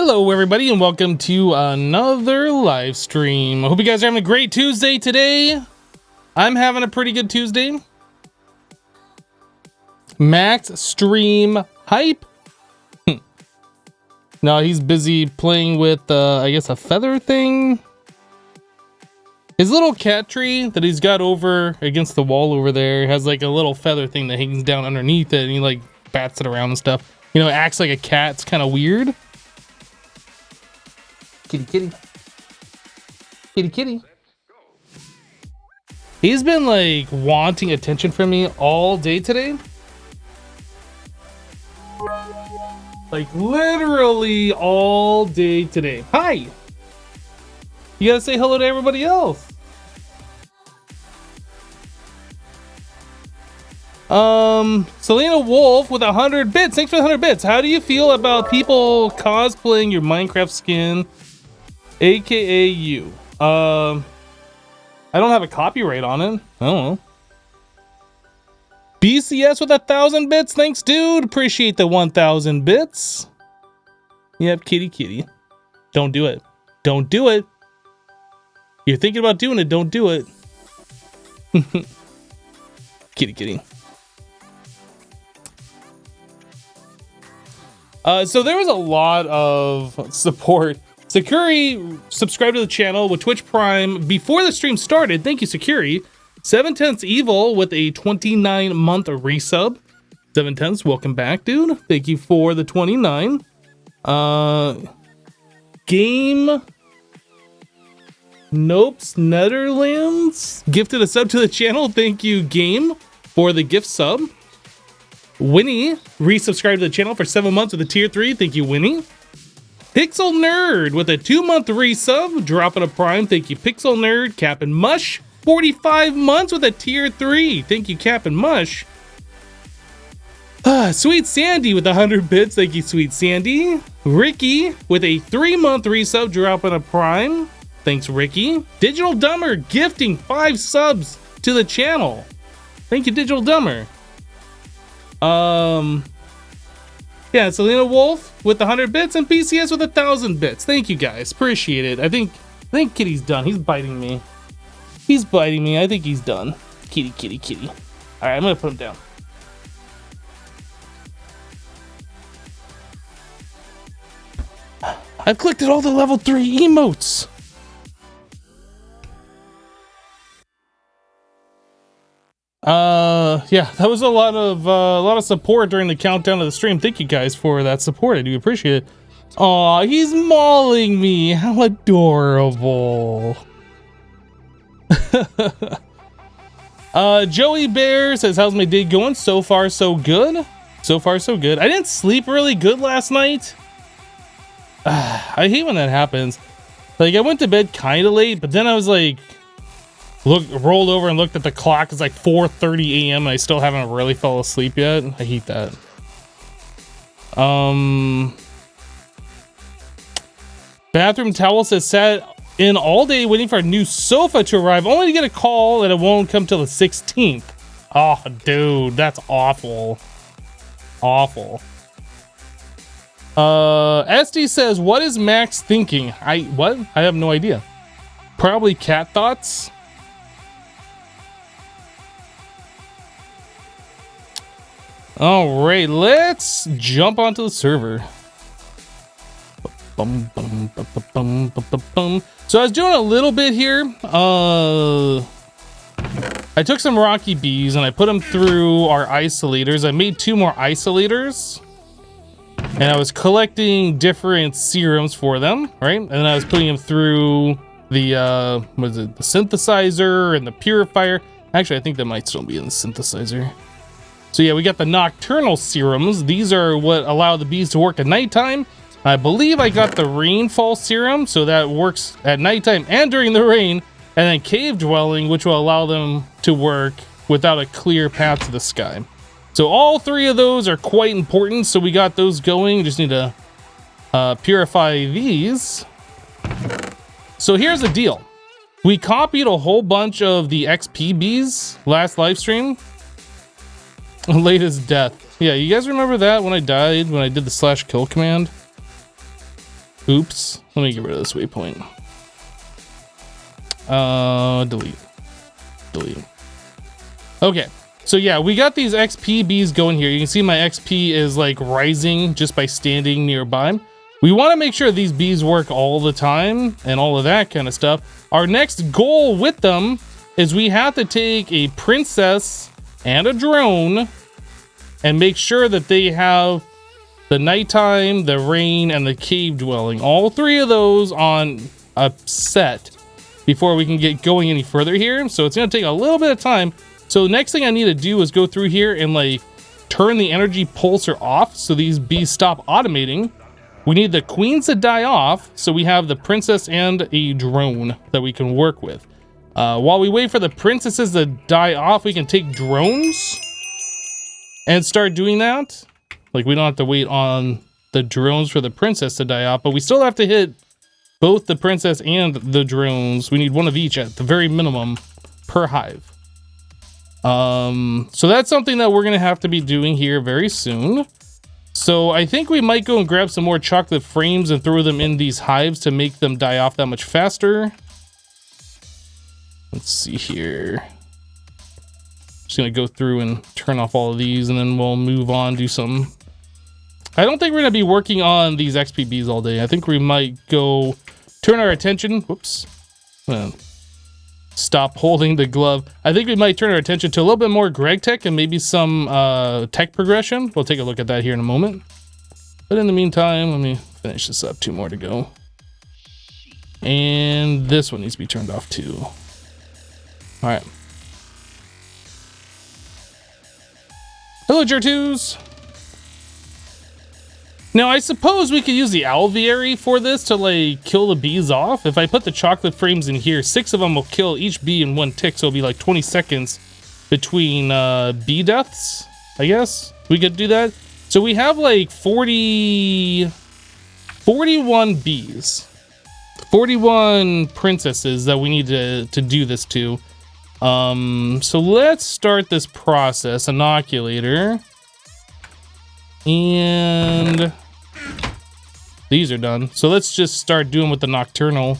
Hello everybody and welcome to another live stream. I hope you guys are having a great Tuesday today. I'm having a pretty good Tuesday. Max stream hype. No, he's busy playing with I guess a feather thing. His little cat tree that he's got over against the wall over there has like a little feather thing that hangs down underneath it, and he like bats it around and stuff. You know, it acts like a cat. It's kind of weird. Kitty, kitty. Kitty, kitty. He's been like wanting attention from me all day today. Like literally all day today. Hi. You gotta say hello to everybody else. Selena Wolf with 100 bits. Thanks for the 100 bits. How do you feel about people cosplaying your Minecraft skin? AKA you. I don't have a copyright on it. I don't know. BCS with 1,000 bits. Thanks, dude. Appreciate the 1,000 bits. Yep, kitty kitty. Don't do it. Don't do it. You're thinking about doing it. Don't do it. Kitty kitty. So there was a lot of support. Sakuri subscribed to the channel with Twitch Prime before the stream started. Thank you, Sakuri. 7/10 Evil with a 29-month resub. 7/10, welcome back, dude. Thank you for the 29. Game Nopes Netherlands gifted a sub to the channel. Thank you, Game, for the gift sub. Winnie resubscribed to the channel for 7 months with a tier 3. Thank you, Winnie. Pixel Nerd with a 2-month resub, dropping a prime. Thank you, Pixel Nerd. Cap'n Mush, 45 months with a tier 3. Thank you, Cap'n Mush. Sweet Sandy with 100 bits. Thank you, Sweet Sandy. Ricky with a 3-month resub, dropping a prime. Thanks, Ricky. Digital Dumber gifting 5 subs to the channel. Thank you, Digital Dumber. Yeah, Selena Wolf with 100 bits and PCS with 1,000 bits. Thank you guys, appreciate it. I think Kitty's done. He's biting me. He's biting me. I think he's done. Kitty, kitty, kitty. All right, I'm gonna put him down. I've collected all the level 3 emotes. Yeah, that was a lot of support during the countdown of the stream. Thank you guys for that support. I do appreciate it. Aw, he's mauling me. How adorable. Joey Bear says, how's my day going? So far, so good. So far, so good. I didn't sleep really good last night. I hate when that happens. Like, I went to bed kind of late, but then I was like, rolled over and looked at the clock. It's like 4:30 a.m. and I still haven't really fell asleep yet. I hate that. Bathroom Towel says, sat in all day waiting for a new sofa to arrive, only to get a call that it won't come till the 16th. Oh, dude, that's awful. Awful. SD says, what is Max thinking? What? I have no idea. Probably cat thoughts. All right, let's jump onto the server. So I was doing a little bit here. I took some Rocky Bees and I put them through our isolators. I made 2 more isolators. And I was collecting different serums for them, right? And then I was putting them through the, what is it? The synthesizer and the purifier. Actually, I think that might still be in the synthesizer. So yeah, we got the nocturnal serums. These are what allow the bees to work at nighttime. I believe I got the rainfall serum, so that works at nighttime and during the rain. And then cave dwelling, which will allow them to work without a clear path to the sky. So all 3 of those are quite important. So we got those going. Just need to purify these. So here's the deal. We copied a whole bunch of the XP bees last live stream. Latest death. Yeah, you guys remember that when I died, when I did the /kill command? Oops. Let me get rid of this waypoint. Delete. Okay. So yeah, we got these XP bees going here. You can see my XP is like rising just by standing nearby. We want to make sure these bees work all the time and all of that kind of stuff. Our next goal with them is we have to take a princess and a drone and make sure that they have the nighttime, the rain, and the cave dwelling. All three of those on a set before we can get going any further here. So it's going to take a little bit of time. So the next thing I need to do is go through here and like turn the energy pulsar off so these bees stop automating. We need the queens to die off so we have the princess and a drone that we can work with. While we wait for the princesses to die off, we can take drones and start doing that. Like we don't have to wait on the drones for the princess to die off, but we still have to hit both the princess and the drones. We need one of each at the very minimum per hive. So that's something that we're gonna have to be doing here very soon. So I think we might go and grab some more chocolate frames and throw them in these hives to make them die off that much faster. Let's see here. Just gonna go through and turn off all of these and then we'll move on, do some. I don't think we're gonna be working on these XPBs all day. I think we might go turn our attention. Whoops. Stop holding the glove. I think we might turn our attention to a little bit more Greg tech and maybe some tech progression. We'll take a look at that here in a moment. But in the meantime, let me finish this up. 2 more to go. And this one needs to be turned off too. All right. Hello, Jer2s. Now, I suppose we could use the alveary for this to, like, kill the bees off. If I put the chocolate frames in here, 6 of them will kill each bee in 1 tick, so it'll be like 20 seconds between bee deaths, I guess. We could do that. So we have, like, 41 bees. 41 princesses that we need to do this to. So let's start this process. Inoculator. And these are done. So let's just start doing with the nocturnal.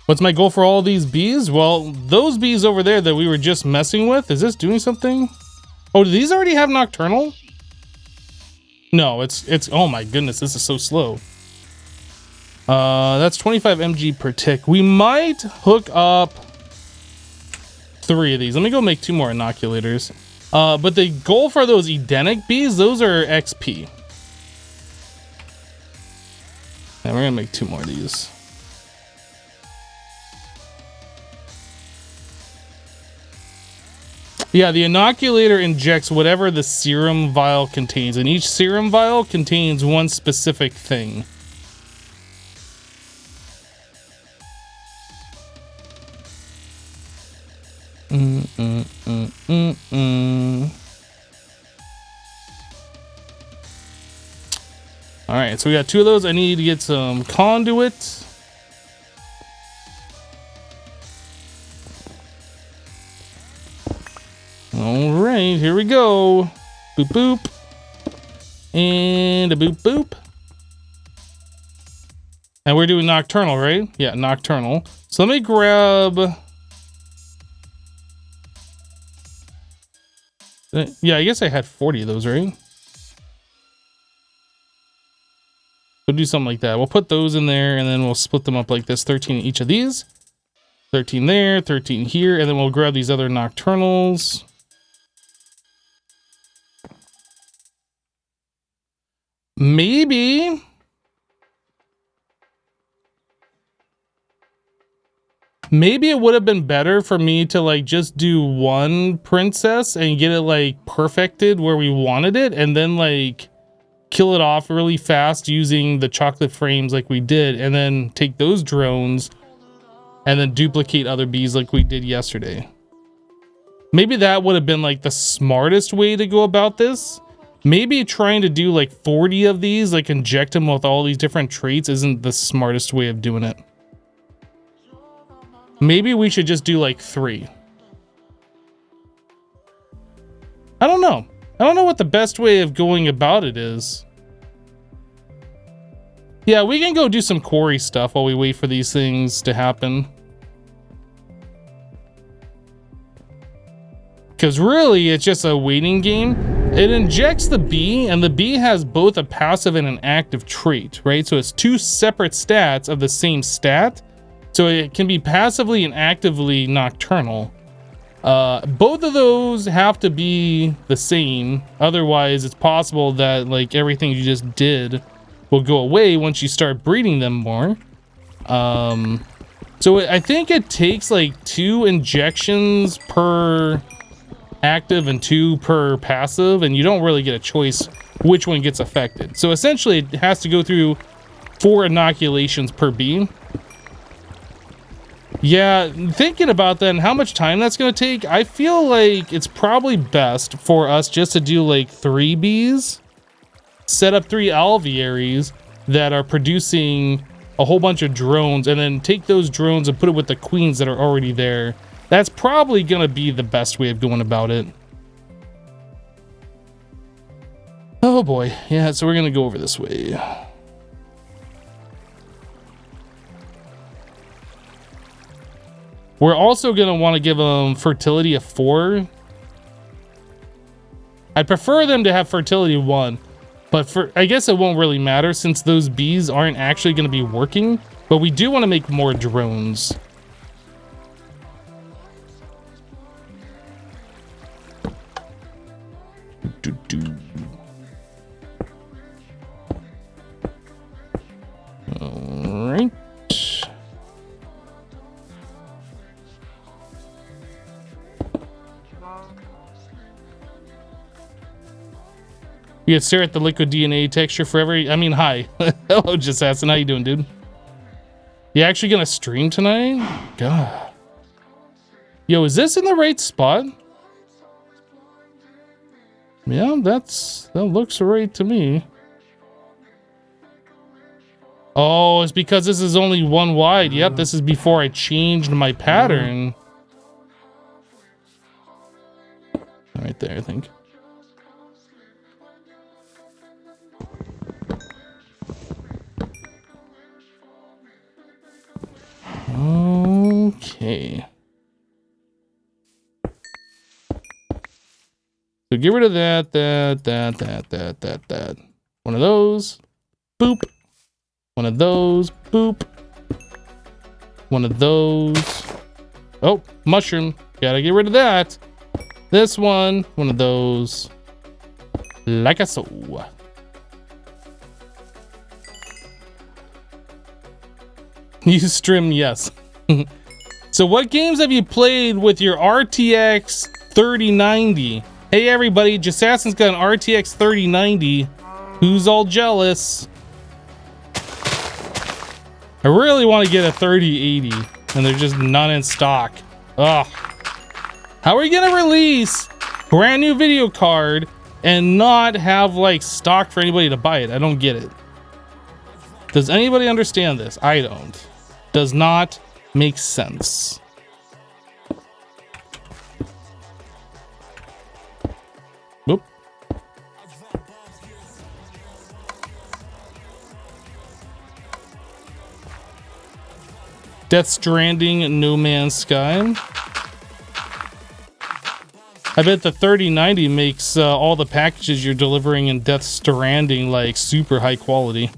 What's my goal for all these bees? Well, those bees over there that we were just messing with, is this doing something? Oh, do these already have nocturnal? No, it's oh my goodness, this is so slow. That's 25 mg per tick. We might hook up 3 of these. Let me go make 2 more inoculators. But the goal for those Edenic bees, those are XP. And we're gonna make 2 more of these. Yeah, the inoculator injects whatever the serum vial contains, and each serum vial contains one specific thing. All right, so we got 2 of those. I need to get some conduit. All right, here we go. Boop, boop. And a boop, boop. And we're doing nocturnal, right? Yeah, nocturnal. So let me grab... Yeah, I guess I had 40 of those, right? We'll do something like that. We'll put those in there, and then we'll split them up like this. 13 in each of these. 13 there, 13 here, and then we'll grab these other nocturnals. Maybe it would have been better for me to like just do 1 princess and get it like perfected where we wanted it, and then like kill it off really fast using the chocolate frames like we did, and then take those drones and then duplicate other bees like we did yesterday. Maybe that would have been like the smartest way to go about this. Maybe trying to do like 40 of these, like inject them with all these different traits, isn't the smartest way of doing it. Maybe we should just do like 3. I don't know. I don't know what the best way of going about it is. Yeah, we can go do some quarry stuff while we wait for these things to happen. Because really, it's just a waiting game. It injects the bee, and the bee has both a passive and an active trait, right? So it's two separate stats of the same stat. So it can be passively and actively nocturnal. Both of those have to be the same. Otherwise, it's possible that like everything you just did will go away once you start breeding them more. So I think it takes like 2 injections per active and 2 per passive, and you don't really get a choice which one gets affected. So essentially it has to go through 4 inoculations per bee. Yeah, thinking about that and how much time that's going to take, I feel like it's probably best for us just to do like 3 bees, set up 3 alvearies that are producing a whole bunch of drones, and then take those drones and put it with the queens that are already there. That's probably going to be the best way of going about it. Oh boy. Yeah, so we're going to go over this way. We're also going to want to give them fertility of 4. I'd prefer them to have fertility 1, but I guess it won't really matter since those bees aren't actually going to be working, but we do want to make more drones. All right. You can stare at the liquid DNA texture forever. I mean, hi. Hello, Jessassin. How you doing, dude? You actually gonna stream tonight? God. Yo, is this in the right spot? Yeah, that looks right to me. Oh, it's because this is only 1 wide. Yep, this is before I changed my pattern. Right there, I think. Okay. So get rid of that. One of those. Boop. One of those. Boop. One of those. Oh, mushroom. Gotta get rid of that. This one. One of those. Like so. You stream, yes. So what games have you played with your RTX 3090? Hey everybody, Jessassin's got an RTX 3090. Who's all jealous? I really want to get a 3080, and they're just not in stock. Ugh. How are you gonna release brand new video card and not have like stock for anybody to buy it? I don't get it. Does anybody understand this? I don't. Does not make sense. Whoop. Death Stranding, No Man's Sky. I bet the 3090 makes all the packages you're delivering in Death Stranding like super high quality.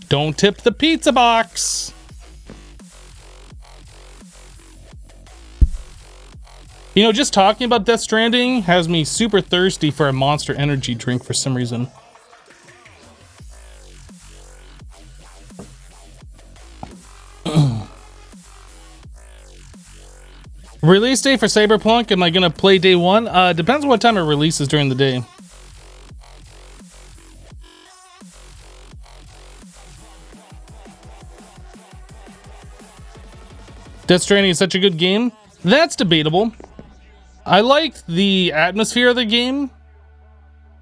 Don't tip the pizza box. You know, just talking about Death Stranding has me super thirsty for a Monster Energy drink for some reason. Release day for Cyberpunk. Am I gonna play day 1? Depends on what time it releases during the day. Death Stranding is such a good game. That's debatable. I liked the atmosphere of the game.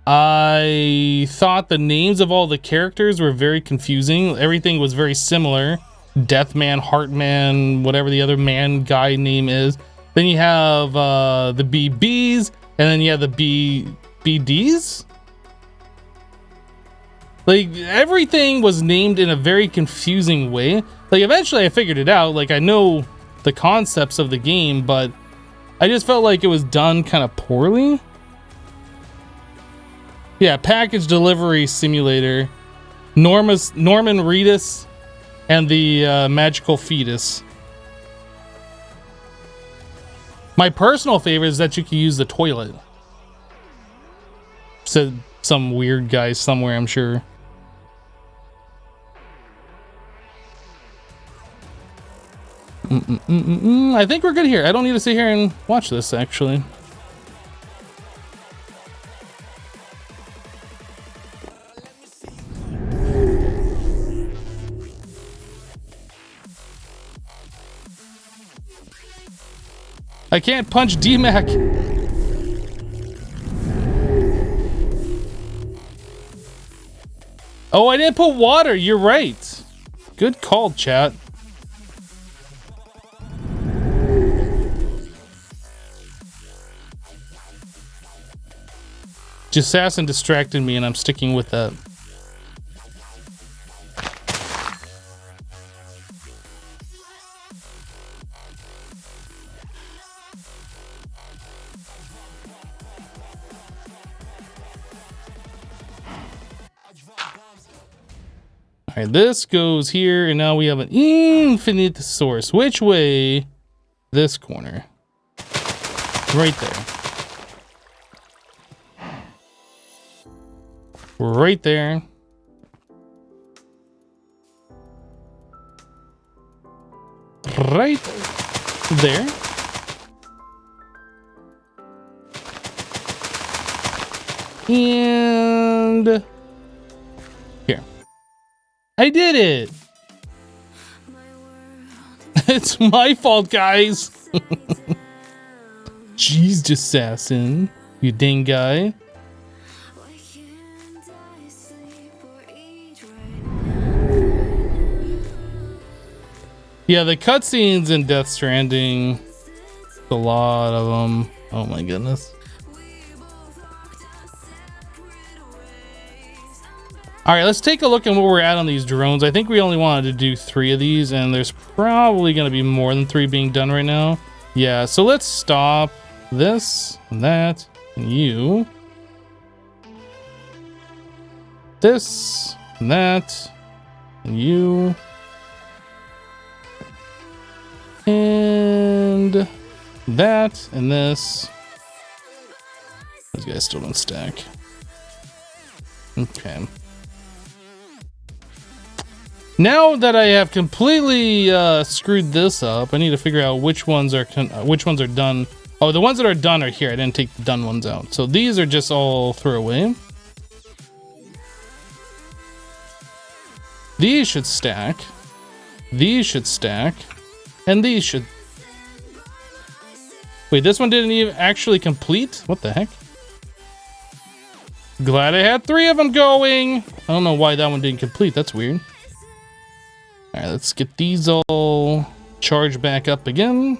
I thought the names of all the characters were very confusing. Everything was very similar. Deathman, Heartman, whatever the other man guy name is. Then you have the BBs, and then you have the BDs. Like, everything was named in a very confusing way. Like, eventually I figured it out. Like, I know the concepts of the game, but I just felt like it was done kind of poorly. Yeah, package delivery simulator. Norman Reedus and the magical fetus. My personal favorite is that you can use the toilet. Said some weird guy somewhere, I'm sure. I think we're good here. I don't need to sit here and watch this, actually. I can't punch D-Mac. Oh, I didn't put water. You're right. Good call, chat. Jessassin distracted me, and I'm sticking with that. All right, this goes here, and now we have an infinite source. Which way? This corner. Right there. Right there. Right there. And here. I did it. It's my fault, guys. Jeez, Jessassin, you dang guy. Yeah, the cutscenes in Death Stranding, a lot of them. Oh my goodness. All right, let's take a look at where we're at on these drones. I think we only wanted to do 3 of these, and there's probably going to be more than 3 being done right now. Yeah, so let's stop this, and that, and you. This, and that, and you. And that, and this. Those guys still don't stack. Okay. Now that I have completely screwed this up, I need to figure out which ones are done. Oh, the ones that are done are here. I didn't take the done ones out. So these are just all throwaway. These should stack. These should stack. And these should... Wait, this one didn't even actually complete? What the heck? Glad I had 3 of them going. I don't know why that one didn't complete. That's weird. All right, let's get these all charged back up again.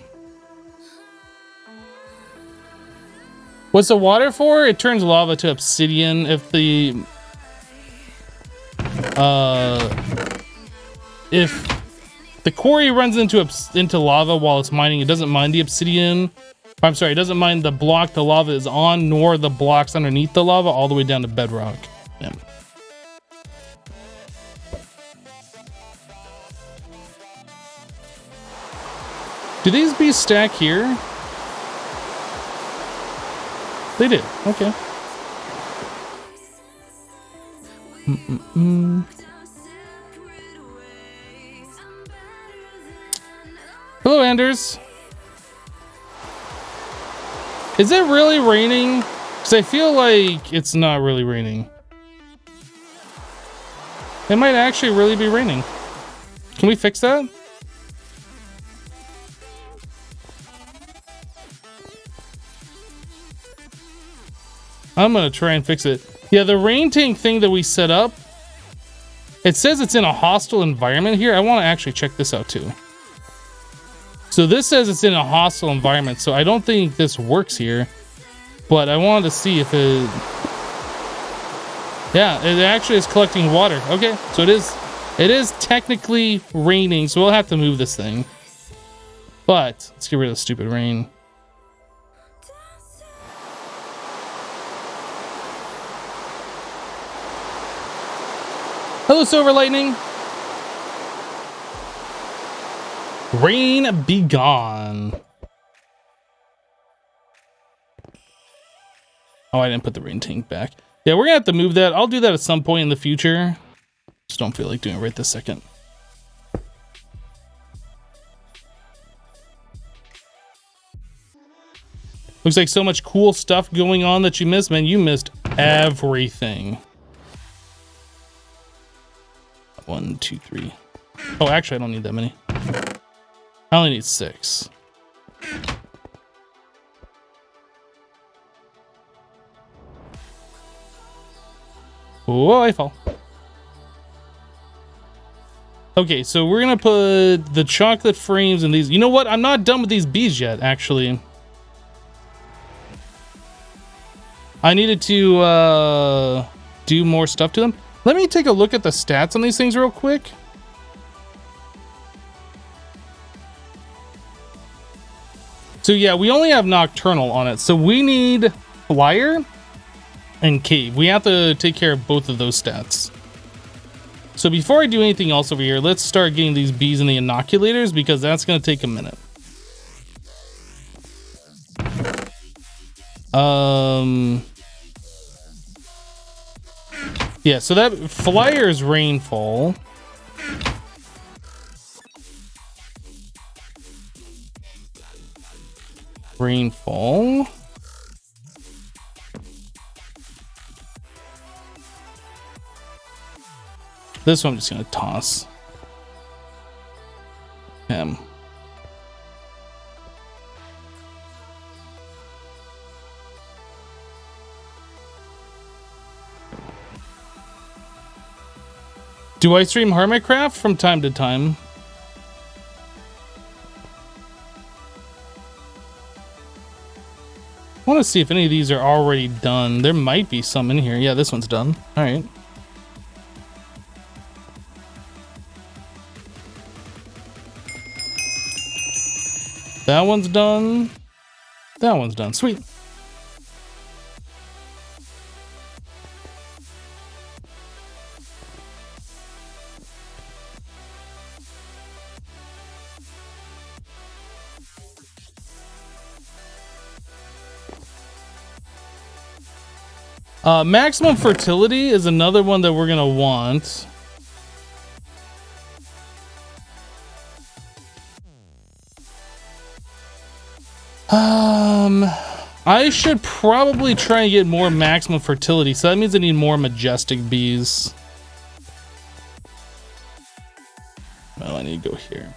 What's the water for? It turns lava to obsidian. If the quarry runs into lava while it's mining, it doesn't mine the obsidian. I'm sorry, it doesn't mine the block the lava is on, nor the blocks underneath the lava, all the way down to bedrock. Yeah. Do these bees stack here? They did. Okay. Hello, Anders. Is it really raining? Because I feel like it's not really raining. It might actually really be raining. Can we fix that? I'm gonna try and fix it. Yeah, the rain tank thing that we set up, it says it's in a hostile environment here. I want to actually check this out too. So this says it's in a hostile environment, so I don't think this works here. But I wanted to see if it... Yeah, it actually is collecting water. Okay, so it is technically raining, so we'll have to move this thing. But let's get rid of the stupid rain. Hello, Silver Lightning. Rain be gone. Oh, I didn't put the rain tank back. Yeah, we're gonna have to move that. I'll do that at some point in the future. Just don't feel like doing it right this second. Looks like so much cool stuff going on that you missed. Man, you missed everything. 1, 2, 3. Oh, actually, I don't need that many. I only need 6. Whoa, I fall. Okay, so we're gonna put the chocolate frames in these. You know what? I'm not done with these bees yet, actually. I needed to do more stuff to them. Let me take a look at the stats on these things real quick. So yeah, we only have Nocturnal on it. So we need Flyer and Cave. We have to take care of both of those stats. So before I do anything else over here, let's start getting these bees in the inoculators because that's going to take a minute. Yeah, so that Flyer's rainfall. Rainfall. This one I'm just gonna toss. Him. Do I stream Hermitcraft from time to time? I want to see if any of these are already done. There might be some in here. Yeah, this one's done. All right. That one's done. That one's done. Sweet. Maximum fertility is another one that we're gonna want. I should probably try and get more maximum fertility, so that means I need more majestic bees. Well, I need to go here.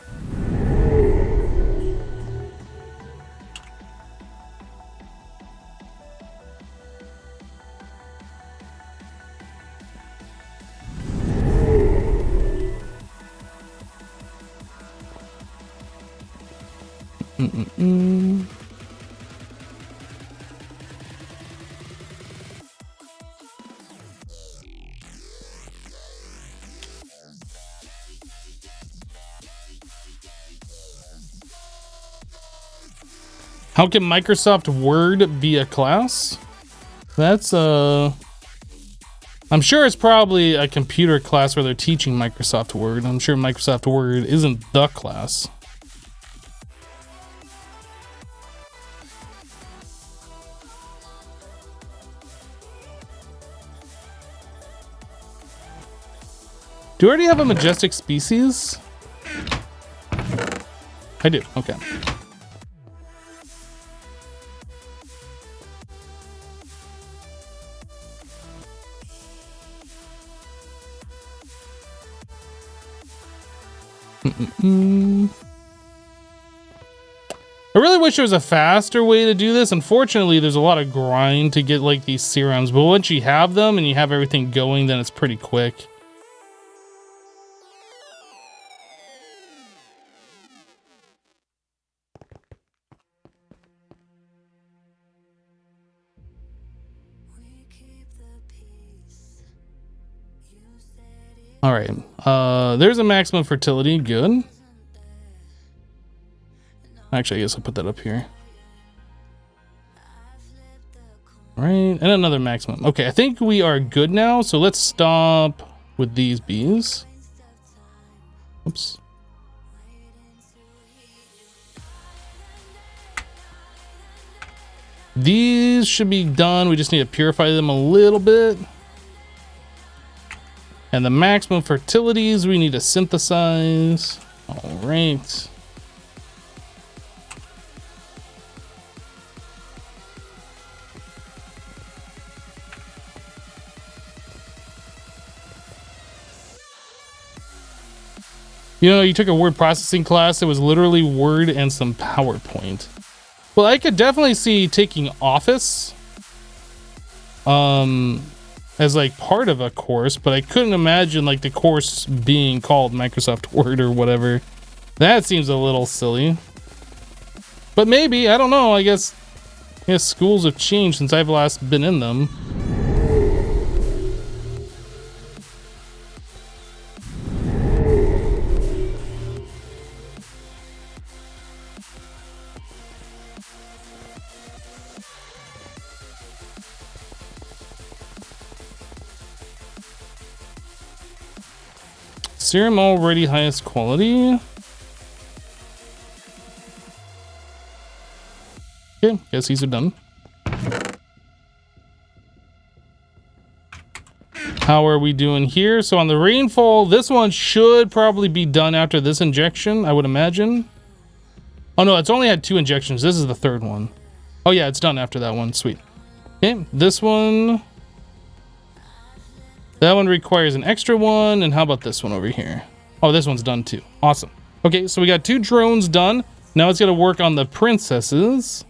How can Microsoft Word be a class? That's I'm sure it's probably a computer class where they're teaching Microsoft Word. I'm sure Microsoft Word isn't the class. Do I already have a majestic species? I do, okay. I really wish there was a faster way to do this. Unfortunately, there's a lot of grind to get like these serums, but once you have them and you have everything going, then it's pretty quick. All right. There's a maximum fertility. Good. Actually, I guess I'll put that up here. All right, and another maximum. Okay, I think we are good now. So let's stop with these bees. Oops. These should be done. We just need to purify them a little bit. And the maximum fertilities we need to synthesize. All right. You know, you took a word processing class. It was literally Word and some PowerPoint. Well, I could definitely see taking Office as like part of a course, but I couldn't imagine like the course being called Microsoft Word or whatever. That seems a little silly. But maybe, I don't know. I guess schools have changed since I've last been in them. Serum already highest quality. Okay, guess these are done. How are we doing here? So on the rainfall, this one should probably be done after this injection, I would imagine. Oh no, it's only had 2 injections. This is the 3rd one. Oh yeah, it's done after that one. Sweet. Okay, this one. That one requires an extra one. And how about this one over here? Oh, this one's done too. Awesome. Okay, so we got 2 drones done. Now it's gonna work on the princesses.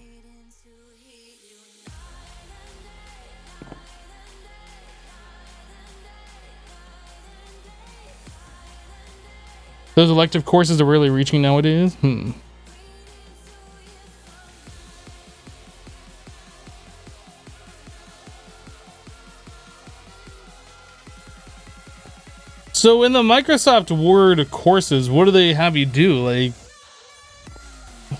Those elective courses are really reaching nowadays. So in the Microsoft Word courses, what do they have you do? Like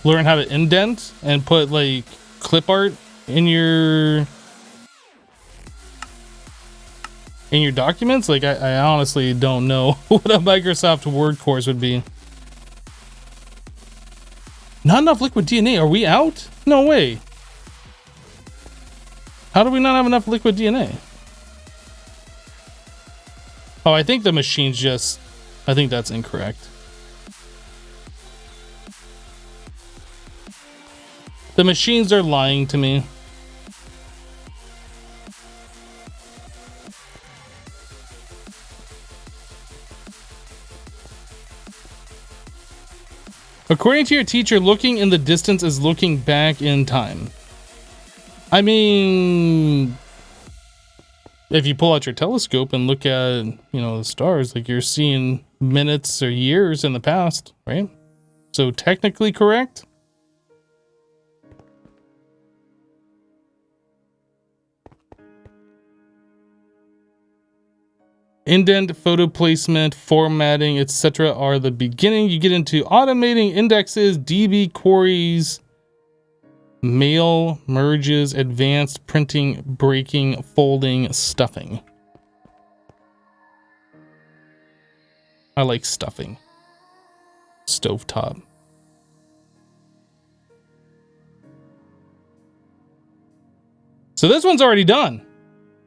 learn how to indent and put like clip art in your documents? Like I honestly don't know what a Microsoft Word course would be. Not enough liquid DNA. Are we out? No way. How do we not have enough liquid DNA? Oh, I think the machine's just... I think that's incorrect. The machines are lying to me. According to your teacher, looking in the distance is looking back in time. I mean... if you pull out your telescope and look at, the stars, like you're seeing minutes or years in the past, right? So technically correct. Indent, photo placement, formatting, etc. are the beginning. You get into automating indexes, DB queries, mail, merges, advanced printing, breaking, folding, stuffing. I like stuffing. Stovetop. So this one's already done.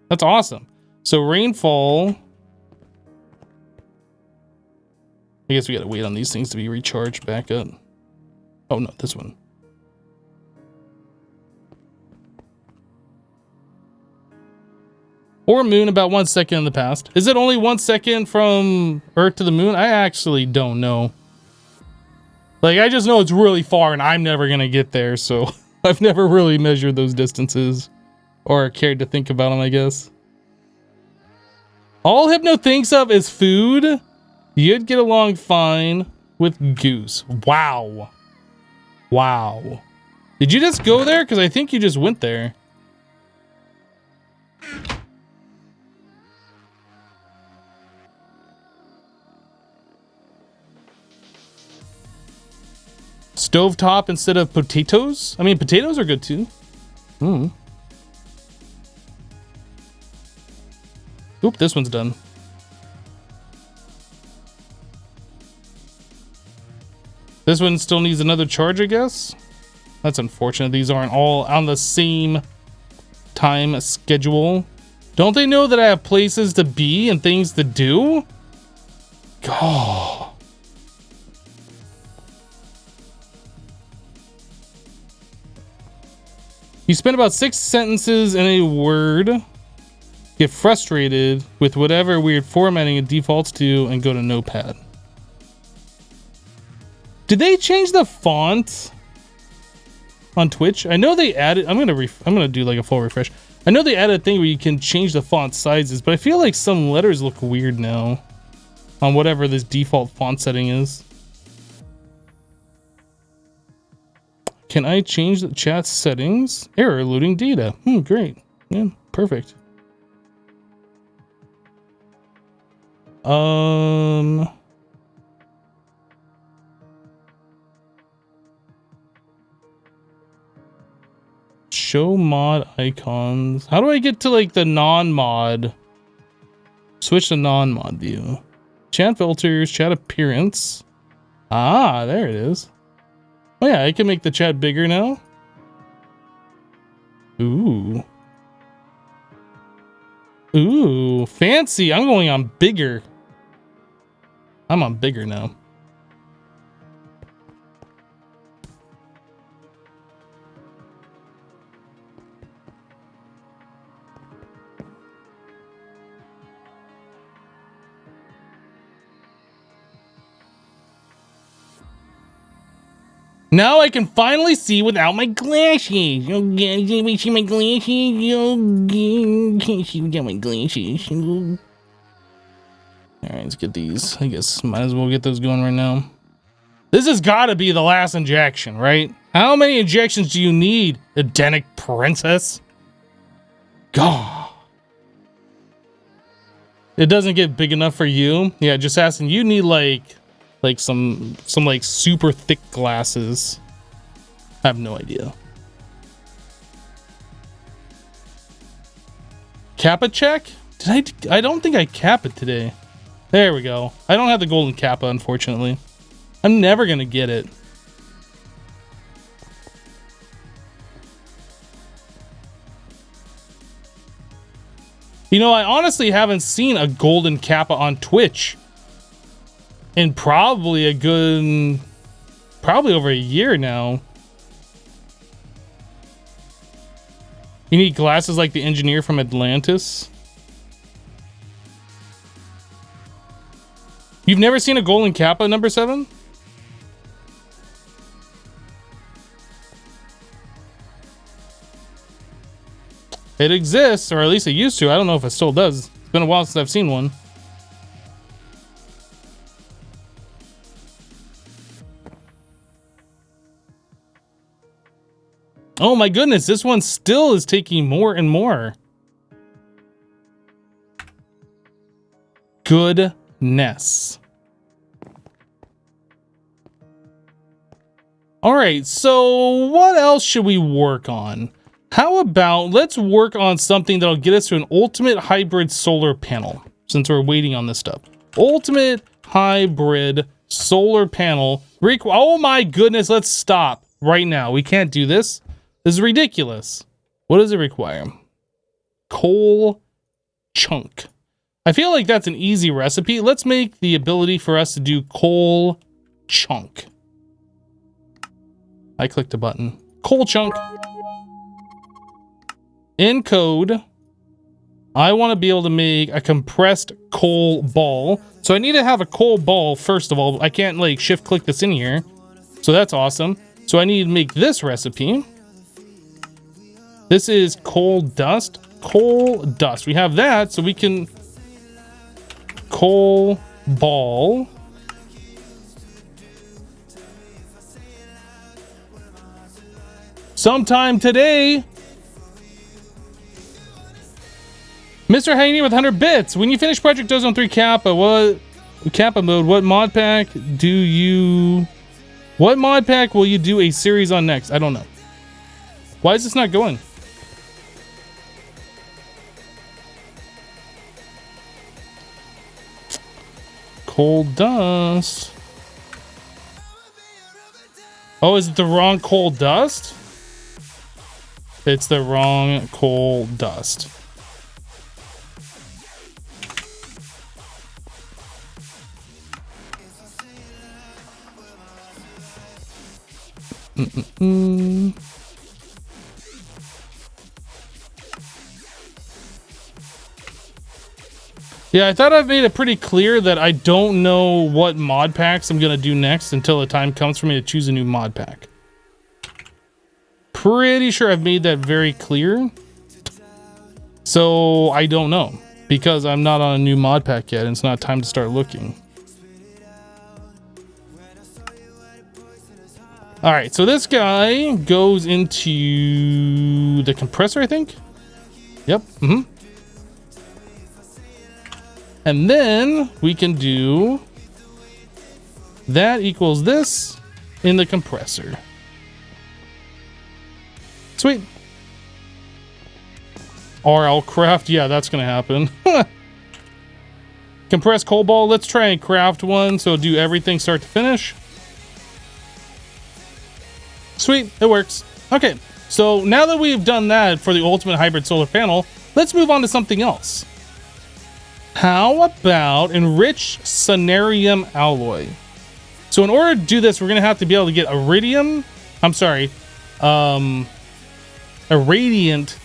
That's awesome. So rainfall. I guess we gotta wait on these things to be recharged back up. Oh no, this one. Or moon about 1 second in the past. Is it only 1 second from Earth to the moon? I actually don't know. Like, I just know it's really far and I'm never gonna get there, so I've never really measured those distances or cared to think about them, I guess. All Hypno thinks of is food. You'd get along fine with Goose. Wow. Wow. Did you just go there? Because I think you just went there. Stovetop instead of potatoes? I mean, potatoes are good too. Oop, this one's done. This one still needs another charge, I guess. That's unfortunate. These aren't all on the same time schedule. Don't they know that I have places to be and things to do? God. You spend about 6 sentences in a word, get frustrated with whatever weird formatting it defaults to, and go to Notepad. Did they change the font on Twitch? I know they added. I'm gonna do like a full refresh. I know they added a thing where you can change the font sizes, but I feel like some letters look weird now on whatever this default font setting is. Can I change the chat settings? Error loading data. Great. Yeah, perfect. Show mod icons. How do I get to like the non-mod? Switch to non-mod view. Chat filters, chat appearance. Ah, there it is. Oh yeah, I can make the chat bigger now. Ooh. Ooh, fancy. I'm going on bigger. I'm on bigger now. Now I can finally see without my glasses. Oh, guys, anybody see my glasses? Oh, can't see without my glasses. All right, let's get these. I guess might as well get those going right now. This has got to be the last injection, right? How many injections do you need, Edenic Princess? God. It doesn't get big enough for you. Yeah, Jessassin, you need like some like super thick glasses. I have no idea. Kappa check? I don't think I cap it today. There we go. I don't have the golden Kappa, unfortunately. I'm never gonna get it. You know, I honestly haven't seen a golden Kappa on Twitch in probably over a year now. You need glasses like the engineer from Atlantis. You've never seen a golden Kappa, number 7? It exists, or at least it used to. I don't know if it still does. It's been a while since I've seen one. Oh my goodness, this one still is taking more and more. Goodness. All right, so what else should we work on? How about let's work on something that'll get us to an ultimate hybrid solar panel, since we're waiting on this stuff. Ultimate hybrid solar panel. Oh my goodness, let's stop right now. We can't do this. This is ridiculous. What does it require? Coal chunk. I feel like that's an easy recipe. Let's make the ability for us to do coal chunk. I clicked a button. Coal chunk. In code, I want to be able to make a compressed coal ball. So I need to have a coal ball, first of all. I can't like shift click this in here. So that's awesome. So I need to make this recipe. This is coal dust. Coal dust. We have that, so we can coal ball. Sometime today. Mr. Haney with 100 bits. When you finish Project Ozone 3 Kappa, what Kappa mode? What mod pack do you What mod pack will you do a series on next? I don't know. Why is this not going? Coal dust. Oh, is it the wrong coal dust? It's the wrong coal dust. Yeah, I thought I've made it pretty clear that I don't know what mod packs I'm gonna do next until the time comes for me to choose a new mod pack. Pretty sure I've made that very clear. So I don't know because I'm not on a new mod pack yet and it's not time to start looking. All right, so this guy goes into the compressor, I think. Yep. And then we can do that equals this in the compressor. Sweet. RL craft, yeah, that's gonna happen. Compressed coal ball, let's try and craft one so do everything start to finish. Sweet, it works. Okay, so now that we've done that for the ultimate hybrid solar panel, let's move on to something else. How about enriched Cenarium alloy? So in order to do this, we're gonna have to be able to get iridium. I'm sorry, irradiant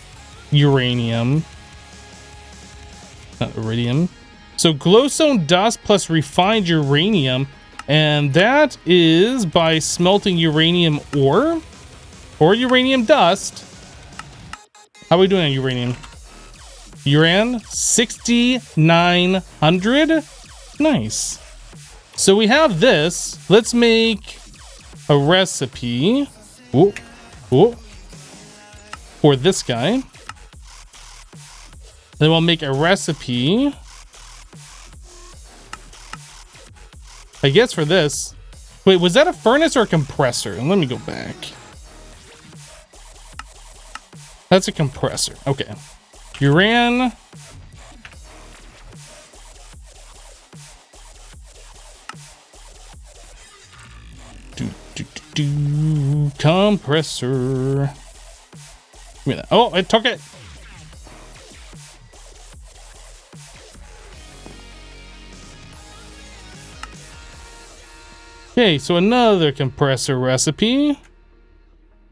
uranium, not iridium. So glowstone dust plus refined uranium, and that is by smelting uranium ore or uranium dust. How are we doing on uranium? Uran 6,900. Nice. So we have this. Let's make a recipe. Ooh, ooh. For this guy. Then we'll make a recipe, I guess, for this. Wait, was that a furnace or a compressor? Let me go back. That's a compressor. Okay. Uran. Compressor. Give me that. Oh, it took it. Okay, so another compressor recipe.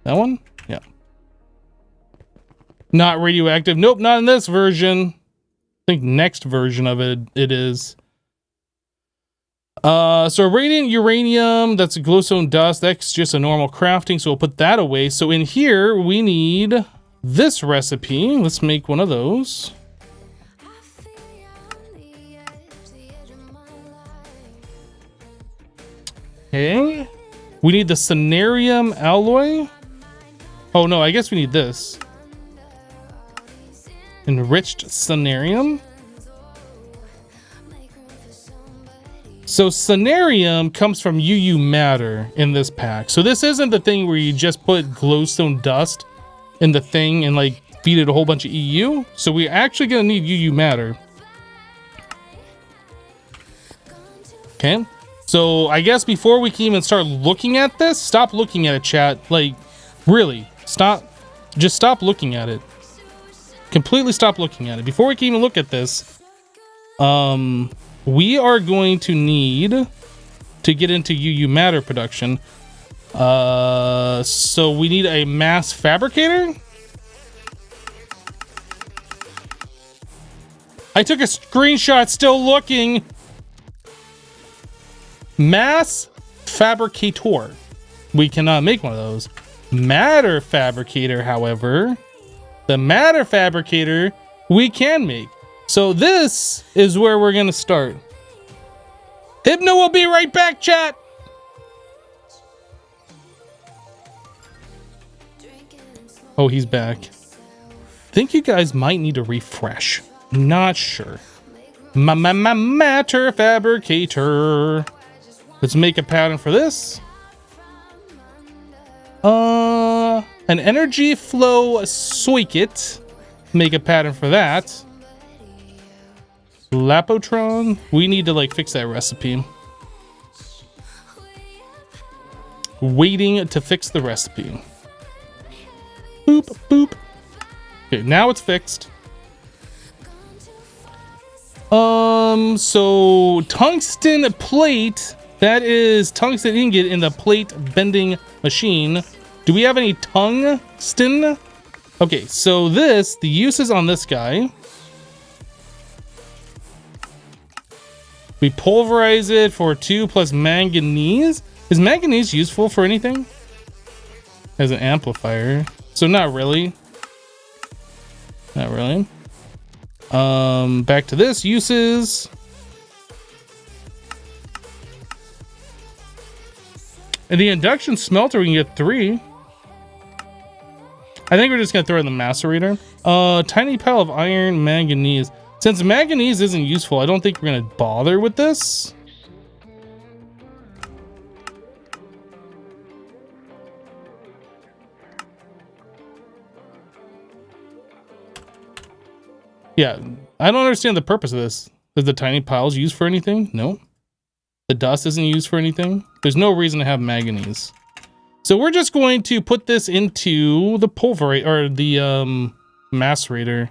That one? Yeah. Not radioactive. Nope, not in this version. I think next version of it is. So radiant uranium, that's a glowstone dust. That's just a normal crafting, so we'll put that away. So in here, we need this recipe. Let's make one of those. Okay. We need the Cenarium alloy. Oh no, I guess we need this. Enriched Cenarium. So Cenarium comes from UU matter in this pack. So this isn't the thing where you just put glowstone dust in the thing and like feed it a whole bunch of EU. So we're actually gonna need UU matter. Okay. So I guess before we can even start looking at this, stop looking at it, chat. Like, really, stop. Just stop looking at it. Completely stop looking at it. Before we can even look at this, we are going to need to get into UU matter production. So we need a mass fabricator. I took a screenshot, still looking. Mass fabricator. We cannot make one of those. Matter fabricator, however, the matter fabricator we can make. So this is where we're gonna start. Hypno will be right back, chat. Oh, he's back. Think you guys might need a refresh. Not sure. Matter fabricator. Let's make a pattern for this. An energy flow circuit. Make a pattern for that. Lapotron. We need to like fix that recipe. Waiting to fix the recipe. Boop, boop. Okay, now it's fixed. So tungsten plate. That is tungsten ingot in the plate bending machine. Do we have any tungsten? Okay, so the uses on this guy. We pulverize it for 2 plus manganese. Is manganese useful for anything? As an amplifier. So not really. Not really. Back to this, uses. And the induction smelter, we can get 3. I think we're just gonna throw in the macerator. Tiny pile of iron, manganese. Since manganese isn't useful, I don't think we're gonna bother with this. Yeah, I don't understand the purpose of this. Is the tiny piles used for anything? No. The dust isn't used for anything. There's no reason to have manganese. So we're just going to put this into the pulverate or the macerator.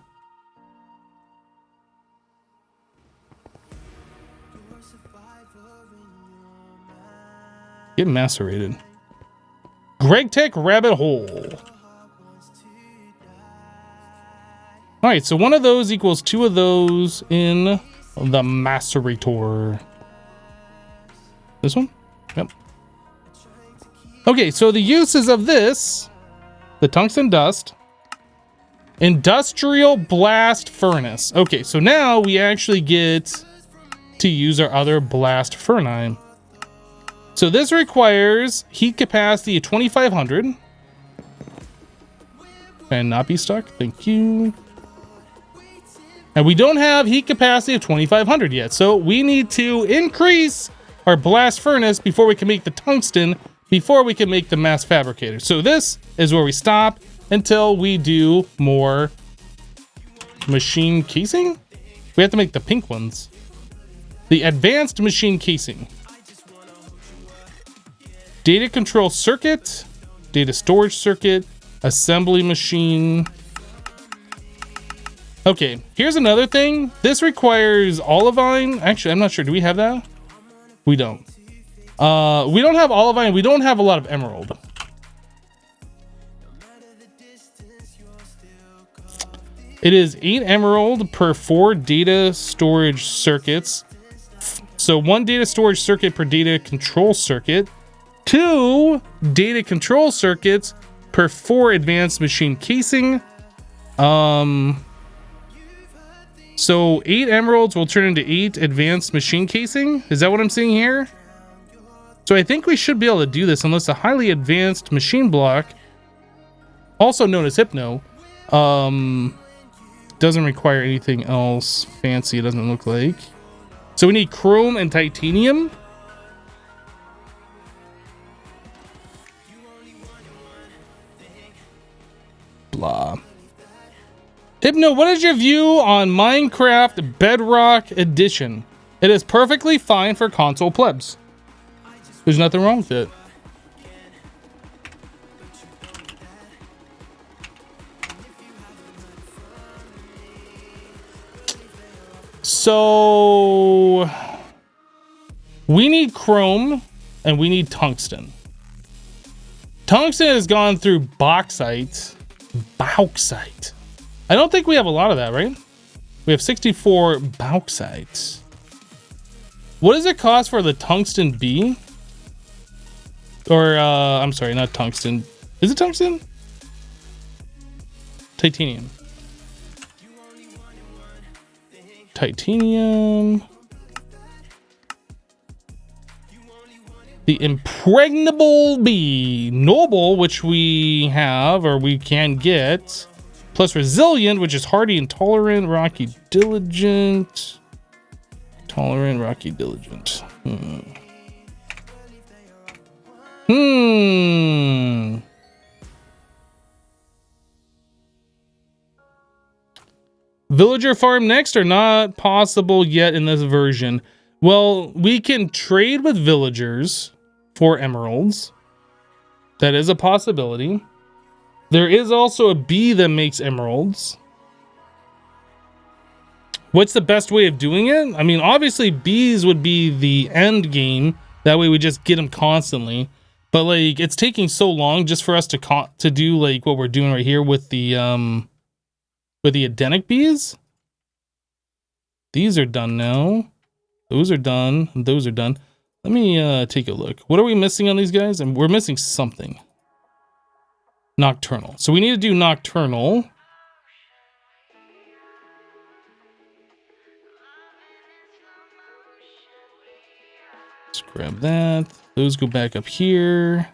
Get macerated. Greg Tech rabbit hole. All right, so one of those equals 2 of those in the macerator. This one? Yep. Okay, so the uses of this, the tungsten dust, industrial blast furnace. Okay, so now we actually get to use our other blast furnace. So this requires heat capacity of 2,500. And not be stuck, thank you. And we don't have heat capacity of 2,500 yet, so we need to increase our blast furnace before we can make the tungsten, before we can make the mass fabricator. So this is where we stop until we do more machine casing. We have to make the pink ones. The advanced machine casing. Data control circuit, data storage circuit, assembly machine. Okay, here's another thing. This requires olivine. Actually, I'm not sure. Do we have that? We don't. We don't have olivine. We don't have a lot of emerald. It is 8 emerald per 4 data storage circuits. So 1 data storage circuit per data control circuit. 2 data control circuits per 4 advanced machine casing. So 8 emeralds will turn into 8 advanced machine casing. Is that what I'm seeing here? So I think we should be able to do this unless a highly advanced machine block, also known as Hypno, doesn't require anything else fancy, it doesn't look like. So we need chrome and titanium. Blah. Hypno, what is your view on Minecraft Bedrock Edition? It is perfectly fine for console plebs. There's nothing wrong with it. So we need chrome and we need tungsten. Tungsten has gone through bauxite. Bauxite. I don't think we have a lot of that, right? We have 64 bauxite. What does it cost for the tungsten B? Or, I'm sorry, not tungsten. Is it tungsten? Titanium. Titanium. The impregnable B. Noble, which we have, or we can get. Plus resilient, which is hardy and tolerant. Rocky, diligent. Tolerant, rocky, diligent. Villager farm next or not possible yet in this version? Well, we can trade with villagers for emeralds. That is a possibility. There is also a bee that makes emeralds. What's the best way of doing it? I mean, obviously bees would be the end game. That way we just get them constantly. But like, it's taking so long just for us to do like what we're doing right here with the Adenic bees. These are done now. Those are done. And those are done. Let me take a look. What are we missing on these guys? And we're missing something. Nocturnal. So we need to do nocturnal. Let's grab that. Those go back up here.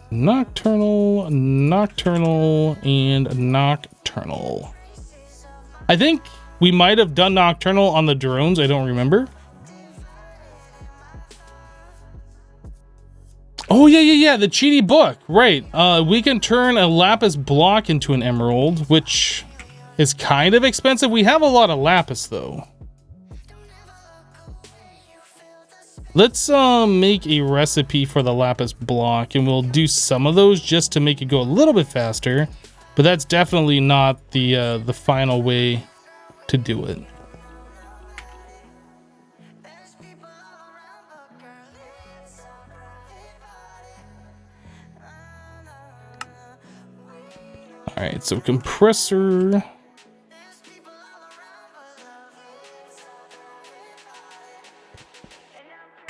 Nocturnal, nocturnal, and nocturnal. I think we might have done nocturnal on the drones. I don't remember. Oh, yeah. The cheaty book. Right. We can turn a lapis block into an emerald, which is kind of expensive. We have a lot of lapis, though. Let's make a recipe for the lapis block, and we'll do some of those just to make it go a little bit faster. But that's definitely not the final way to do it. All right, so compressor.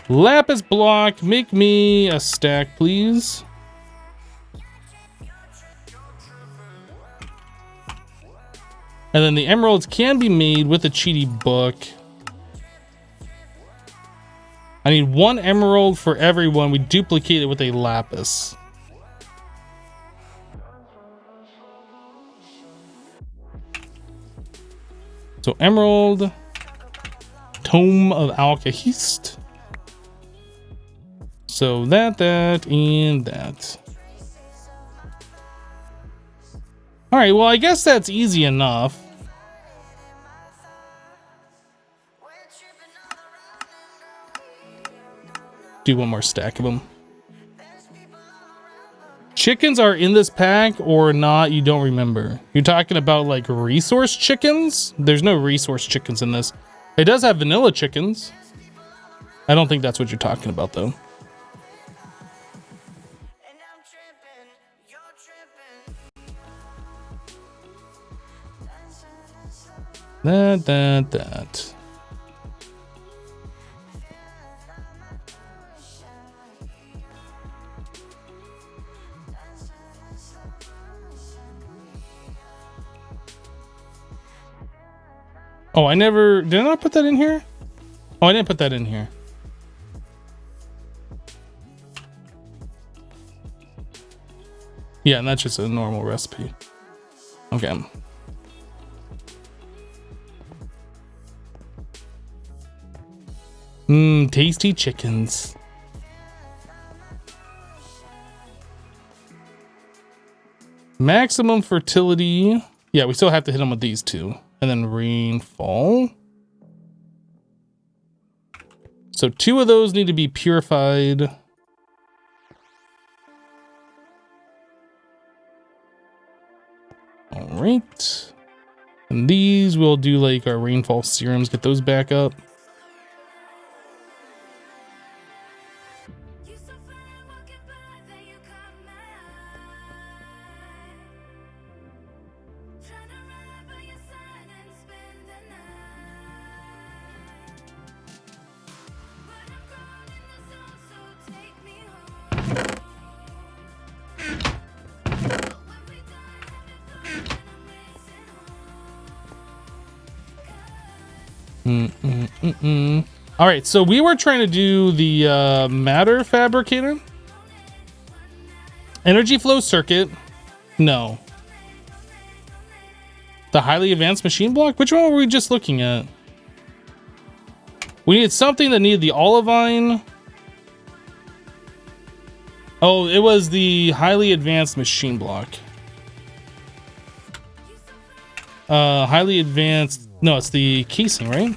Lapis block, make me a stack, please. And then the emeralds can be made with a cheaty book. I need 1 emerald for every one. We duplicate it with a lapis. So emerald, Tome of Alkahest. So that, and that. All right, well, I guess that's easy enough. Do one more stack of them. Chickens are in this pack or not, you don't remember. You're talking about like resource chickens? There's no resource chickens in this. It does have vanilla chickens. I don't think that's what you're talking about though. That. Oh, did I not put that in here? Oh, I didn't put that in here. Yeah, and that's just a normal recipe. Okay. Tasty chickens. Maximum fertility. Yeah, we still have to hit them with these two. And then rainfall. So 2 of those need to be purified. All right. And these we'll do like our rainfall serums, get those back up. All right, so we were trying to do the matter fabricator. Energy flow circuit. No. The highly advanced machine block? Which one were we just looking at? We needed something that needed the olivine. Oh, it was the highly advanced machine block. Highly advanced. No, it's the casing, right?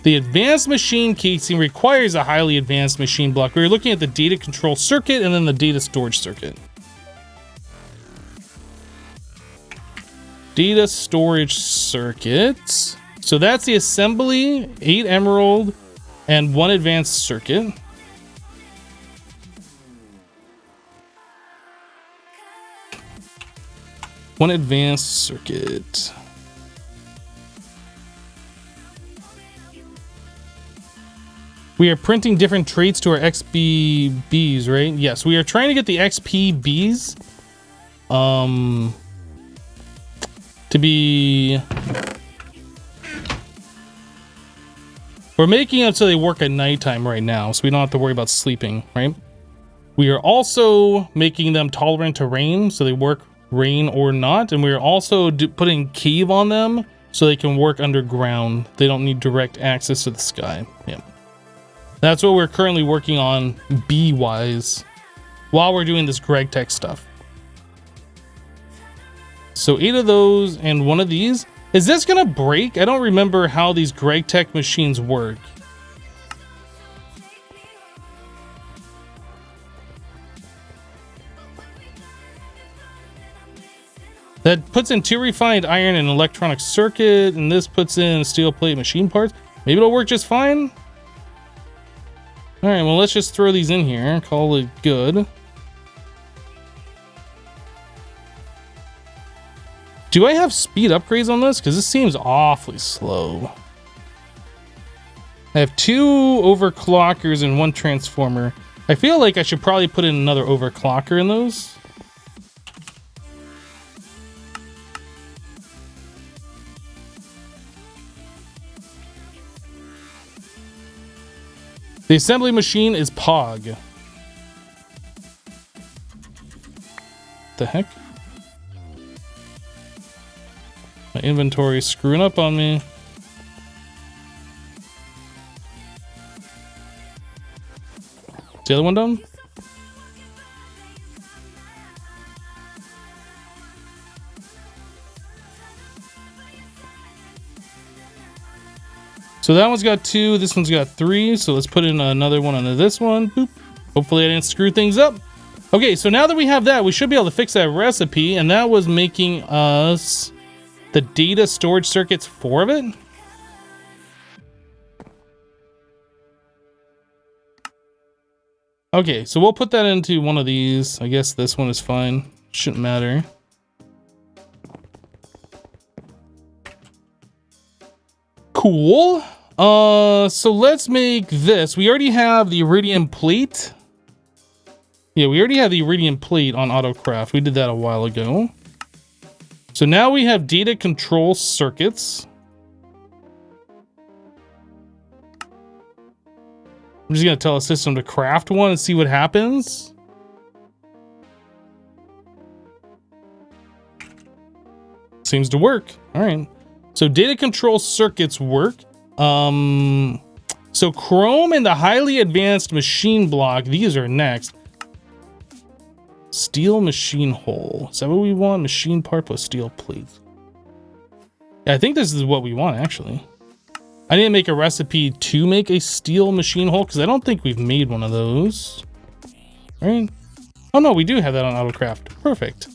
The advanced machine casing requires a highly advanced machine block. We were looking at the data control circuit and then the data storage circuit. Data storage circuits. So that's the assembly, 8 emerald, and 1 advanced circuit. One advanced circuit. We are printing different traits to our XBBs, right? Yes, we are trying to get the XPBs to be... We're making them so they work at nighttime right now, so we don't have to worry about sleeping, right? We are also making them tolerant to rain, so they work rain or not, and we're also putting cave on them so they can work underground. They don't need direct access to the sky. Yeah. That's what we're currently working on bee-wise while we're doing this Greg Tech stuff. So 8 of those and 1 of these. Is this gonna break? I don't remember how these Greg Tech machines work. That puts in 2 refined iron and electronic circuit, and this puts in steel plate machine parts. Maybe it'll work just fine. All right, well, let's just throw these in here and call it good. Do I have speed upgrades on this? Because this seems awfully slow. I have 2 overclockers and 1 transformer. I feel like I should probably put in another overclocker in those. The assembly machine is POG. The heck? My inventory is screwing up on me. Is the other one done? So that one's got 2, this one's got 3. So let's put in another one onto this one. Boop. Hopefully I didn't screw things up. Okay, so now that we have that, we should be able to fix that recipe, and that was making us the data storage circuits, 4 of it. Okay, so we'll put that into one of these. I guess this one is fine. Shouldn't matter. Cool. So let's make this. We already have the iridium plate. Yeah, we already have the iridium plate on AutoCraft. We did that a while ago. So now we have data control circuits. I'm just gonna tell a system to craft one and see what happens. Seems to work. All right. So data control circuits work. So chrome and the highly advanced machine block, these are next. Steel machine hole. Is that what we want? Machine part plus steel plate. Yeah, I think this is what we want, actually. I didn't make a recipe to make a steel machine hole because I don't think we've made one of those. All right. Oh, no, we do have that on AutoCraft. Perfect.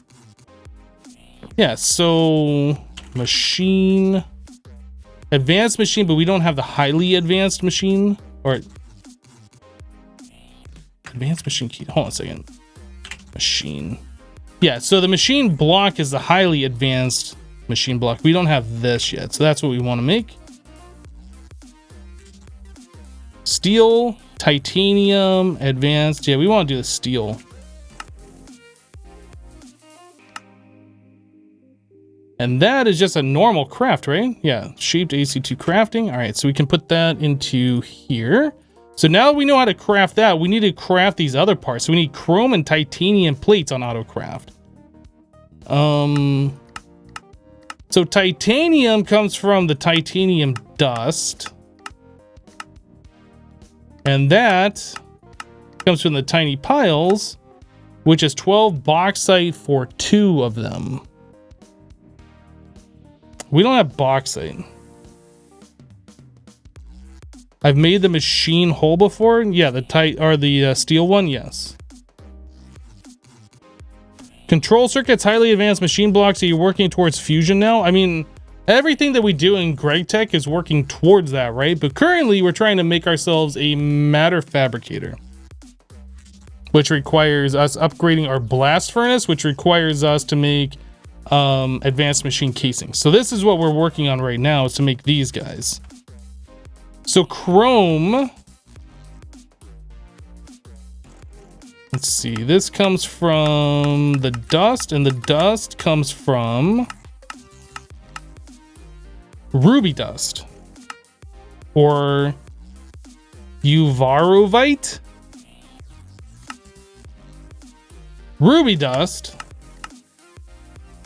Yeah, so machine... Advanced machine, but we don't have the highly advanced machine. Or... Advanced machine key. Hold on a second. Machine. Yeah, so the machine block is the highly advanced machine block. We don't have this yet, so that's what we want to make. Steel, titanium, advanced. Yeah, we want to do the steel. And that is just a normal craft, right? Yeah, shaped AC2 crafting. All right, so we can put that into here. So now we know how to craft that. We need to craft these other parts. So we need chrome and titanium plates on AutoCraft. So titanium comes from the titanium dust. And that comes from the tiny piles, which is 12 bauxite for 2 of them. We don't have bauxite. I've made the machine hole before. Yeah, the steel one, yes. Control circuits, highly advanced machine blocks. Are you working towards fusion now? I mean, everything that we do in Greg Tech is working towards that, right? But currently, we're trying to make ourselves a matter fabricator, which requires us upgrading our blast furnace, which requires us to make advanced machine casing. So this is what we're working on right now, is to make these guys. So chrome, let's see, this comes from the dust, and the dust comes from ruby dust, or uvarovite. Ruby dust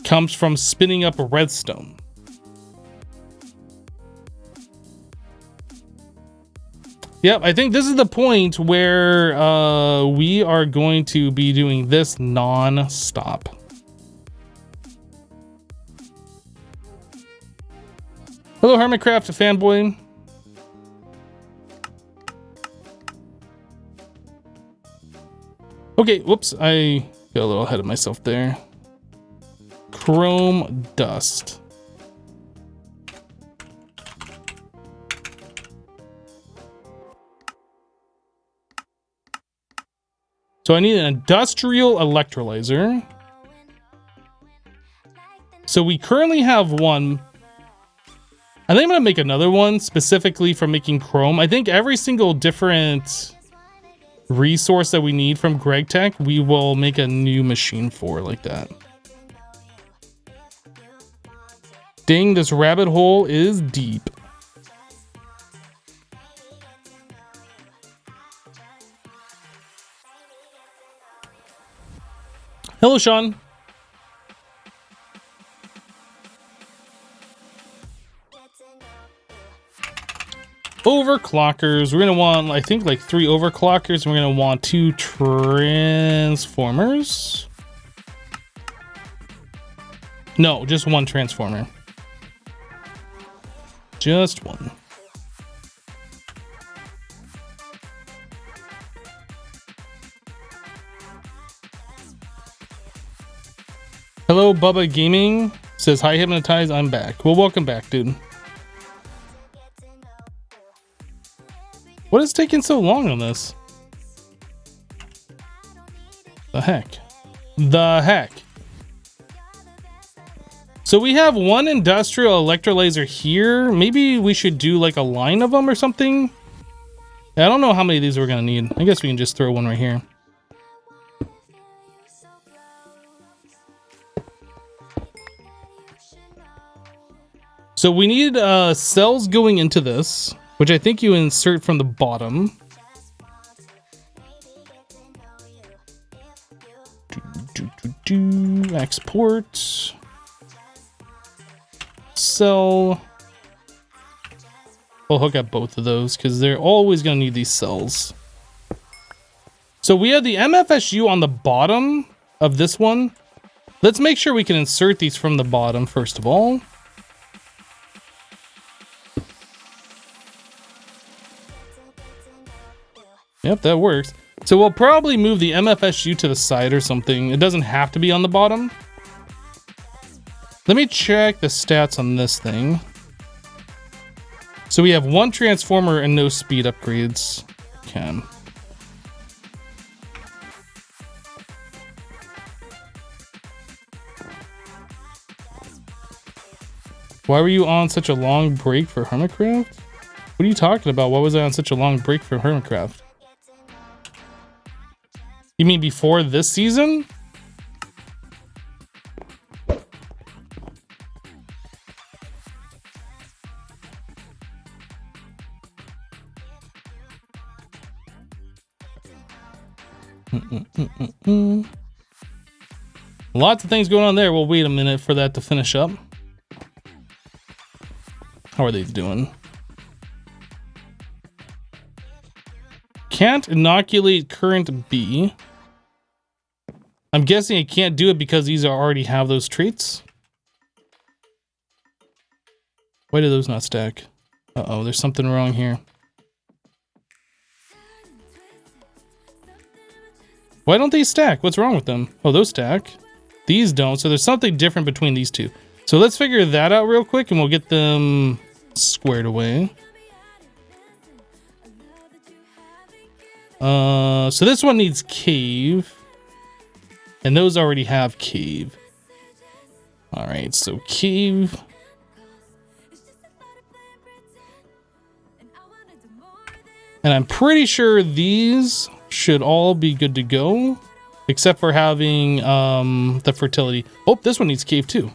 comes from spinning up redstone. Yep, I think this is the point where we are going to be doing this non-stop. Hello, Hermitcraft fanboy. Okay, whoops, I got a little ahead of myself there. Chrome dust. So I need an industrial electrolyzer. So we currently have one. I think I'm gonna make another one specifically for making chrome. I think every single different resource that we need from Greg Tech, we will make a new machine for like that. Dang, this rabbit hole is deep. Hello, Sean. Overclockers. We're gonna want, I think, like 3 overclockers. And we're gonna want 2 transformers. No, just 1 transformer. Just 1. Hello, Bubba Gaming says, hi, Hypnotize, I'm back. Well, welcome back, dude. What is taking so long on this? The heck? The heck? So we have 1 industrial electrolyzer here. Maybe we should do like a line of them or something. I don't know how many of these we're gonna need. I guess we can just throw one right here. So we need cells going into this, which I think you insert from the bottom. Export. Cell. We'll hook up both of those because they're always going to need these cells. So we have the MFSU on the bottom of this one. Let's make sure we can insert these from the bottom first of all. Yep, that works. So we'll probably move the MFSU to the side or something. It doesn't have to be on the bottom. Let me check the stats on this thing. So we have 1 transformer and no speed upgrades. Okay. Why were you on such a long break for Hermitcraft? What are you talking about? Why was I on such a long break for Hermitcraft? You mean before this season? Lots of things going on there. We'll wait a minute for that to finish up. How are they doing? Can't inoculate current B. I'm guessing I can't do it because these already have those traits. Why do those not stack? Uh-oh, there's something wrong here. Why don't they stack? What's wrong with them? Oh, those stack. These don't, so there's something different between these two. So let's figure that out real quick and we'll get them squared away. So this one needs cave. And those already have cave. Alright, so cave. And I'm pretty sure these should all be good to go. Except for having the fertility. Oh, this one needs cave too.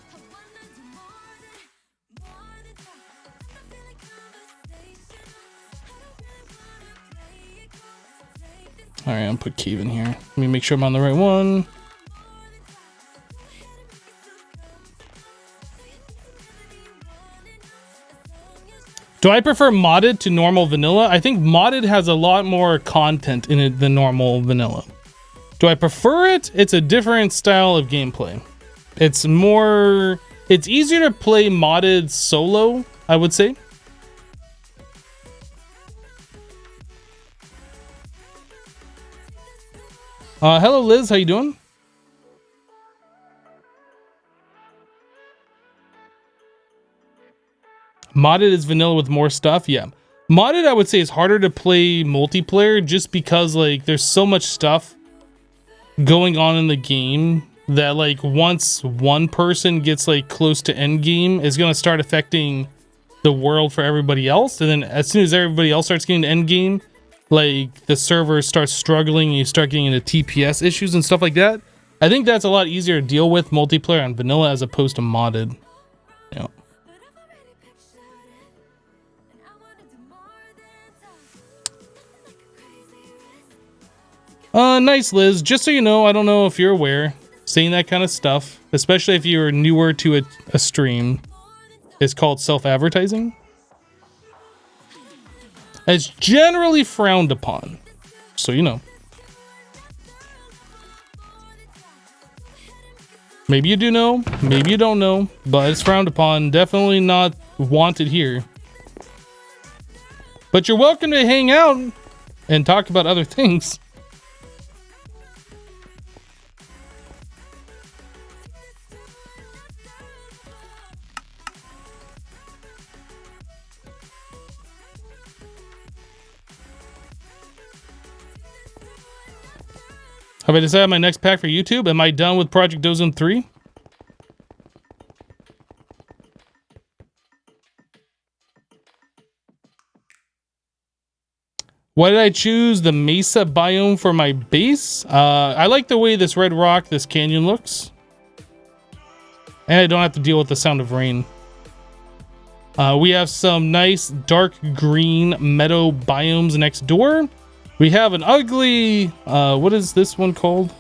Alright, I'm gonna put cave in here. Let me make sure I'm on the right one. Do I prefer modded to normal vanilla? I think modded has a lot more content in it than normal vanilla. Do I prefer it? It's a different style of gameplay. It's easier to play modded solo, I would say. Hello Liz, how you doing? Modded is vanilla with more stuff, yeah. Modded, I would say, is harder to play multiplayer just because, like, there's so much stuff going on in the game that, like, once one person gets, like, close to end game, it's going to start affecting the world for everybody else. And then as soon as everybody else starts getting to end game, like, the server starts struggling and you start getting into TPS issues and stuff like that. I think that's a lot easier to deal with multiplayer on vanilla as opposed to modded. Yeah. Nice, Liz. Just so you know, I don't know if you're aware, saying that kind of stuff, especially if you're newer to a stream, is called self-advertising. It's generally frowned upon, so you know. Maybe you do know, maybe you don't know, but it's frowned upon. Definitely not wanted here. But you're welcome to hang out and talk about other things. Have I decided my next pack for YouTube? Am I done with Project Dozone 3? Why did I choose the Mesa biome for my base? I like the way this red rock, this canyon looks. And I don't have to deal with the sound of rain. We have some nice dark green meadow biomes next door. We have an ugly, what is this one called?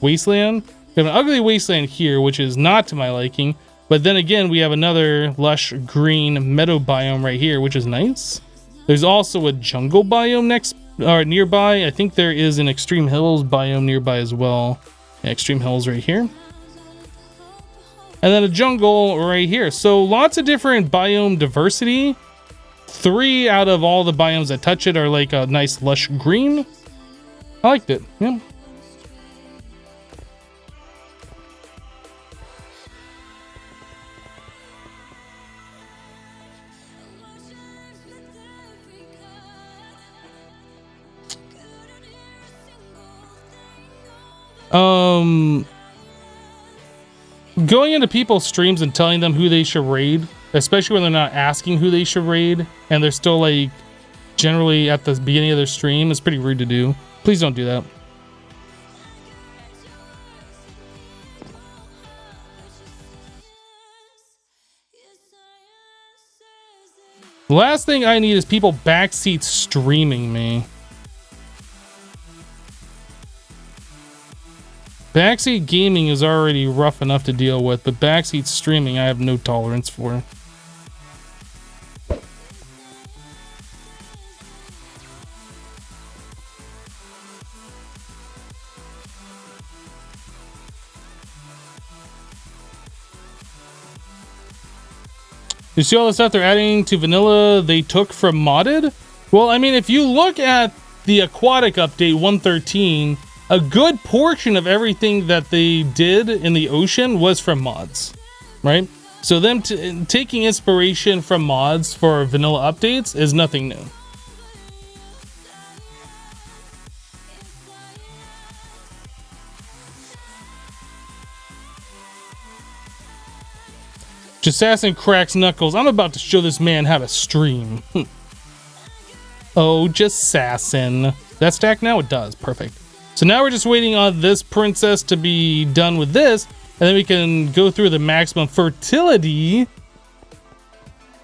Wasteland? We have an ugly wasteland here, which is not to my liking. But then again, we have another lush green meadow biome right here, which is nice. There's also a jungle biome nearby. I think there is an Extreme Hills biome nearby as well. Yeah, Extreme Hills right here. And then a jungle right here. So lots of different biome diversity. 3 out of all the biomes that touch it are like a nice lush green. I liked it, yeah. Going into people's streams and telling them who they should raid, especially when they're not asking who they should raid and they're still like generally at the beginning of their stream, is pretty rude to do. Please don't do that. The last thing I need is people backseat streaming me. Backseat gaming is already rough enough to deal with, but backseat streaming I have no tolerance for. You see all the stuff they're adding to vanilla they took from modded? Well, I mean, if you look at the aquatic update 113, a good portion of everything that they did in the ocean was from mods, right? So them taking inspiration from mods for vanilla updates is nothing new. Jessassin cracks knuckles. I'm about to show this man how to stream. Oh, Jessassin. That stack now? It does. Perfect. So now we're just waiting on this princess to be done with this, and then we can go through the maximum fertility.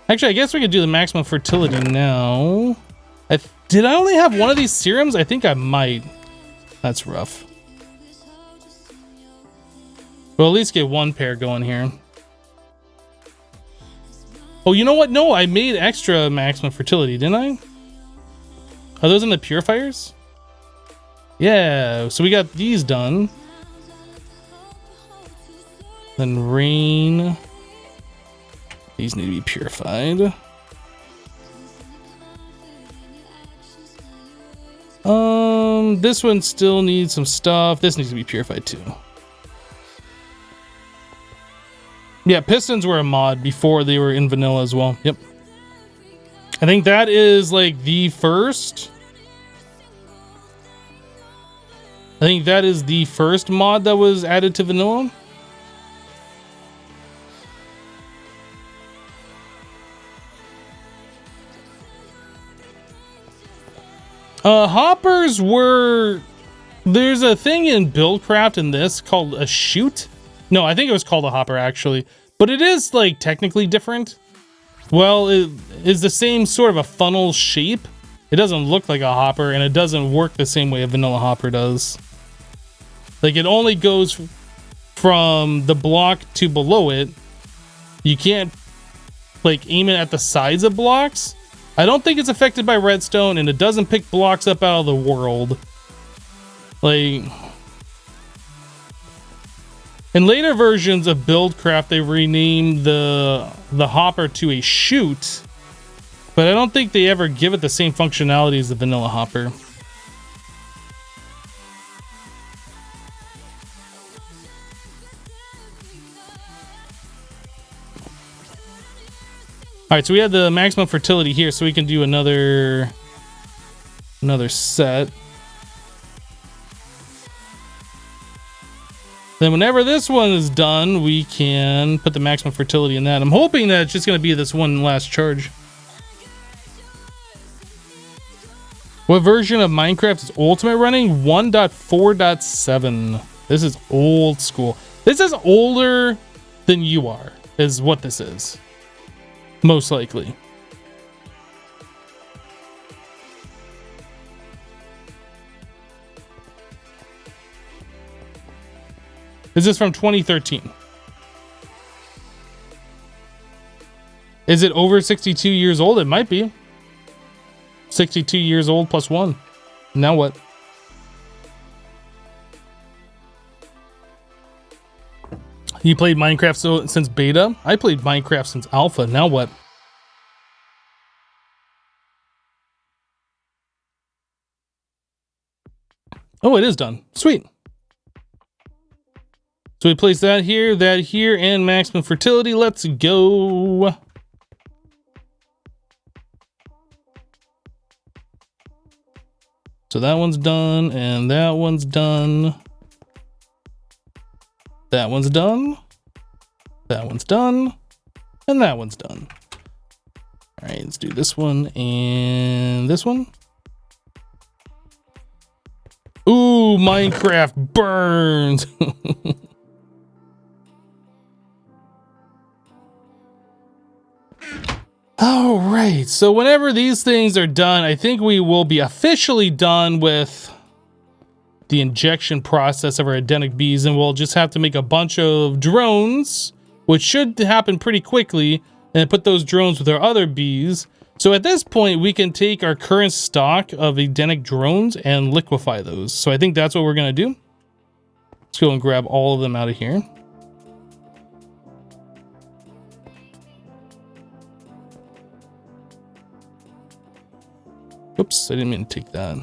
Actually, I guess we could do the maximum fertility now. Did I only have one of these serums? I think I might. That's rough. We'll at least get one pair going here. Oh, you know what? No, I made extra maximum fertility, didn't I? Are those in the purifiers? Yeah, so we got these done. Then rain. These need to be purified. This one still needs some stuff. This needs to be purified too. Yeah, pistons were a mod before they were in vanilla as well. Yep. I think that is like the first. I think that is the first mod that was added to vanilla. Hoppers were... There's a thing in Buildcraft in this called a chute. No, I think it was called a hopper actually. But it is like technically different. Well, it is the same sort of a funnel shape. It doesn't look like a hopper, and it doesn't work the same way a vanilla hopper does. Like, it only goes from the block to below it. You can't, like, aim it at the sides of blocks. I don't think it's affected by redstone, and it doesn't pick blocks up out of the world. Like... In later versions of Buildcraft, they renamed the hopper to a chute, but I don't think they ever give it the same functionality as the vanilla hopper. All right, so we have the maximum fertility here, so we can do another set. Then whenever this one is done, we can put the maximum fertility in that. I'm hoping that it's just going to be this one last charge. What version of Minecraft is Ultimate running? 1.4.7. This is old school. This is older than you are, is what this is. Most likely. This is from 2013. Is it over 62 years old? It might be. 62 years old plus 1. Now what? You played Minecraft since beta? I played Minecraft since alpha. Now what? Oh, it is done. Sweet. So we place that here, and maximum fertility. Let's go. So that one's done, and that one's done. That one's done. That one's done. And that one's done. All right, let's do this one and this one. Ooh, Minecraft burns. All right, so whenever these things are done, I think we will be officially done with the injection process of our Edenic bees, and we'll just have to make a bunch of drones, which should happen pretty quickly, and put those drones with our other bees. So at this point, we can take our current stock of Edenic drones and liquefy those. So I think that's what we're gonna do. Let's go and grab all of them out of here. Oops, I didn't mean to take that.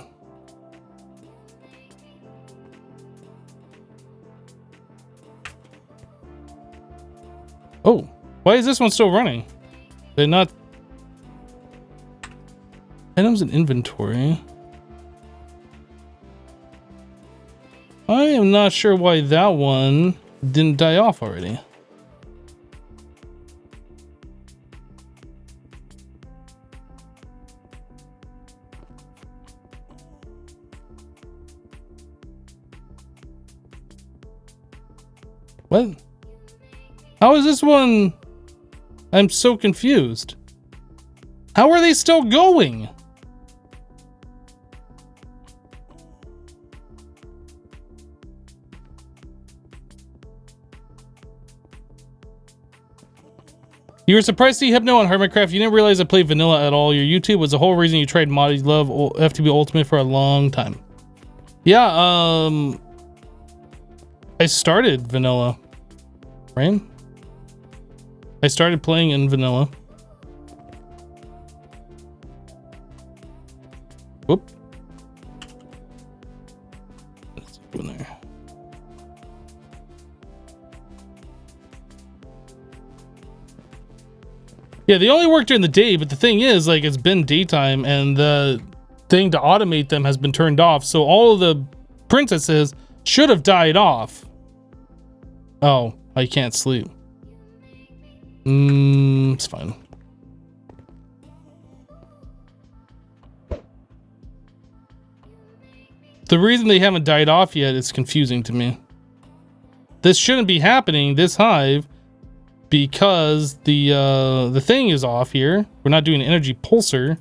Oh, why is this one still running? They're not... Items in inventory. I am not sure why that one didn't die off already. What? How is this one? I'm so confused. How are they still going? You were surprised to see Hypno on Hermitcraft. You didn't realize I played vanilla at all. Your YouTube was the whole reason you tried modded love FTB Ultimate for a long time. Yeah, I started vanilla, right? I started playing in vanilla. Whoop. What's in there? Yeah, they only work during the day, but the thing is, like, it's been daytime and the thing to automate them has been turned off, so all of the princesses should have died off. Oh, I can't sleep. It's fine. The reason they haven't died off yet is confusing to me. This shouldn't be happening, this hive, because the thing is off here. We're not doing an energy pulsar.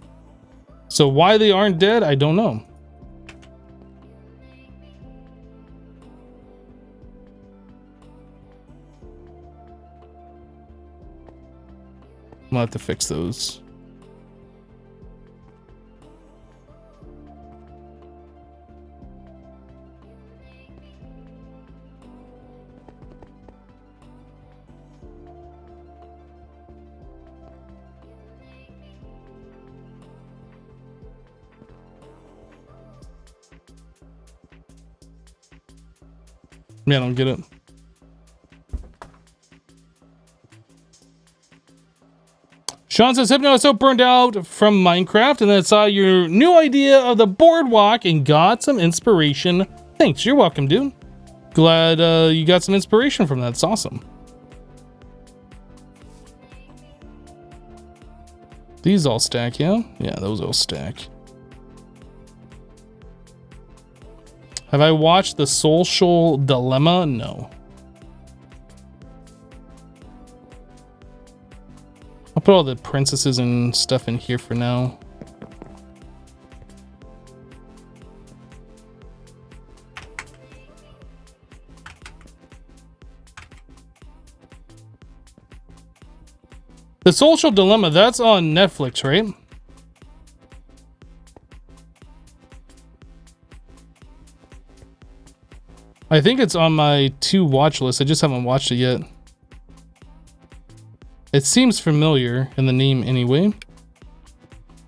So why they aren't dead, I don't know. I'll have to fix those. Yeah, I don't get it. Sean says, Hypno is so burned out from Minecraft and then saw your new idea of the boardwalk and got some inspiration. Thanks, you're welcome, dude. Glad you got some inspiration from that. It's awesome. These all stack, yeah? Yeah, those all stack. Have I watched The Social Dilemma? No. I'll put all the princesses and stuff in here for now. The Social Dilemma, that's on Netflix, right? I think it's on my to watch list. I just haven't watched it yet. It seems familiar in the name anyway.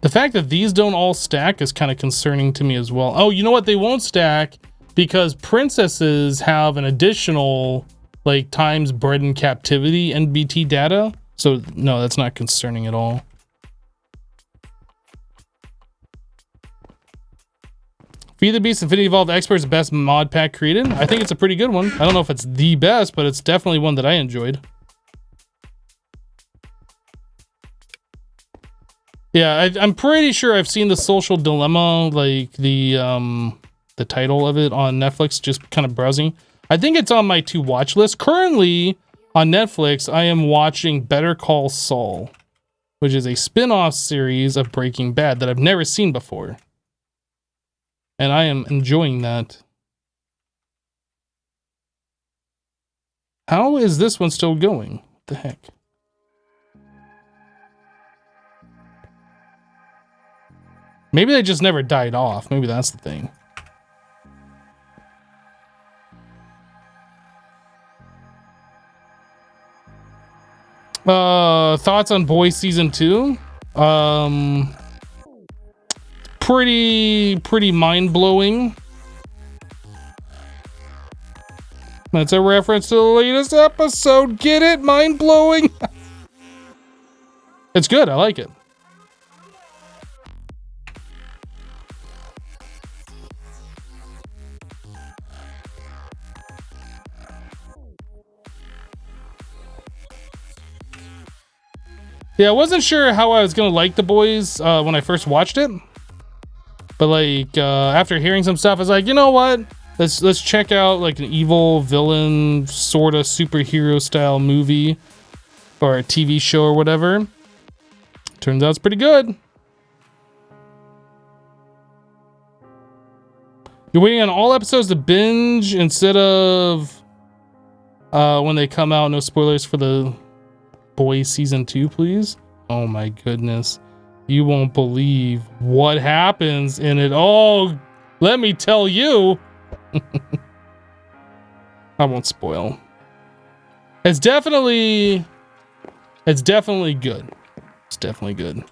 The fact that these don't all stack is kind of concerning to me as well. Oh, you know what? They won't stack because princesses have an additional like times bred in captivity NBT data. So no, that's not concerning at all. Feed the Beast Infinity Evolved Expert's best mod pack created. I think it's a pretty good one. I don't know if it's the best, but it's definitely one that I enjoyed. Yeah, I'm pretty sure I've seen The Social Dilemma, like the title of it on Netflix, just kind of browsing. I think it's on my to watch list. Currently on Netflix, I am watching Better Call Saul, which is a spin-off series of Breaking Bad that I've never seen before. And I am enjoying that. How is this one still going? What the heck? Maybe they just never died off. Maybe that's the thing. Thoughts on Boys Season 2? pretty mind-blowing. That's a reference to the latest episode. Get it? Mind-blowing. It's good. I like it. Yeah, I wasn't sure how I was gonna like The Boys when I first watched it, but like after hearing some stuff, I was like, you know what? Let's check out like an evil villain sort of superhero style movie or a TV show or whatever. Turns out it's pretty good. You're waiting on all episodes to binge instead of when they come out. No spoilers for The Boys season 2, please. Oh my goodness, you won't believe what happens in it. Oh, let me tell you. I won't spoil. It's definitely good. It's definitely good.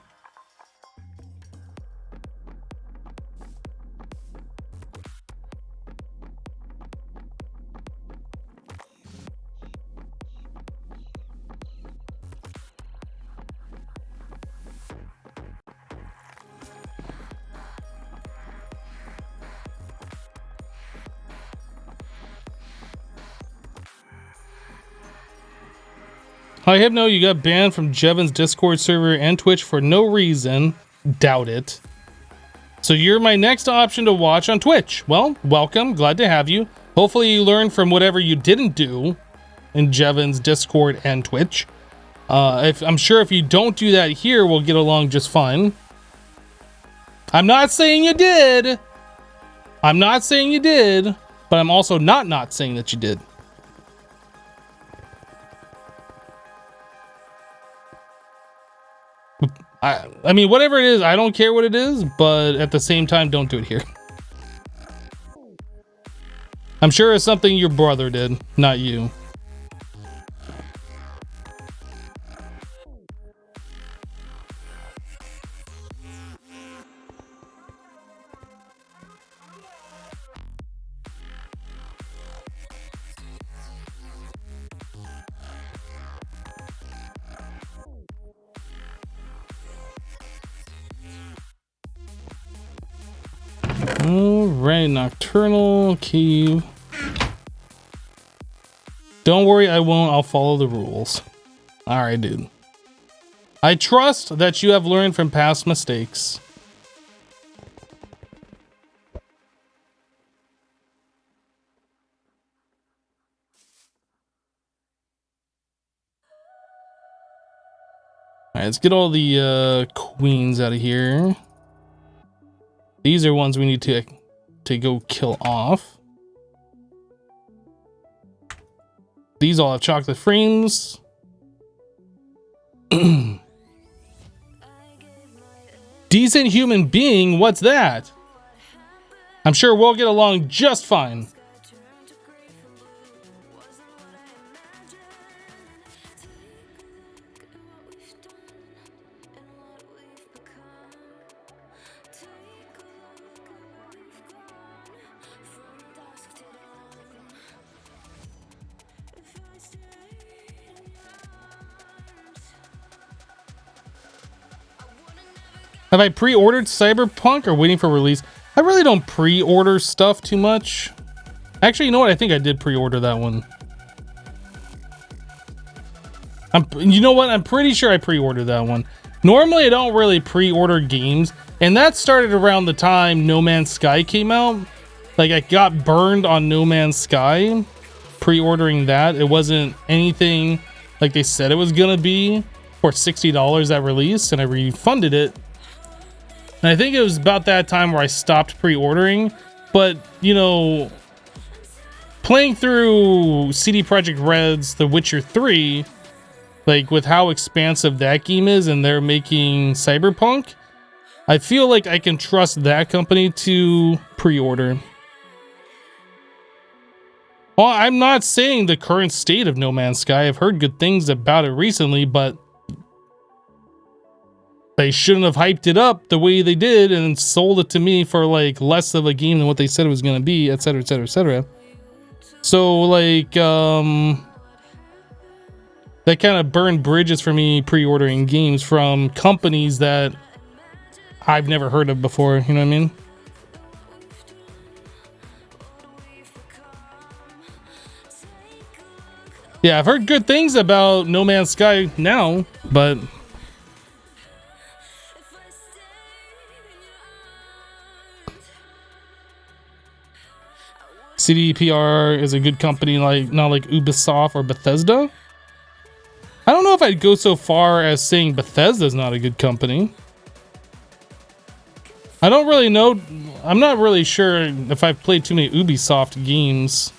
Hi, Hypno, you got banned from Jevin's Discord server and Twitch for no reason. Doubt it. So you're my next option to watch on Twitch. Well, welcome. Glad to have you. Hopefully you learn from whatever you didn't do in Jevin's Discord and Twitch. I'm sure if you don't do that here, we'll get along just fine. I'm not saying you did. I'm not saying you did, but I'm also not saying that you did. I mean, whatever it is, I don't care what it is, but at the same time, don't do it here. I'm sure it's something your brother did, not you. Alright, Nocturnal Cave. Don't worry, I won't. I'll follow the rules. Alright, dude. I trust that you have learned from past mistakes. Alright, let's get all the queens out of here. These are ones we need to go kill off. These all have chocolate frames. Decent human being? What's that? I'm sure we'll get along just fine. Have I pre-ordered Cyberpunk or waiting for release? I really don't pre-order stuff too much. Actually, you know what? I think I did pre-order that one. You know what? I'm pretty sure I pre-ordered that one. Normally, I don't really pre-order games, and that started around the time No Man's Sky came out. Like, I got burned on No Man's Sky pre-ordering that. It wasn't anything like they said it was gonna be for $60 at release, and I refunded it. And I think it was about that time where I stopped pre-ordering. But, you know, playing through CD Projekt Red's The Witcher 3, like with how expansive that game is and they're making Cyberpunk, I feel like I can trust that company to pre-order. Well, I'm not saying the current state of No Man's Sky. I've heard good things about it recently, but they shouldn't have hyped it up the way they did and sold it to me for like less of a game than what they said it was going to be, etc, etc, etc. So like that kind of burned bridges for me pre-ordering games from companies that I've never heard of before, you know what I mean? Yeah, I've heard good things about No Man's Sky now, but CDPR is a good company, like not like Ubisoft or Bethesda. I don't know if I'd go so far as saying Bethesda's not a good company. I don't really know. I'm not really sure if I've played too many Ubisoft games.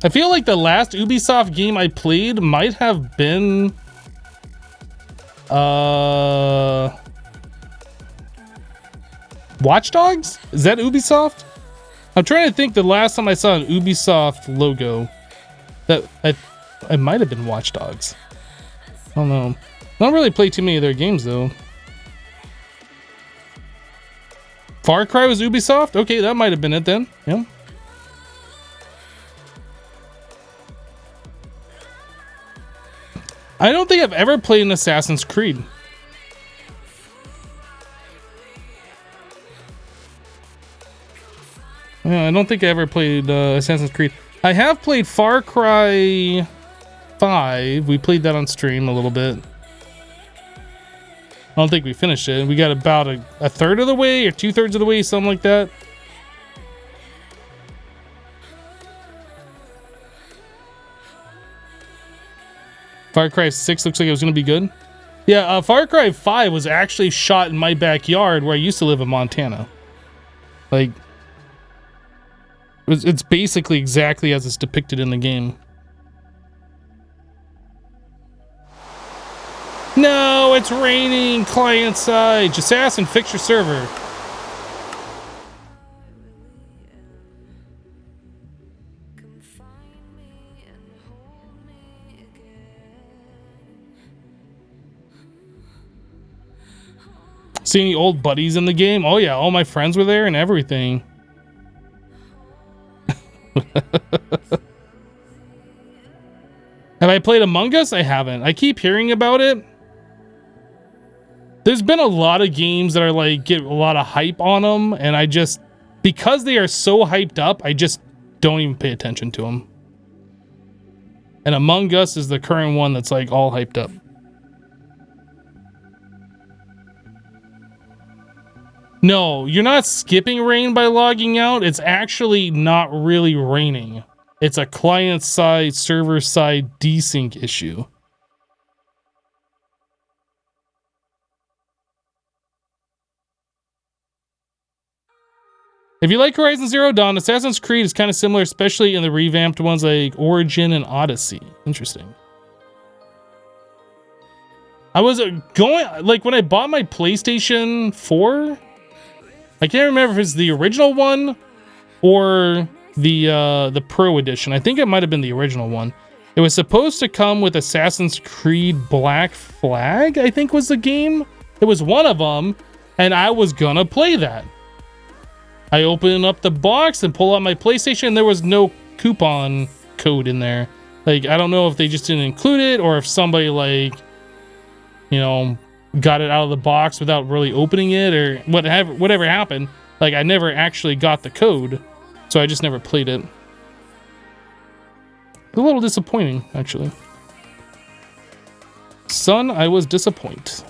I feel like the last Ubisoft game I played might have been Watch Dogs? Is that Ubisoft? I'm trying to think the last time I saw an Ubisoft logo. That I might have been Watch Dogs. I don't know. I don't really play too many of their games though. Far Cry was Ubisoft? Okay, that might have been it then. Yeah. I don't think I've ever played an Assassin's Creed. Yeah, I don't think I ever played Assassin's Creed. I have played Far Cry 5. We played that on stream a little bit. I don't think we finished it. We got about a third of the way or 2/3 of the way, something like that. Far Cry 6 looks like it was going to be good. Yeah, Far Cry 5 was actually shot in my backyard where I used to live in Montana. Like, it's basically exactly as it's depicted in the game. No, it's raining client side. Jessassin, fix your server. See any old buddies in the game? Oh yeah, all my friends were there and everything. Have I played Among Us? I haven't. I keep hearing about it. There's been a lot of games that are like get a lot of hype on them, and I just, because they are so hyped up, I just don't even pay attention to them. And Among Us is the current one that's like all hyped up. No, you're not skipping rain by logging out. It's actually not really raining. It's a client-side, server-side desync issue. If you like Horizon Zero Dawn, Assassin's Creed is kind of similar, especially in the revamped ones like Origin and Odyssey. Interesting. I was going, like when I bought my PlayStation 4, I can't remember if it's the original one or the Pro Edition. I think it might have been the original one. It was supposed to come with Assassin's Creed Black Flag, I think was the game. It was one of them, and I was gonna play that. I opened up the box and pull out my PlayStation, and there was no coupon code in there. Like, I don't know if they just didn't include it, or if somebody, like, you know, got it out of the box without really opening it, or whatever happened. Like, I never actually got the code, so I just never played it. A little disappointing, actually. Son, I was disappointed.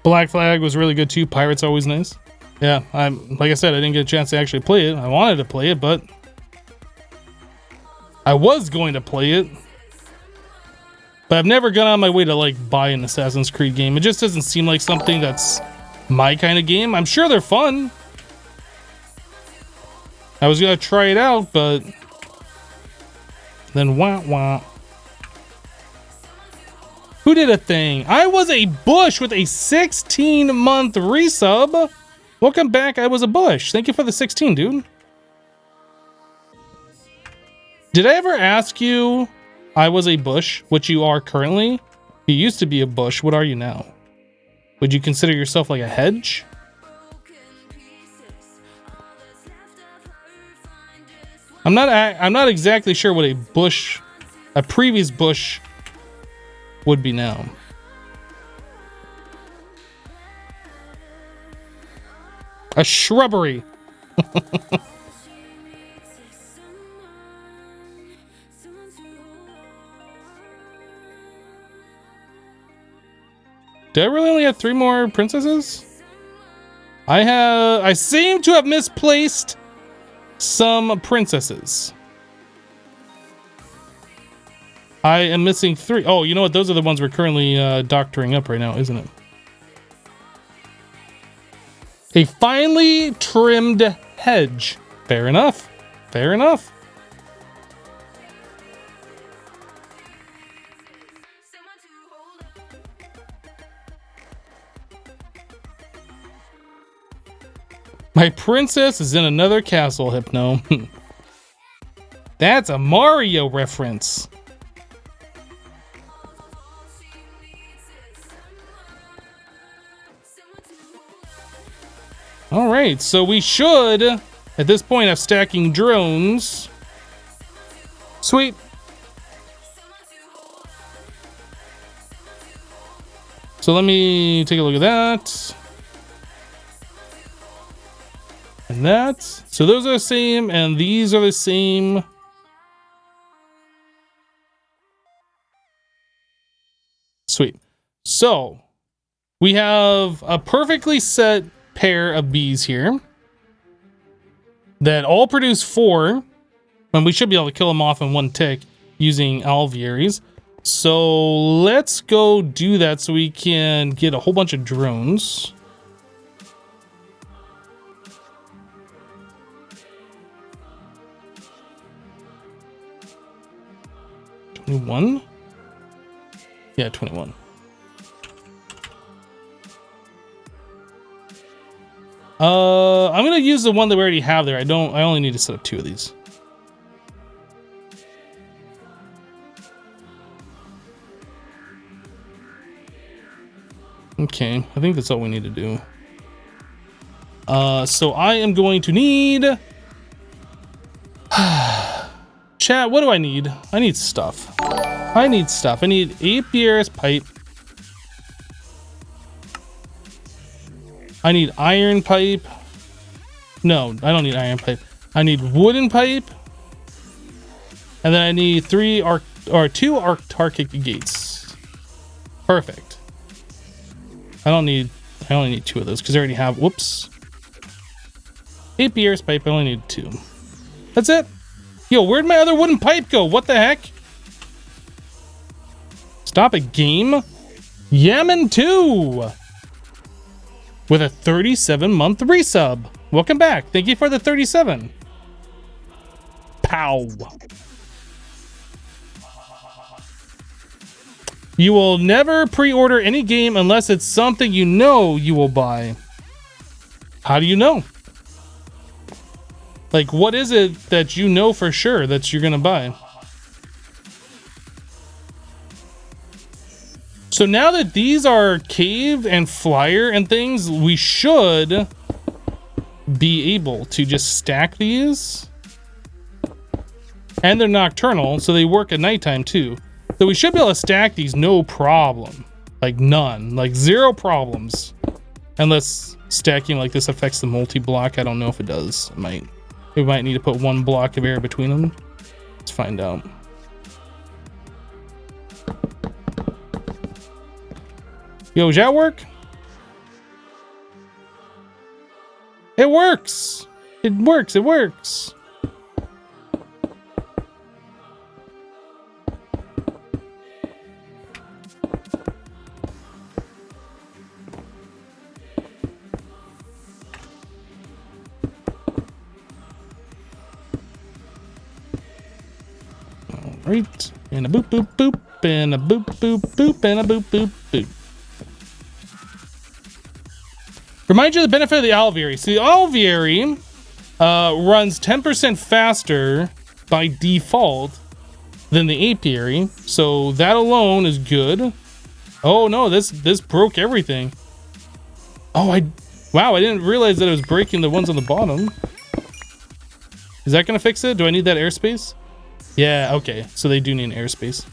Black Flag was really good too. Pirate's always nice. Yeah, like I said, I didn't get a chance to actually play it. I wanted to play it, but I was going to play it. But I've never gone on my way to like buy an Assassin's Creed game. It just doesn't seem like something that's my kind of game. I'm sure they're fun. I was gonna try it out, but Then wah wah. Who did a thing? I was a Bush with a 16-month resub. Welcome back. I was a Bush. Thank you for the 16, dude. Did I ever ask you I was a Bush, which you are currently? You used to be a Bush. What are you now? Would you consider yourself like a hedge? I'm not exactly sure what a bush, a previous bush, would be now. A shrubbery. Did I really only have 3 more princesses? I seem to have misplaced some princesses. I am missing 3. Oh, you know what? Those are the ones we're currently doctoring up right now, isn't it? A finely trimmed hedge. Fair enough. Fair enough. My princess is in another castle, Hypno. That's a Mario reference. All right, so we should, at this point, have stacking drones. Sweet. So let me take a look at that. And that. So those are the same, and these are the same. Sweet. So we have a perfectly set pair of bees here that all produce 4, and we should be able to kill them off in 1 tick using alvearies. So let's go do that so we can get a whole bunch of drones. $21? Yeah, 21. I'm gonna use the one that we already have there. I only need to set up 2 of these. Okay, I think that's all we need to do. So I am going to need chat, what do I need? I need stuff. I need stuff. I need APRS pipe. I need iron pipe. No, I don't need iron pipe. I need wooden pipe. And then I need 2 Arctic gates. Perfect. I only need 2 of those because I already have, whoops. 8 beers pipe, I only need 2. That's it. Yo, where'd my other wooden pipe go? What the heck? Stop it, game. Yaman 2 with a 37-month resub. Welcome back. Thank you for the 37. Pow. You will never pre-order any game unless it's something you know you will buy. How do you know? Like, what is it that you know for sure that you're gonna buy? So now that these are cave and flyer and things, we should be able to just stack these. And they're nocturnal, so they work at nighttime too. So we should be able to stack these no problem. Like none, like 0 problems. Unless stacking like this affects the multi-block. I don't know if it does. It might. We might need to put 1 block of air between them. Let's find out. Yo, does that work? It works! It works, it works! right. And a boop, boop, boop. And a boop, boop, boop. And a boop, boop, boop. Remind you of the benefit of the alveary. So the alveary runs 10% faster by default than the apiary. So that alone is good. Oh no, this broke everything. Oh, wow, I didn't realize that it was breaking the ones on the bottom. Is that gonna fix it? Do I need that airspace? Yeah, okay. So they do need an airspace.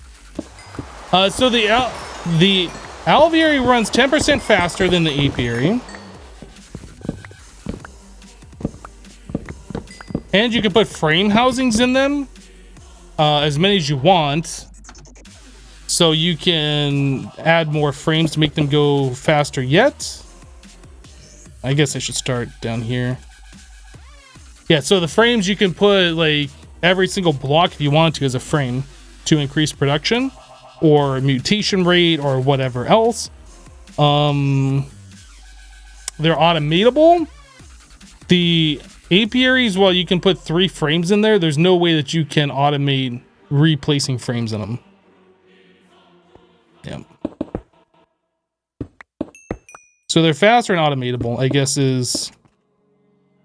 So the alveary runs 10% faster than the apiary. And you can put frame housings in them, as many as you want. So you can add more frames to make them go faster yet. I guess I should start down here. Yeah, so the frames you can put like every single block if you want to as a frame to increase production or mutation rate or whatever else. They're automatable. The apiaries, while you can put 3 frames in there, there's no way that you can automate replacing frames in them. Yeah. So they're faster and automatable, I guess, is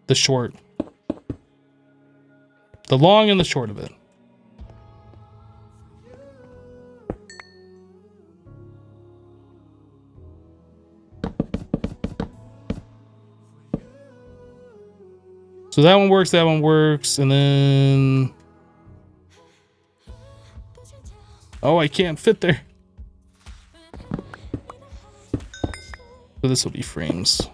the short. The long and the short of it. So that one works, and then... Oh, I can't fit there. So this will be frames.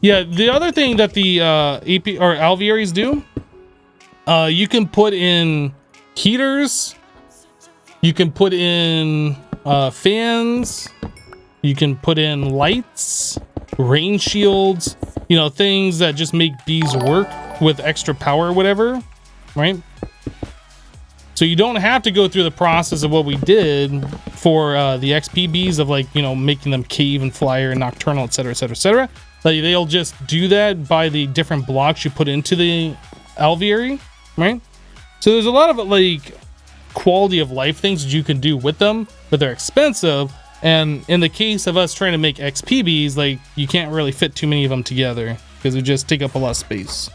Yeah, the other thing that the AP or alvearies do, you can put in heaters, you can put in fans, you can put in lights, rain shields, you know, things that just make bees work with extra power or whatever, right? So you don't have to go through the process of what we did for the XP bees of, like, you know, making them cave and flyer and nocturnal, etc, etc, etc. Like, they'll just do that by the different blocks you put into the alveary, right? So there's a lot of, like, quality of life things that you can do with them, but they're expensive. And in the case of us trying to make XP bees, like, you can't really fit too many of them together because they just take up a lot of space.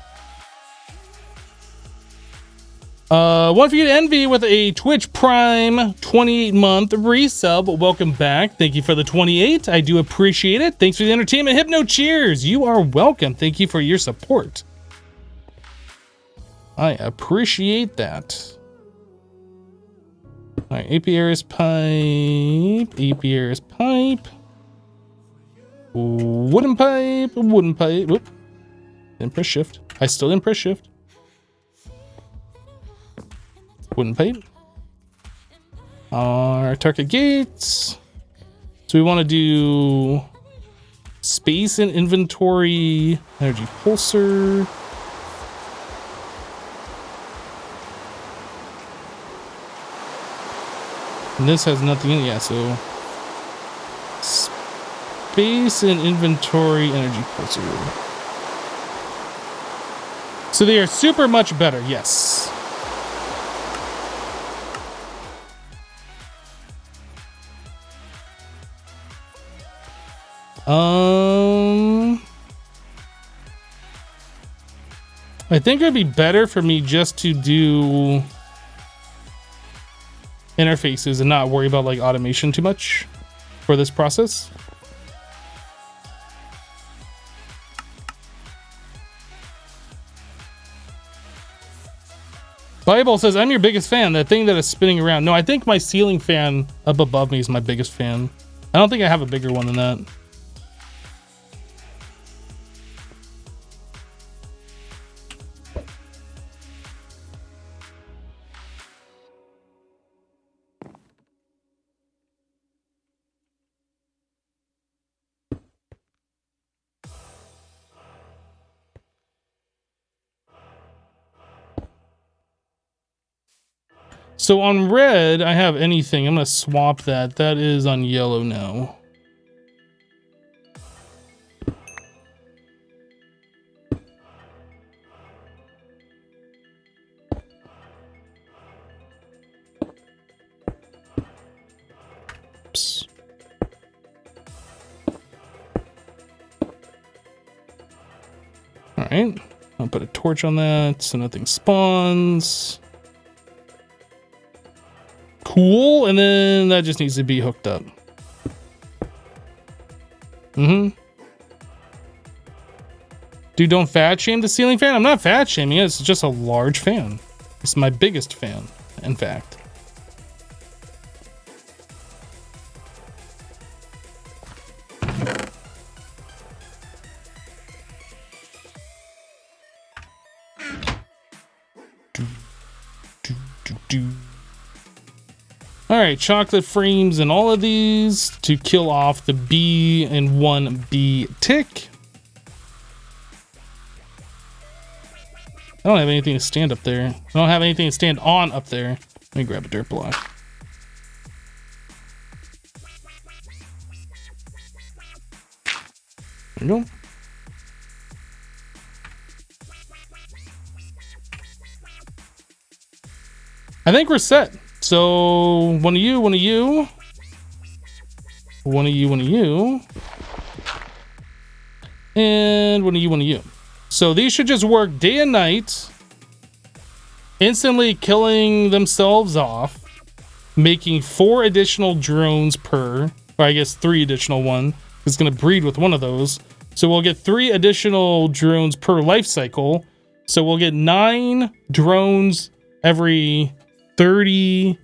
One for you to envy with a Twitch Prime 28-month resub. Welcome back. Thank you for the 28. I do appreciate it. Thanks for the entertainment. Hypno cheers. You are welcome. Thank you for your support. I appreciate that. All right, apiaries pipe, apiaries pipe, wooden pipe, wooden pipe. Whoop. Didn't press shift. I still didn't press shift. Wooden pipe. Our target gates. So we want to do space and inventory, energy pulsar. And this has nothing in it yet, so space and inventory, energy pulsar. So they are super much better, yes. I think it'd be better for me just to do interfaces and not worry about, like, automation too much for this process. Bible says, I'm your biggest fan. That thing that is spinning around. No, I think my ceiling fan up above me is my biggest fan. I don't think I have a bigger one than that. So on red, I have anything. I'm going to swap that. That is on yellow now. right, I'll put a torch on that so nothing spawns. Cool, and then that just needs to be hooked up. Dude, don't fat shame the ceiling fan. I'm not fat shaming it. It's just a large fan. It's my biggest fan, in fact. All right, chocolate frames in all of these to kill off the bee and one bee tick. I don't have anything to stand up there. I don't have anything to stand on up there. Let me grab a dirt block. There you go. I think we're set. So one of you, one of you, one of you, one of you, and one of you, one of you. So these should just work day and night, instantly killing themselves off, making 4 additional drones per, or I guess 3 additional one. It's going to breed with one of those. So we'll get 3 additional drones per life cycle. So we'll get 9 drones every 30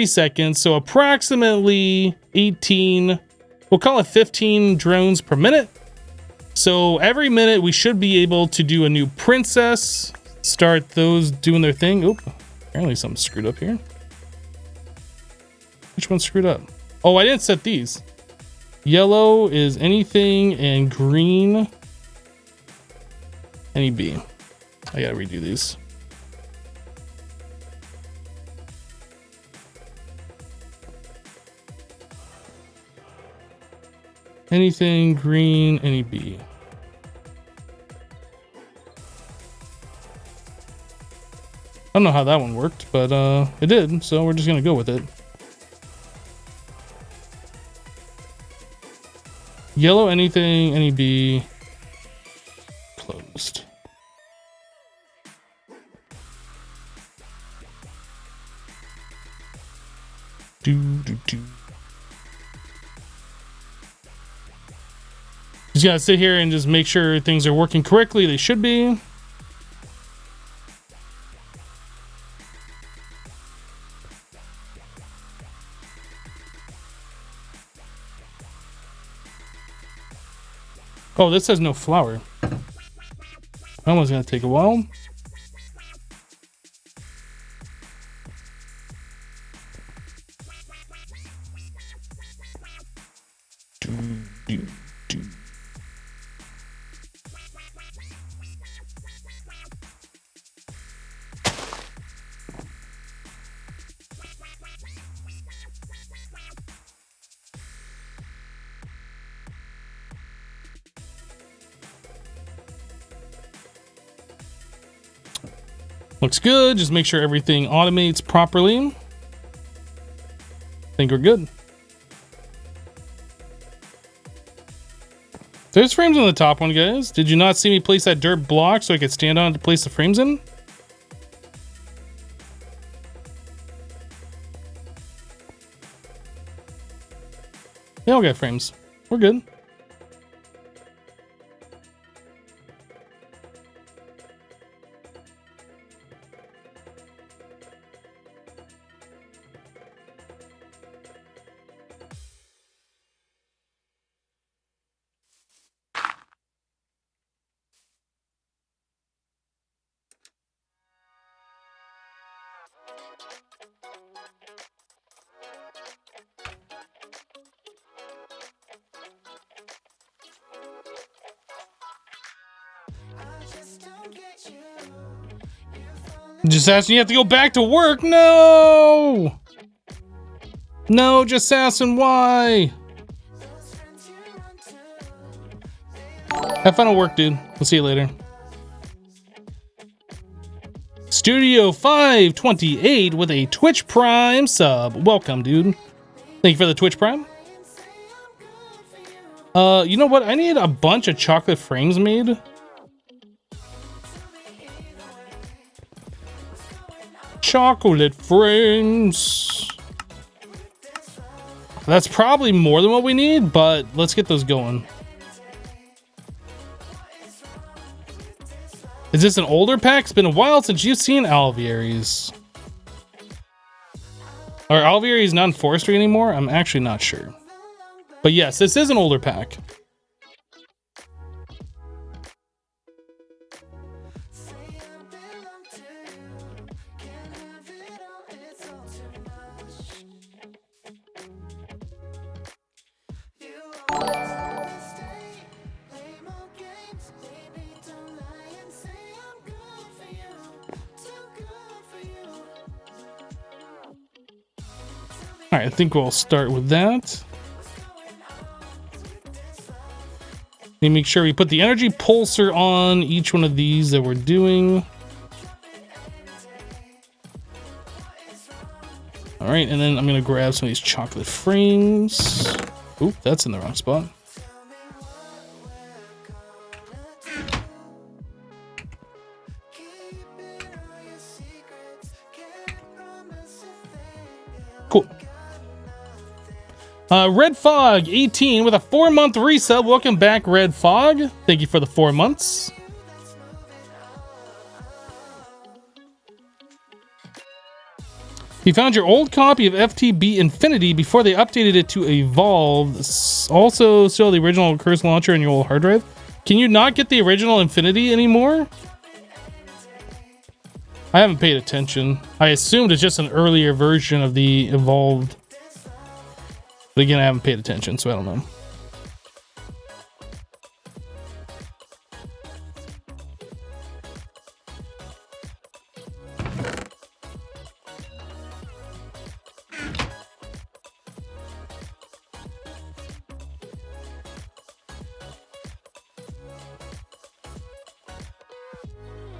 seconds. So approximately 18, we'll call it 15 drones per minute. So every minute we should be able to do a new princess, start those doing their thing. Oop, apparently something's screwed up here. Which one's screwed up? Oh, I didn't set these. Yellow is anything and green any bee. I gotta redo these. Anything green, any bee. I don't know how that one worked, but it did, so we're just gonna go with it. Yellow, anything, any bee. Closed. Just gotta sit here and just make sure things are working correctly. They should be. Oh, this has no flower. That one's gonna take a while. Looks good. Just make sure everything automates properly. I think we're good. There's frames on the top one, guys. Did you not see me place that dirt block so I could stand on it to place the frames in? Yeah, we got frames. We're good. Jessassin, you have to go back to work. No! No, Jessassin, why? Have fun at work, dude. We'll see you later. Studio 528 with a Twitch Prime sub. Welcome, dude. Thank you for the Twitch Prime. You know what? I need a bunch of chocolate frames made. chocolate frames. That's probably more than what we need, but let's get those going. Is this an older pack? It's been a while since you've seen alvearies. Are alvearies not in forestry anymore? I'm actually not sure. But yes, this is an older pack. All right, I think we'll start with that. Need to make sure we put the energy pulsar on each one of these that we're doing. All right, and then I'm gonna grab some of these chocolate frames. Oop, that's in the wrong spot. Cool. Red Fog 18 with a 4-month resub. Welcome back, Red Fog. Thank you for the 4 months. You found your old copy of FTB Infinity before they updated it to Evolve. Also, still the original Curse Launcher in your old hard drive. Can you not get the original Infinity anymore? I haven't paid attention. I assumed it's just an earlier version of the Evolved. But again, I haven't paid attention, so I don't know.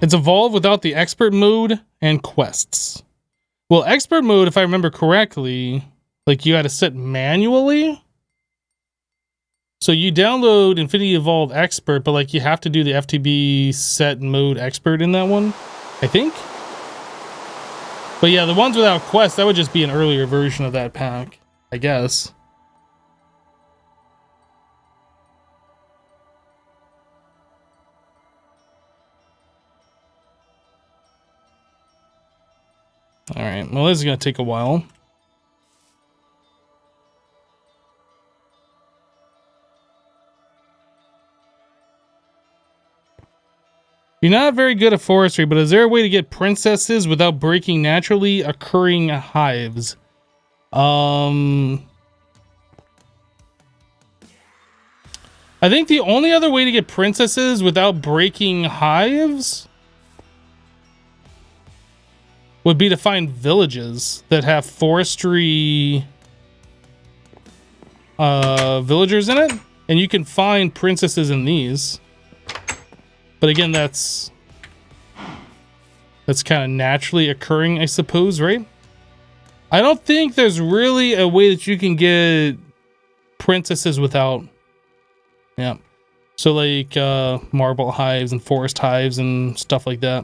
It's Evolved without the expert mode and quests. Well, expert mode, if I remember correctly, like you had to set manually. So you download Infinity Evolved Expert, but like you have to do the FTB set mode expert in that one, I think. But yeah, the ones without quests, that would just be an earlier version of that pack, I guess. All right, well, this is going to take a while. You're not very good at forestry, but is there a way to get princesses without breaking naturally occurring hives? I think the only other way to get princesses without breaking hives would be to find villages that have forestry villagers in it, and you can find princesses in these. But again, that's kind of naturally occurring, I suppose, right? I don't think there's really a way that you can get princesses without, yeah. So like marble hives and forest hives and stuff like that.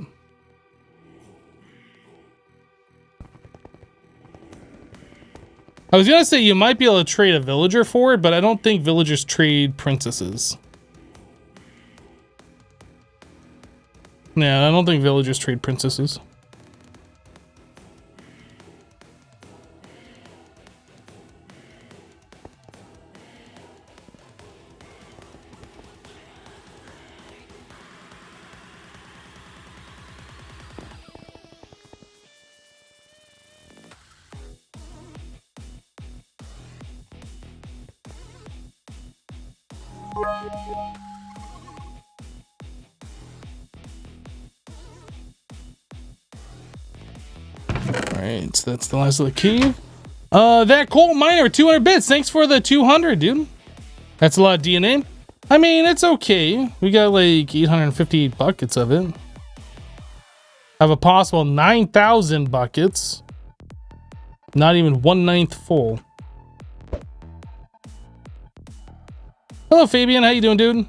I was gonna say you might be able to trade a villager for it, but I don't think villagers trade princesses. Yeah, I don't think villagers trade princesses. Alright, so that's the last of the key. That coal miner, 200 bits. Thanks for the 200, dude. That's a lot of DNA. I mean, it's okay. We got like 858 buckets of it. I have a possible 9,000 buckets. Not even 1/9 full. Hello, Fabian. How you doing, dude?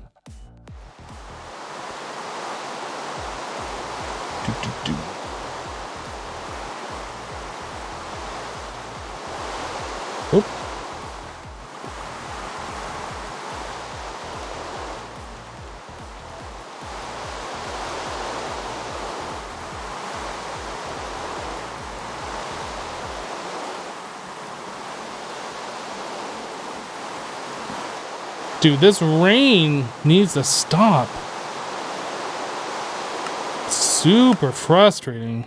Dude, this rain needs to stop. Super frustrating.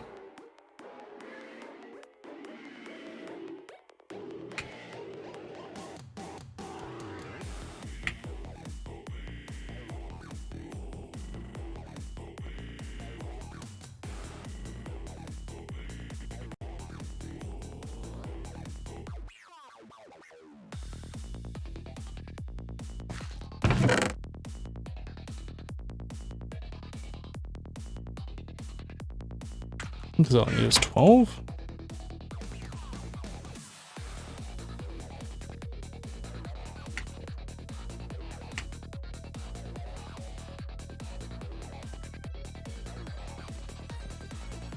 Because all I need is 12.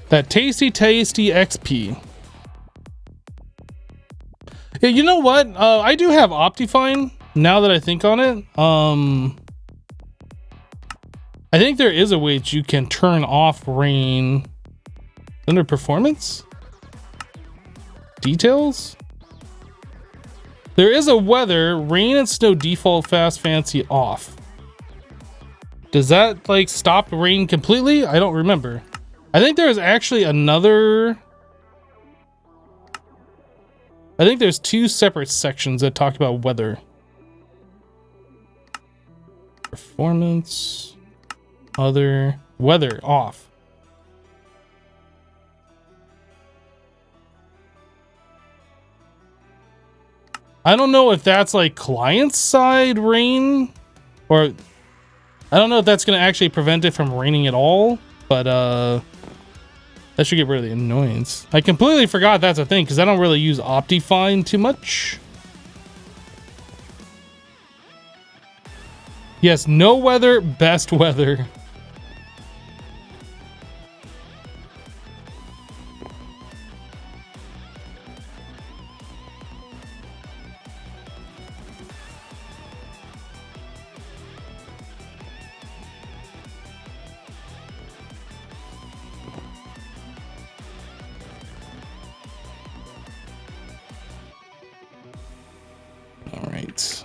That tasty XP. Yeah, you know what? I do have Optifine now that I think on it. I think there is a way that you can turn off rain. Under performance? Details? There is a weather, rain and snow default fast fancy off. Does that like stop rain completely? I don't remember. I think there is actually another. I think there's two separate sections that talk about weather. Performance, other, weather off. I don't know if that's like client side rain, or I don't know if that's going to actually prevent it from raining at all, but that should get rid of the annoyance. I completely forgot that's a thing because I don't really use Optifine too much. Yes, no weather, best weather. All right.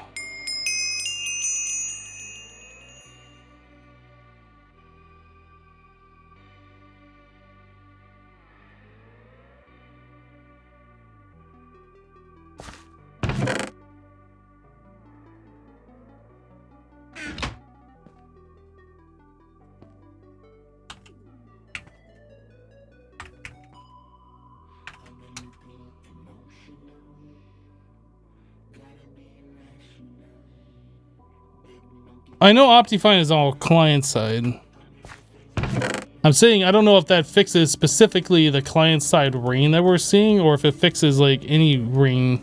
I know Optifine is all client side. I'm saying I don't know if that fixes specifically the client side rain that we're seeing, or if it fixes like any rain.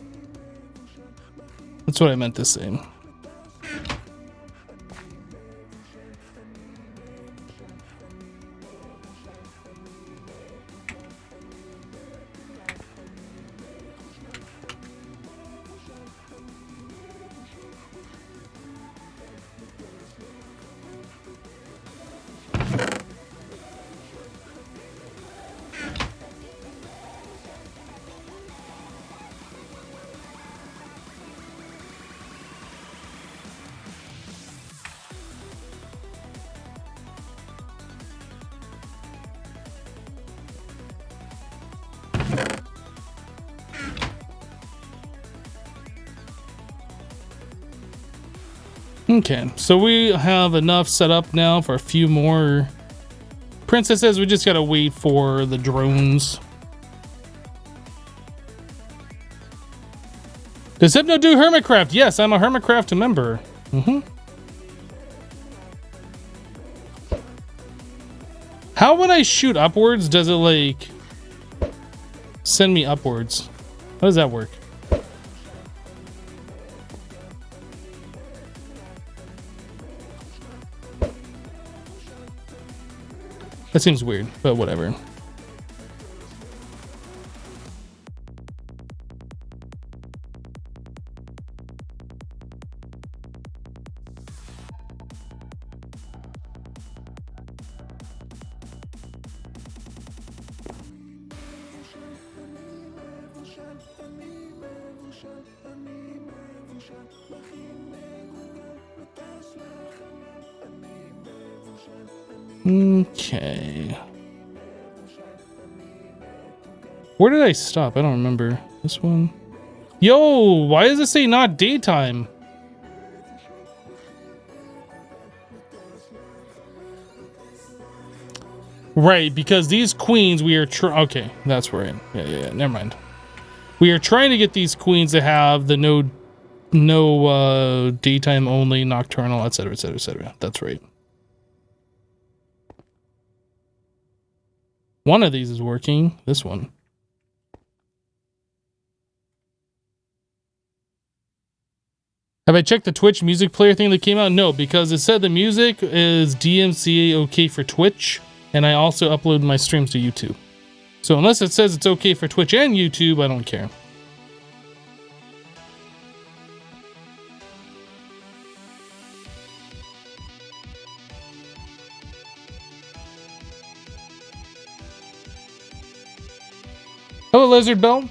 That's what I meant to say. Okay, so we have enough set up now for a few more princesses. We just gotta wait for the drones. Does Hypno do Hermitcraft? Yes, I'm a Hermitcraft member. How when I shoot upwards, does it like send me upwards? How does that work? That seems weird, but whatever. Okay. Where did I stop? I don't remember. This one. Yo, why does it say not daytime? Right, because these queens we are okay, that's right. Yeah, never mind. We are trying to get these queens to have the no daytime only, nocturnal, etc, etc, etc. That's right. One of these is working. This one. Have I checked the Twitch music player thing that came out? No, because it said the music is DMCA okay for Twitch, and I also upload my streams to YouTube. So unless it says it's okay for Twitch and YouTube, I don't care. Hello, Lizard Bell.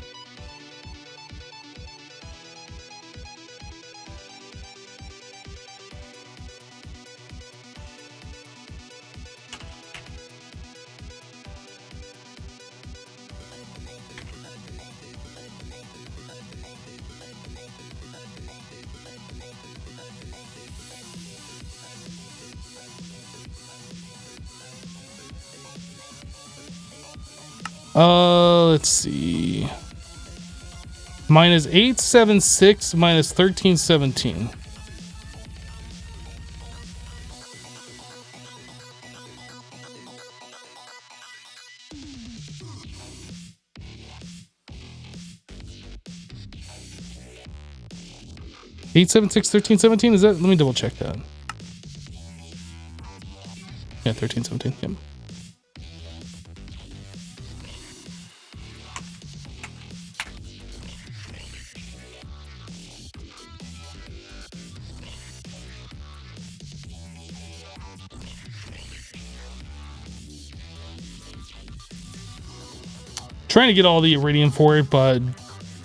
Let's see. Mine is 876 minus 1317. Is that? Let me double check that. Yeah, 1317. Yep. Trying to get all the iridium for it, but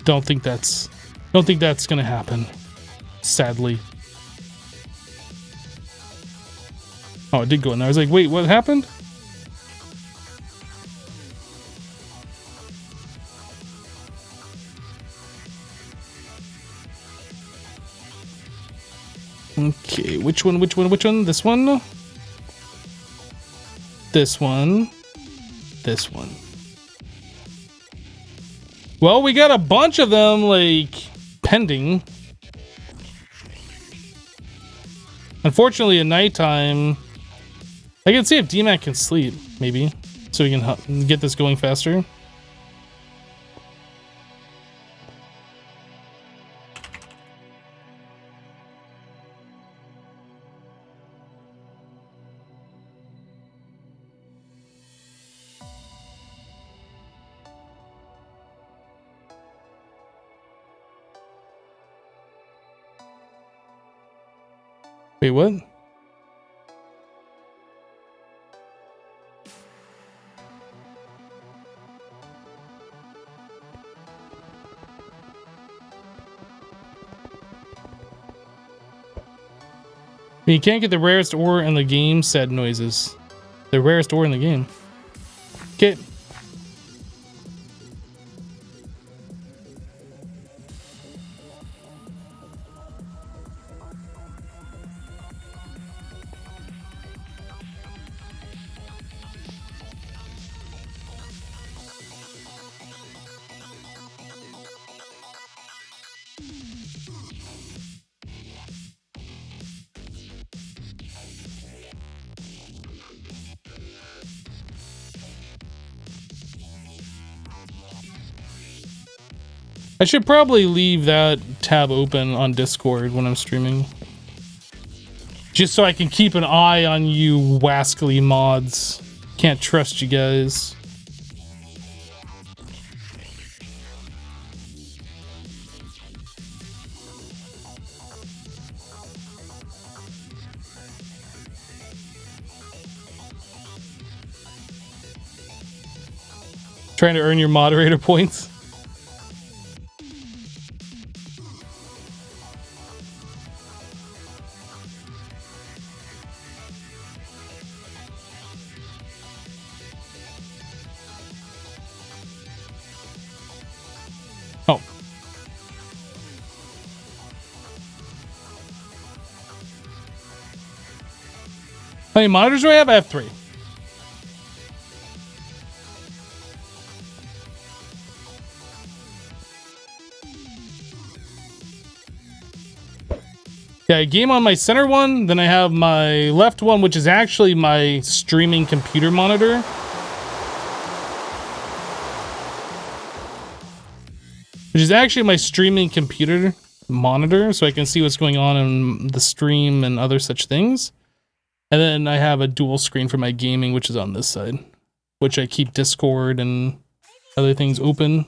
don't think that's gonna happen. Sadly. Oh, it did go in there. I was like, wait, what happened? Okay, which one? This one? This one. This one. Well, we got a bunch of them, like, pending. Unfortunately, at nighttime, I can see if DMAC can sleep, maybe, so we can get this going faster. Wait, what? You can't get the rarest ore in the game, sad noises. The rarest ore in the game. Get. I should probably leave that tab open on Discord when I'm streaming. Just so I can keep an eye on you wascally mods. Can't trust you guys. Trying to earn your moderator points. How many monitors do I have? I have 3. Yeah, I game on my center one, then I have my left one, which is actually my streaming computer monitor. Which is actually my streaming computer monitor, so I can see what's going on in the stream and other such things. And then I have a dual screen for my gaming, which is on this side, which I keep Discord and other things open.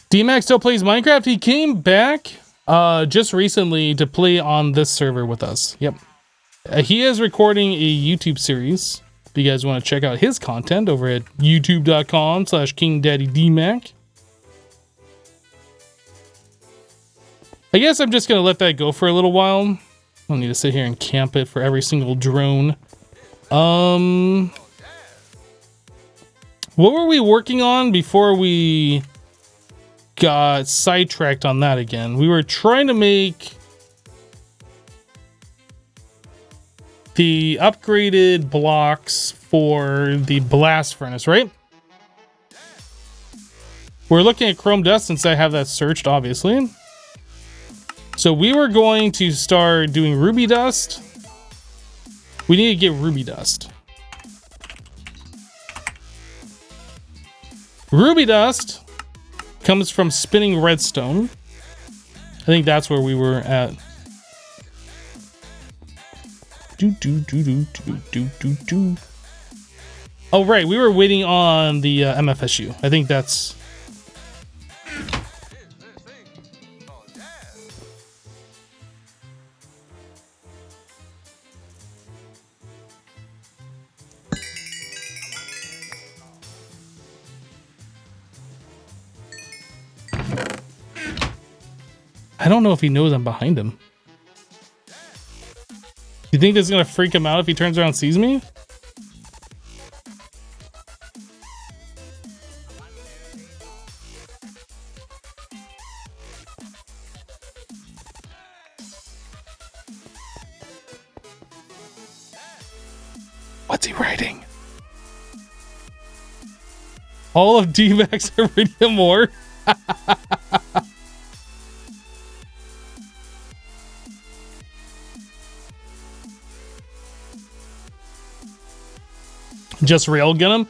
D-Max still plays Minecraft. He came back just recently to play on this server with us. Yep. He is recording a YouTube series. If you guys want to check out his content over at youtube.com/KingDaddyDmac. I guess I'm just going to let that go for a little while. I don't need to sit here and camp it for every single drone. What were we working on before we got sidetracked on that again? We were trying to make the upgraded blocks for the blast furnace, right? We're looking at chrome dust since I have that searched, obviously. So we were going to start doing ruby dust. We need to get ruby dust. Ruby dust comes from spinning redstone. I think that's where we were at. Oh, right. We were waiting on the MFSU. I think that's... I don't know if he knows I'm behind him. You think this is gonna freak him out if he turns around and sees me? What's he writing? All of D-Max Iridium ore? Just railgun him?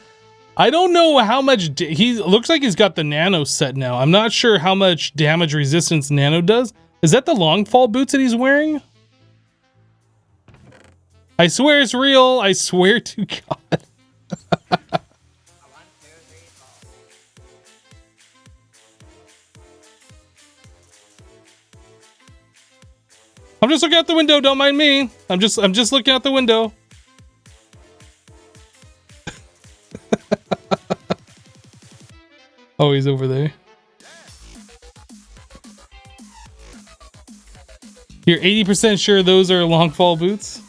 I don't know how much... He looks like he's got the nano set now. I'm not sure how much damage resistance nano does. Is that the long fall boots that he's wearing? I swear it's real. I swear to God. I'm just looking out the window. Don't mind me. I'm just looking out the window. Oh, he's over there. You're 80% sure those are long fall boots?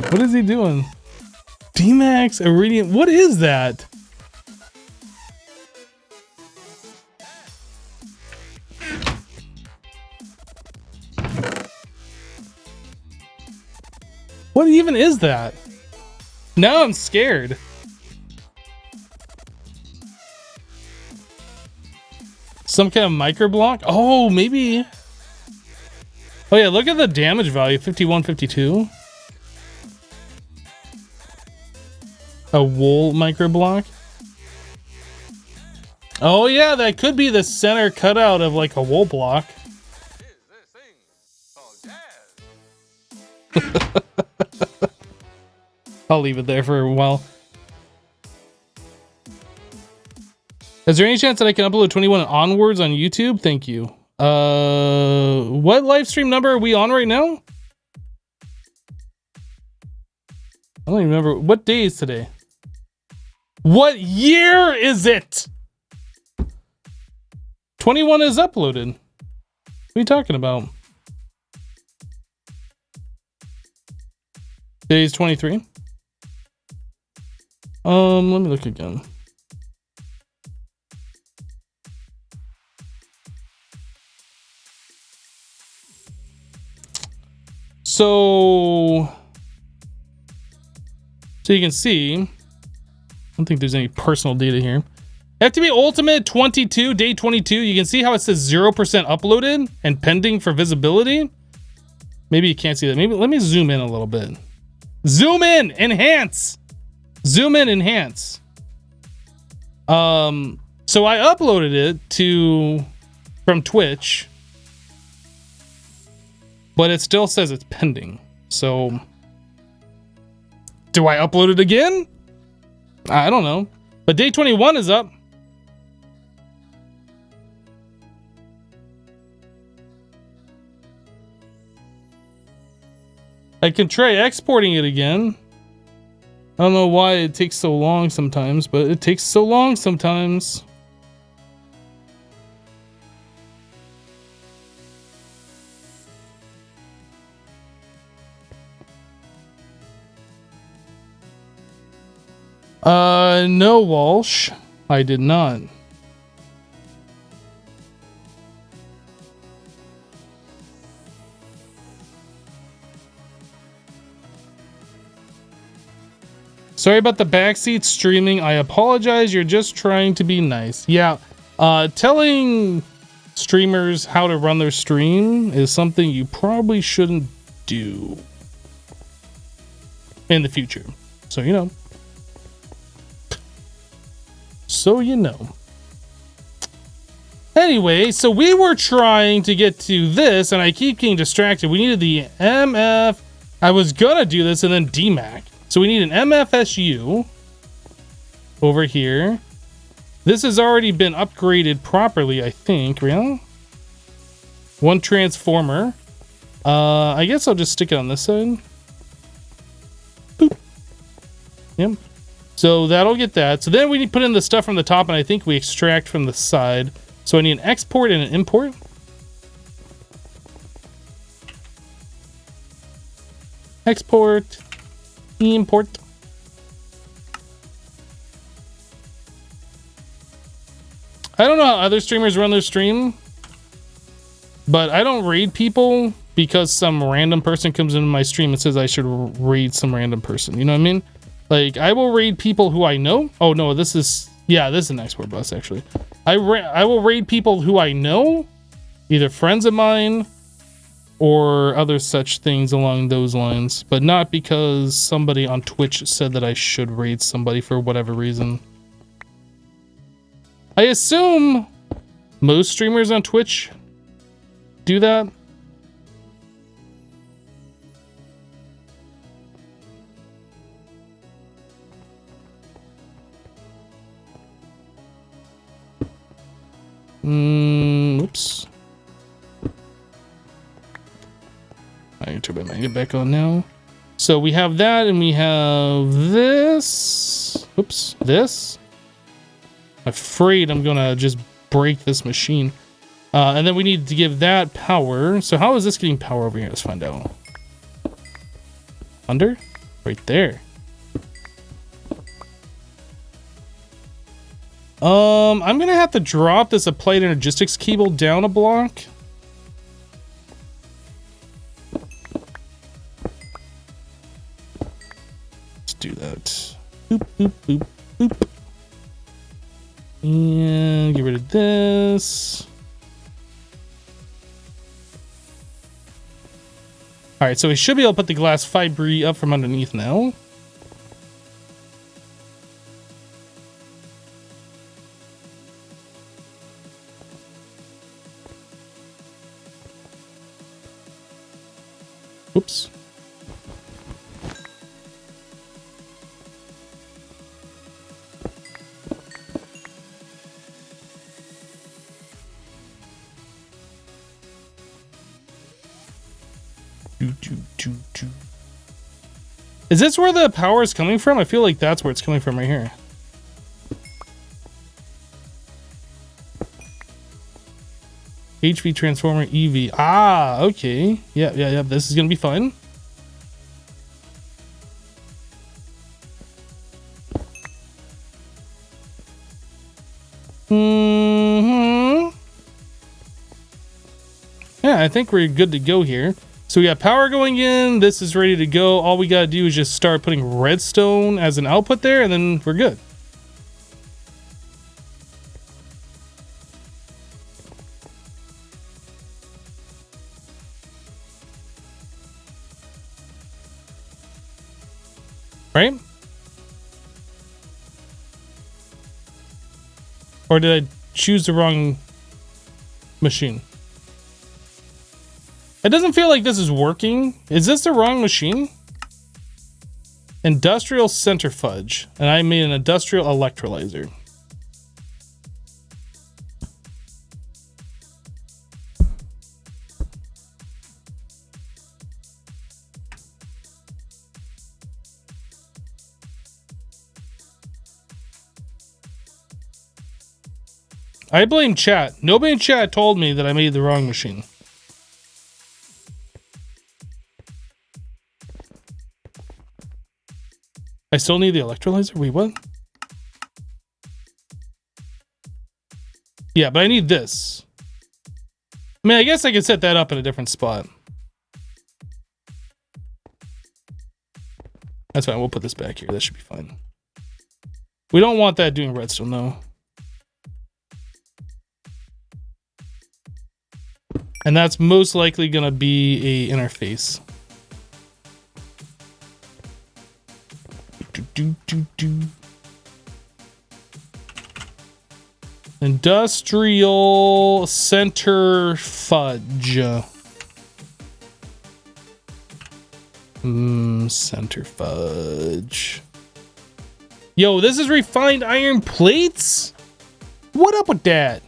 What is he doing? D-Max Iridium. What is that? What even is that? Now I'm scared. Some kind of micro block? Oh, maybe. Oh yeah, look at the damage value, 5152. A wool micro block. Oh yeah, that could be the center cutout of like a wool block. I'll leave it there for a while. Is there any chance that I can upload 21 and onwards on YouTube? Thank you. What live stream number are we on right now? I don't even remember. What day is today? What year is it? 21 is uploaded. What are you talking about? Today's 23. Let me look again. So you can see, I don't think there's any personal data here. FTB Ultimate 22, day 22. You can see how it says 0% uploaded and pending for visibility. Maybe you can't see that. Maybe let me zoom in a little bit. Zoom in, enhance. Zoom in, enhance. So I uploaded it from Twitch, but it still says it's pending. So do I upload it again? I don't know. But day 21 is up. I can try exporting it again. I don't know why it takes so long sometimes, but it takes so long sometimes. No, Walsh. I did not. Sorry about the backseat streaming. I apologize. You're just trying to be nice. Yeah. Telling streamers how to run their stream is something you probably shouldn't do in the future. So, you know. So, you know. Anyway, so we were trying to get to this, and I keep getting distracted. We needed the MF. I was gonna do this and then DMAC. So we need an MFSU over here. This has already been upgraded properly, I think. Really? One transformer. I guess I'll just stick it on this side. Boop. Yep. So that'll get that. So then we need to put in the stuff from the top, and I think we extract from the side. So I need an export and an import. Export. Import. I don't know how other streamers run their stream, but I don't raid people because some random person comes into my stream and says I should raid some random person. You know what I mean? Like, I will raid people who I know. Oh no, this is an export bus actually. I will raid people who I know, either friends of mine or other such things along those lines, but not because somebody on Twitch said that I should raid somebody for whatever reason. I assume most streamers on Twitch do that. Oops. I can turn my magnet back on now. So we have that, and we have this. Oops, this. I'm afraid I'm gonna just break this machine. And then we need to give that power. So how is this getting power over here? Let's find out. Under? Right there. I'm gonna have to drop this applied energistics cable down a block. Let's do that. Boop, boop, boop, boop. And get rid of this. All right, so we should be able to put the glass fiber up from underneath now. Oops. Is this where the power is coming from? I feel like that's where it's coming from right here. HV transformer EV. Ah, okay. Yeah. This is gonna be fun. Yeah, I think we're good to go here. So we got power going in. This is ready to go. All we got to do is just start putting redstone as an output there, and then we're good. Right? Or did I choose the wrong machine? It doesn't feel like this is working. Is this the wrong machine? Industrial centrifuge. And I made an industrial electrolyzer. I blame chat. Nobody in chat told me that I made the wrong machine. I still need the electrolyzer? Wait, what? Yeah, but I need this. I mean, I guess I could set that up in a different spot. That's fine. We'll put this back here. That should be fine. We don't want that doing redstone, though. And that's most likely going to be a interface. Industrial center fudge. Center fudge. Yo, this is refined iron plates? What up with that?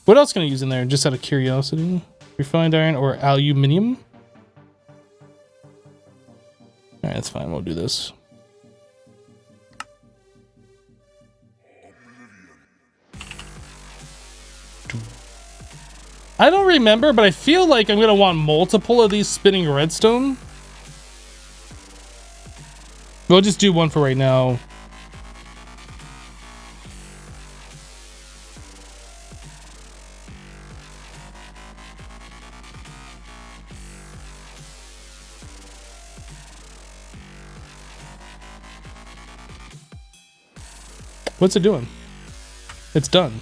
What else can I use in there? Just out of curiosity. Refined iron or aluminium? Alright, that's fine. We'll do this. I don't remember, but I feel like I'm going to want multiple of these spinning redstone. We'll just do one for right now. What's it doing? It's done.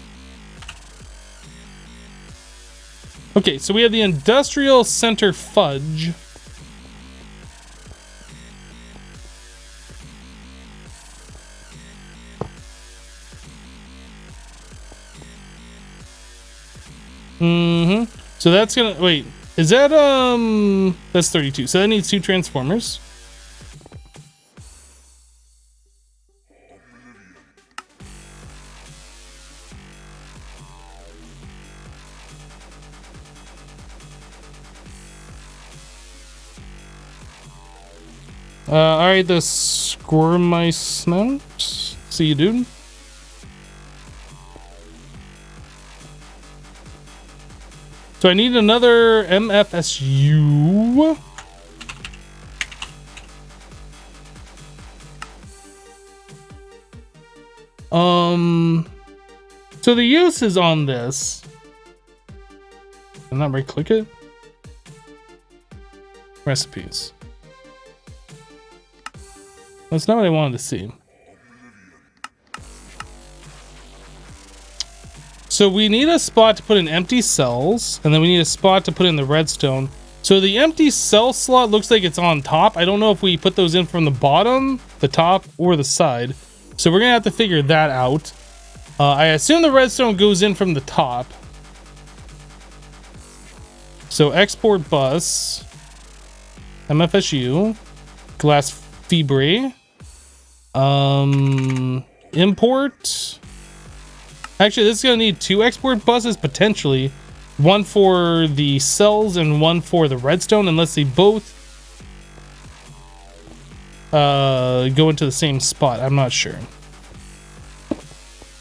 Okay, so we have the industrial center fudge. So that's gonna wait. Is that that's 32. So that needs 2 transformers. Alright, the squirmice mount. See you, dude. So I need another MFSU. So the use is on this. Can I not right click it? Recipes. That's not what I wanted to see. So we need a spot to put in empty cells, and then we need a spot to put in the redstone. So the empty cell slot looks like it's on top. I don't know if we put those in from the bottom, the top, or the side. So we're gonna have to figure that out. I assume the redstone goes in from the top. So export bus, MFSU, glass fibre. Import. Actually, this is gonna need 2 export buses potentially, one for the cells and one for the redstone, unless they both go into the same spot. I'm not sure.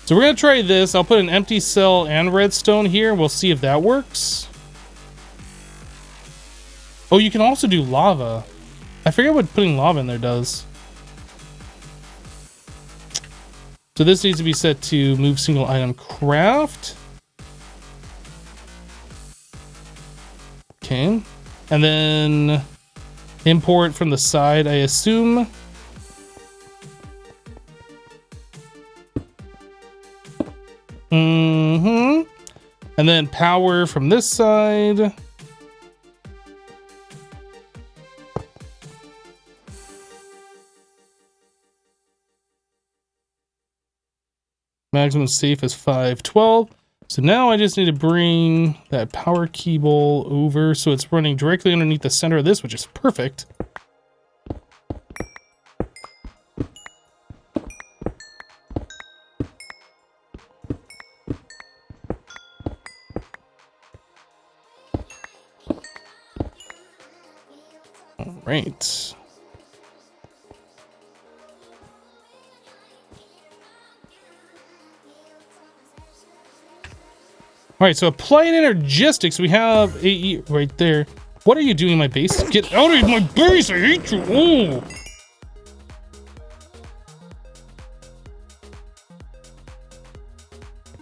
So we're gonna try this. I'll put an empty cell and redstone here. We'll see if that works. Oh, you can also do lava. I forget what putting lava in there does. So this needs to be set to move single item craft. Okay. And then import from the side, I assume. Mm-hmm. And then power from this side. Maximum safe is 512. So now I just need to bring that power cable over so it's running directly underneath the center of this, which is perfect. All right. All right, so applied energistics, we have AE right there. What are you doing, my base? Get out of my base! I hate you! Oh!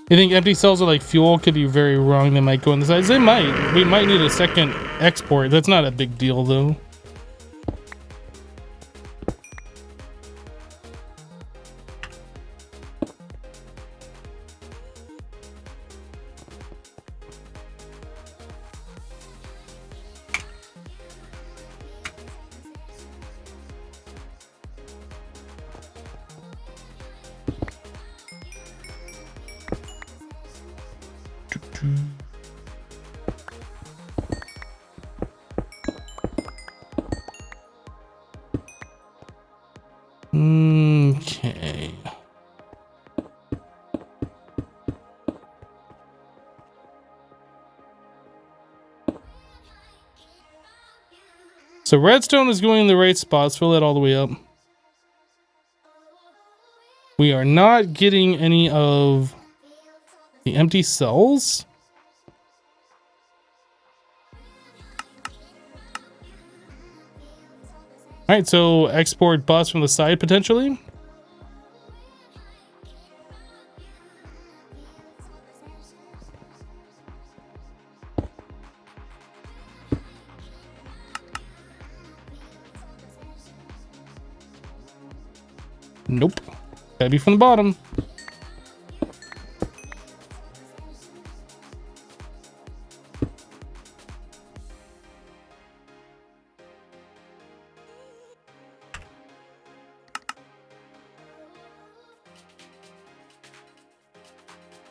You think empty cells are like fuel? Could be very wrong. They might go in the sides. They might. We might need a second export. That's not a big deal, though. Okay. So redstone is going in the right spots. Fill it all the way up. We are not getting any of the empty cells. All right, so export bus from the side potentially. Nope. Gotta be from the bottom.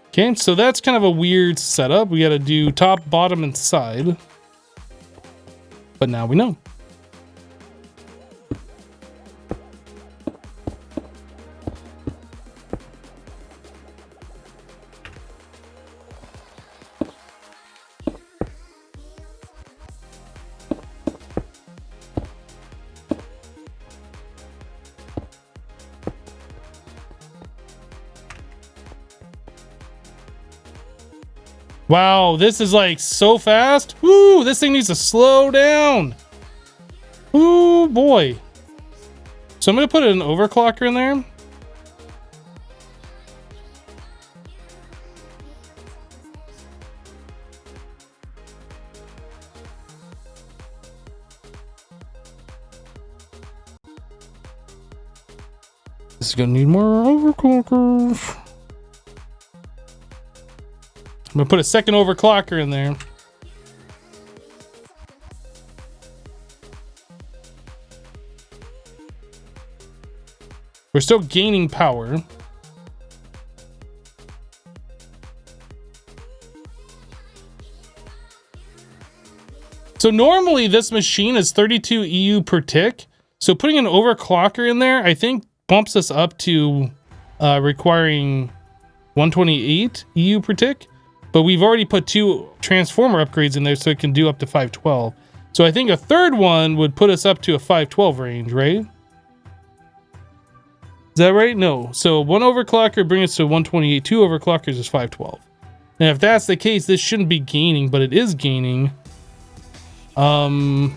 Okay, so that's kind of a weird setup. We gotta do top, bottom, and side. But now we know. Wow, this is like so fast. Woo, this thing needs to slow down. Ooh, boy. So I'm gonna put an overclocker in there. This is gonna need more overclockers. I'm gonna put a second overclocker in there. We're still gaining power. So normally this machine is 32 EU per tick. So putting an overclocker in there, I think bumps us up to requiring 128 EU per tick. But we've already put 2 transformer upgrades in there so it can do up to 512. So I think a third one would put us up to a 512 range, right? Is that right? No. So 1 overclocker brings us to 128. 2 overclockers is 512. And if that's the case, this shouldn't be gaining, but it is gaining. What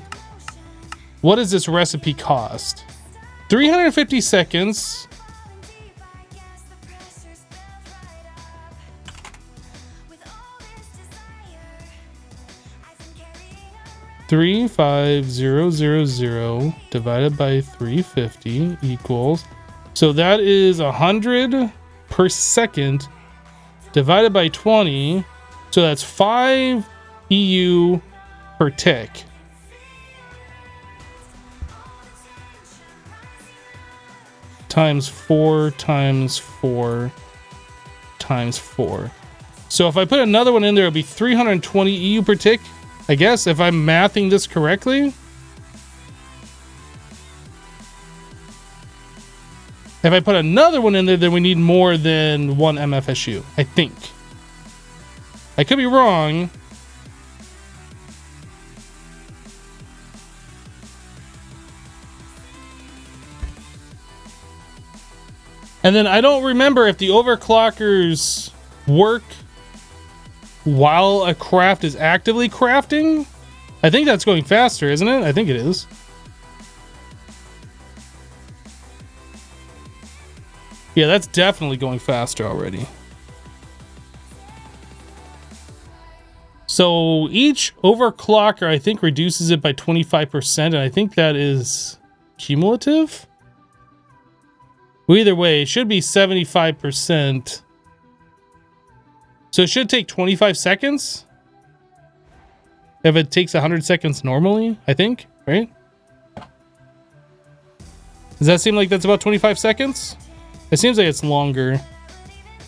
does this recipe cost? 350 seconds. 35000 divided by 350 equals, so that is 100 per second divided by 20, so that's 5 EU per tick. Times 4 times 4 times 4. So if I put another one in there, it'll be 320 EU per tick, I guess, if I'm mathing this correctly. If I put another one in there, then we need more than one MFSU, I think. I could be wrong. And then I don't remember if the overclockers work while a craft is actively crafting. I think that's going faster, isn't it? I think it is. Yeah, that's definitely going faster already. So each overclocker, I think, reduces it by 25%, and I think that is cumulative. Well, either way, it should be 75%. So it should take 25 seconds if it takes 100 seconds normally, I think, right? Does that seem like that's about 25 seconds? It seems like it's longer.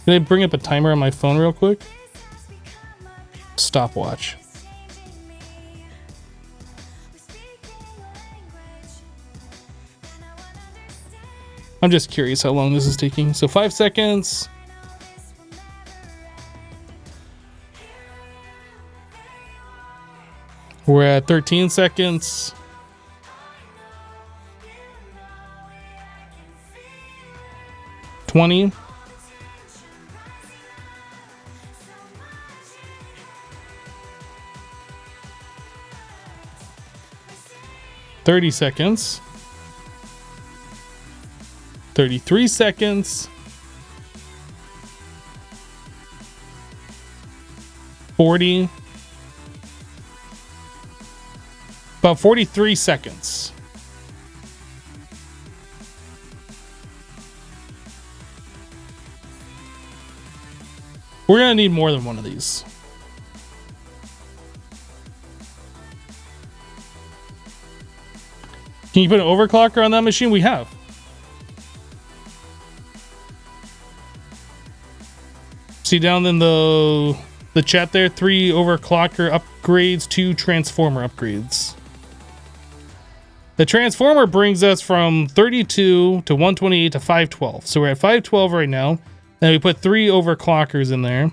Can I bring up a timer on my phone real quick? Stopwatch. I'm just curious how long this is taking. So 5 seconds. We're at 13 seconds. $20. $30 seconds. 33 seconds. 40. About 43 seconds. We're gonna need more than one of these. Can you put an overclocker on that machine? We have. See down in the chat there, 3 overclocker upgrades, 2 transformer upgrades. The transformer brings us from 32 to 128 to 512. So we're at 512 right now. Then we put 3 overclockers in there.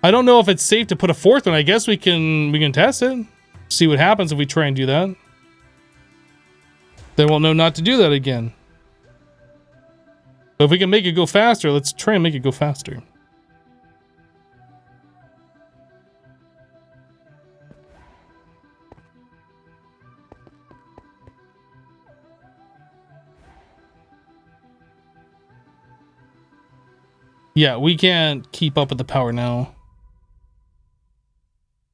I don't know if it's safe to put a 4th one. I guess we can test it. See what happens if we try and do that. Then we'll know not to do that again. But if we can make it go faster, let's try and make it go faster. Yeah, we can't keep up with the power now.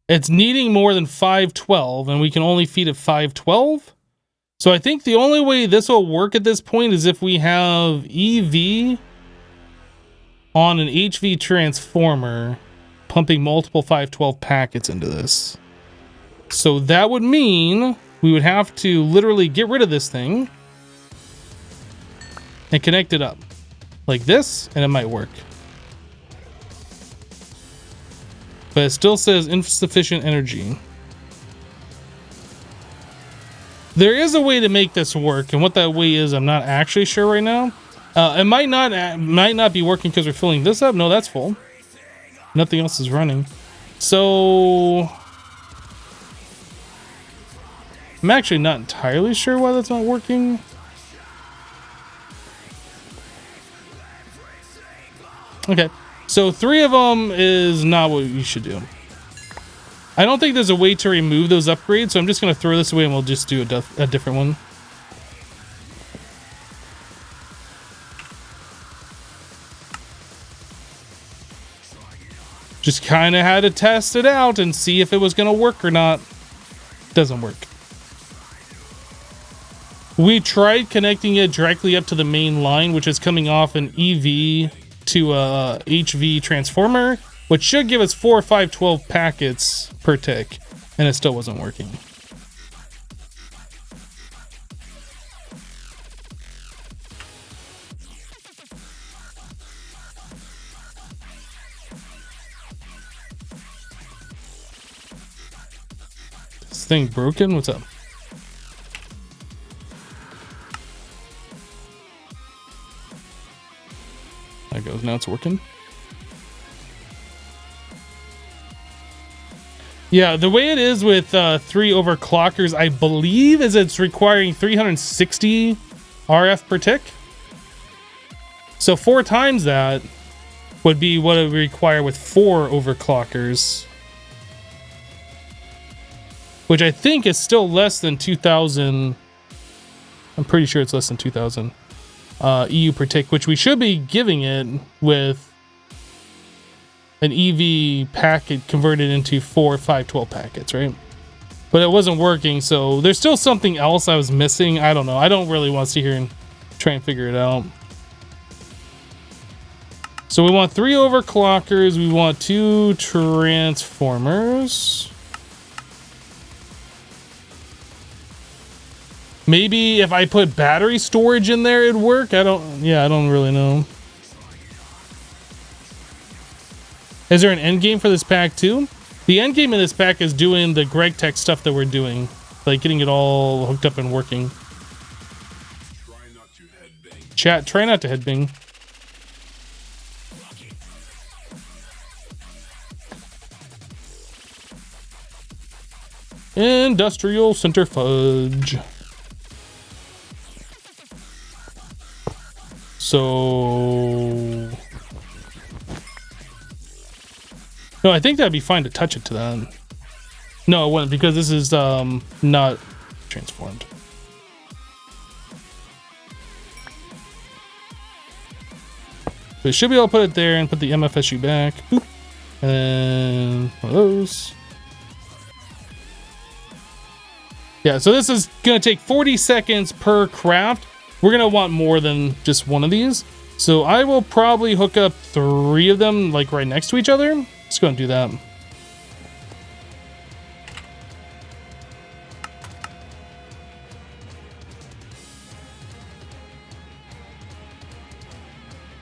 It's needing more than 512, and we can only feed it 512. So I think the only way this will work at this point is if we have EV on an HV transformer pumping multiple 512 packets into this. So that would mean we would have to literally get rid of this thing and connect it up like this, and it might work. But it still says insufficient energy. There is a way to make this work, and what that way is, I'm not actually sure right now. It might not be working because we're filling this up. No, that's full. Nothing else is running. So I'm actually not entirely sure why that's not working. Okay. So 3 of them is not what you should do. I don't think there's a way to remove those upgrades, so I'm just going to throw this away and we'll just do a different one. Just kind of had to test it out and see if it was going to work or not. Doesn't work. We tried connecting it directly up to the main line, which is coming off an EV to a HV transformer, which should give us 4 512 packets per tick, and it still wasn't working. This thing broken? What's up? There it goes. Now it's working. Yeah, the way it is with 3 overclockers, I believe, is it's requiring 360 RF per tick. So 4 times that would be what it would require with 4 overclockers, which I think is still less than 2,000. I'm pretty sure it's less than 2,000 EU per tick, which we should be giving it with an EV packet converted into 4 512 packets, right? But it wasn't working, so there's still something else I was missing. I don't know. I don't really want to sit here and try and figure it out. So we want 3 overclockers. We want 2 transformers. Maybe if I put battery storage in there, it'd work. I don't really know. Is there an end game for this pack too? The end game in this pack is doing the Greg Tech stuff that we're doing, like getting it all hooked up and working. Chat, try not to headbang. Industrial centrifuge. So no, I think that'd be fine to touch it to that. No, it wouldn't, because this is not transformed. So we should be able to put it there and put the MFSU back. Boop. And one of those. Yeah, so this is gonna take 40 seconds per craft. We're gonna want more than just one of these. So I will probably hook up 3 of them like right next to each other. Let's go and do that.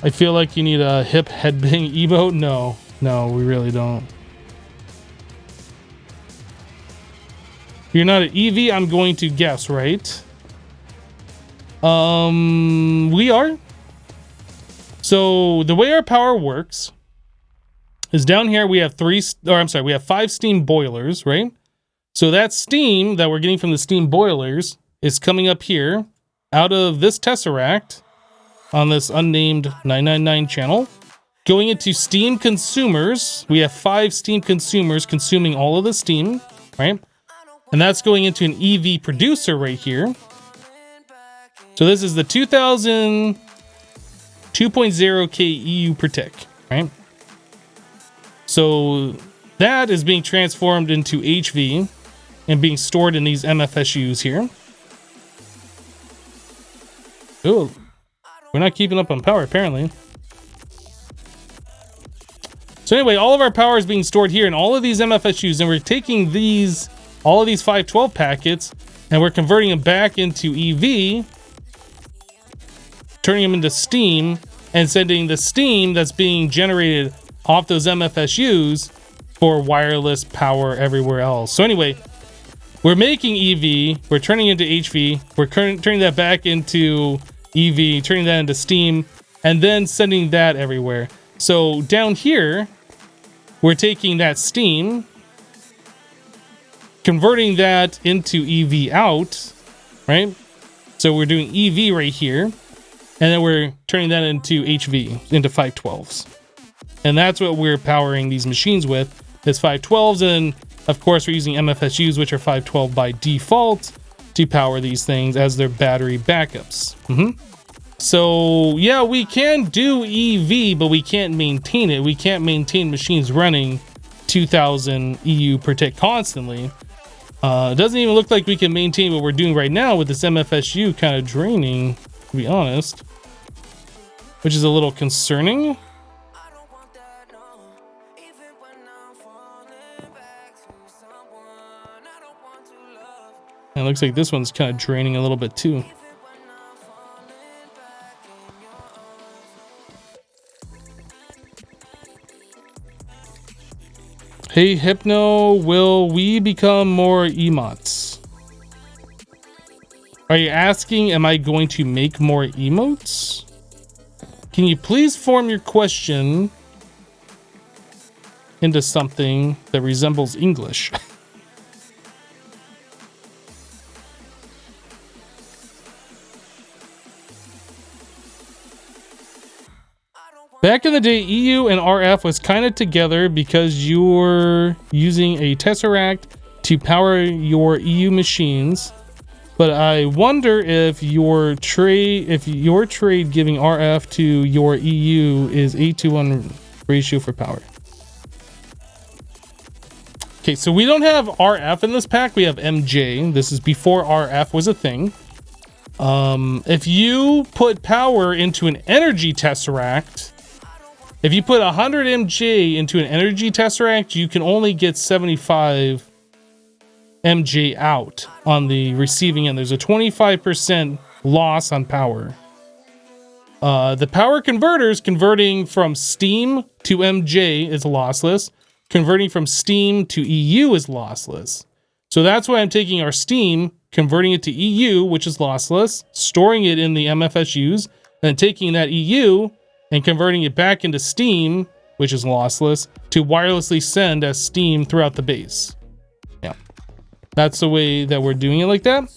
I feel like you need a hip headbang emote. No, we really don't. You're not an EV, I'm going to guess, right? We are. So the way our power works is down here we have 5 steam boilers, right? So that steam that we're getting from the steam boilers is coming up here out of this tesseract on this unnamed 999 channel, going into steam consumers. We have 5 steam consumers consuming all of the steam, right? And that's going into an EV producer right here. So this is the 2000 2.0k EU per tick, right? So that is being transformed into HV and being stored in these MFSUs here. Oh, we're not keeping up on power apparently. So anyway, all of our power is being stored here in all of these MFSUs, and we're taking all of these 512 packets and we're converting them back into EV, turning them into steam, and sending the steam that's being generated off those MFSUs for wireless power everywhere else. So anyway, we're making EV, we're turning into HV, we're turning that back into EV, turning that into steam, and then sending that everywhere. So down here, we're taking that steam, converting that into EV out, right? So we're doing EV right here, and then we're turning that into HV, into 512s. And that's what we're powering these machines with, is 512s, and of course we're using MFSUs, which are 512 by default, to power these things as their battery backups. So yeah, we can do EV, but we can't maintain it. We can't maintain machines running 2000 EU per tick constantly. It doesn't even look like we can maintain what we're doing right now with this MFSU kind of draining, to be honest, which is a little concerning. And it looks like this one's kind of draining a little bit too. Hey Hypno, will we become more emotes? Are you asking, am I going to make more emotes? Can you please form your question into something that resembles English? Back in the day, EU and RF was kind of together because you were using a Tesseract to power your EU machines. But I wonder if your trade giving RF to your EU is 8-to-1 ratio for power. Okay, so we don't have RF in this pack. We have MJ. This is before RF was a thing. If you put power into an energy Tesseract, if you put 100 MJ into an energy Tesseract, you can only get 75 MJ out on the receiving end. There's a 25% loss on power. The power converters converting from Steam to MJ is lossless. Converting from Steam to EU is lossless. So that's why I'm taking our Steam, converting it to EU, which is lossless, storing it in the MFSUs, and taking that EU and converting it back into Steam, which is lossless, to wirelessly send as Steam throughout the base. Yeah, that's the way that we're doing it like that.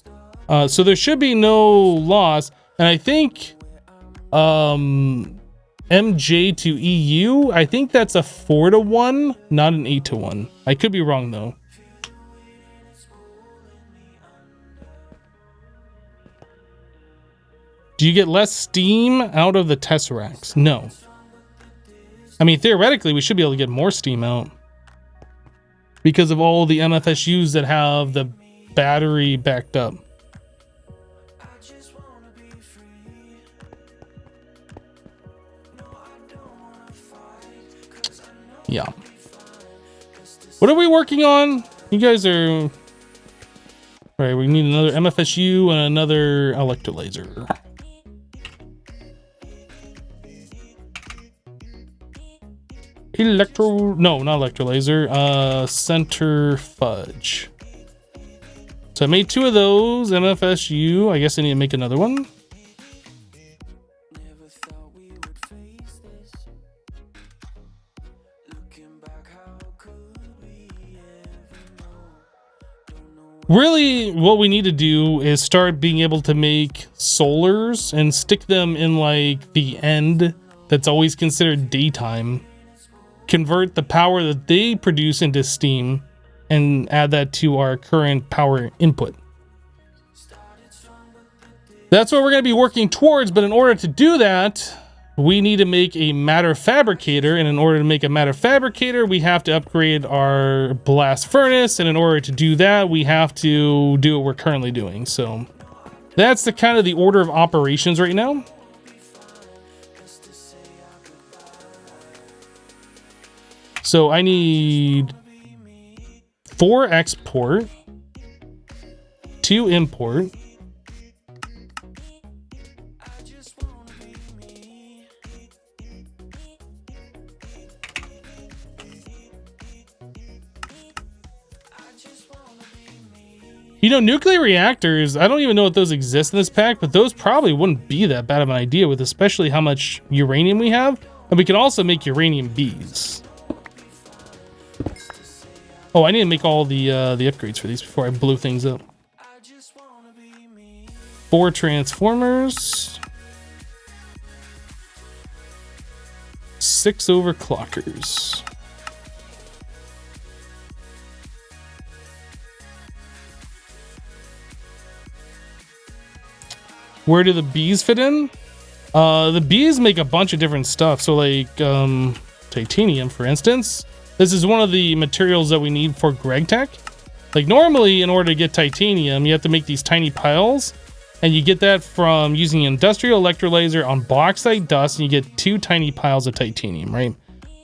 So there should be no loss. And I think MJ to EU, I think that's a 4-to-1, not an 8-to-1. I could be wrong though. Do you get less steam out of the Tesseracts? No. I mean, theoretically, we should be able to get more steam out because of all the MFSUs that have the battery backed up. Yeah. What are we working on? You guys are... All right, we need another MFSU and another electrolyzer. No, not electrolyzer, center fudge. So I made 2 of those, MFSU. I guess I need to make another one. Really, what we need to do is start being able to make solars and stick them in like the end that's always considered daytime. Convert the power that they produce into steam and add that to our current power input. That's what we're going to be working towards, but in order to do that, we need to make a matter fabricator, and in order to make a matter fabricator, we have to upgrade our blast furnace, and in order to do that, we have to do what we're currently doing. So that's the kind of the order of operations right now. So I need 4 export, 2 import, you know, nuclear reactors, I don't even know if those exist in this pack, but those probably wouldn't be that bad of an idea with especially how much uranium we have. And we can also make uranium bees. Oh, I need to make all the upgrades for these before I blow things up. 4 transformers. 6 overclockers. Where do the bees fit in? The bees make a bunch of different stuff. So like titanium, for instance. This is one of the materials that we need for Greg Tech. Like normally, in order to get titanium, you have to make these tiny piles. And you get that from using industrial electrolyzer on bauxite dust, and you get 2 tiny piles of titanium, right?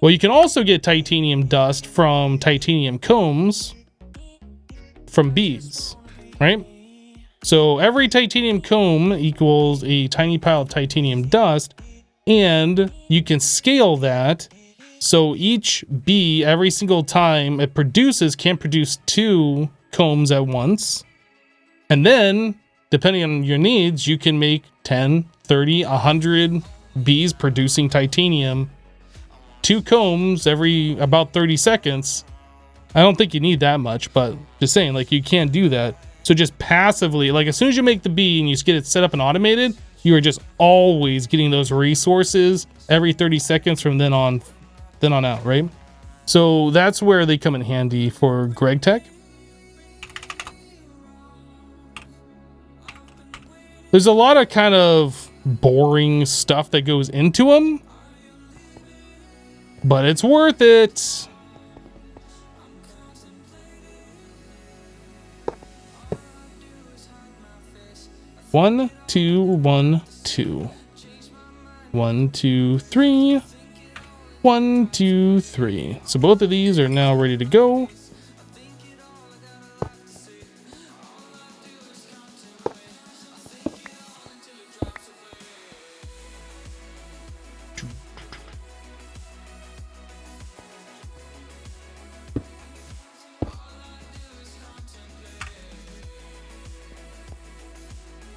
Well, you can also get titanium dust from titanium combs from bees, right? So every titanium comb equals a tiny pile of titanium dust, and you can scale that. So each bee, every single time it produces, can produce 2 combs at once. And then, depending on your needs, you can make 10, 30, 100 bees producing titanium. 2 combs every about 30 seconds. I don't think you need that much, but just saying, like, you can't do that. So just passively, like as soon as you make the bee and you get it set up and automated, you are just always getting those resources every 30 seconds from then on out, right? So that's where they come in handy for Greg Tech. There's a lot of kind of boring stuff that goes into them, but it's worth it. One, two, 1, 2. 1, 2, 3. 1, 2, 3. So both of these are now ready to go.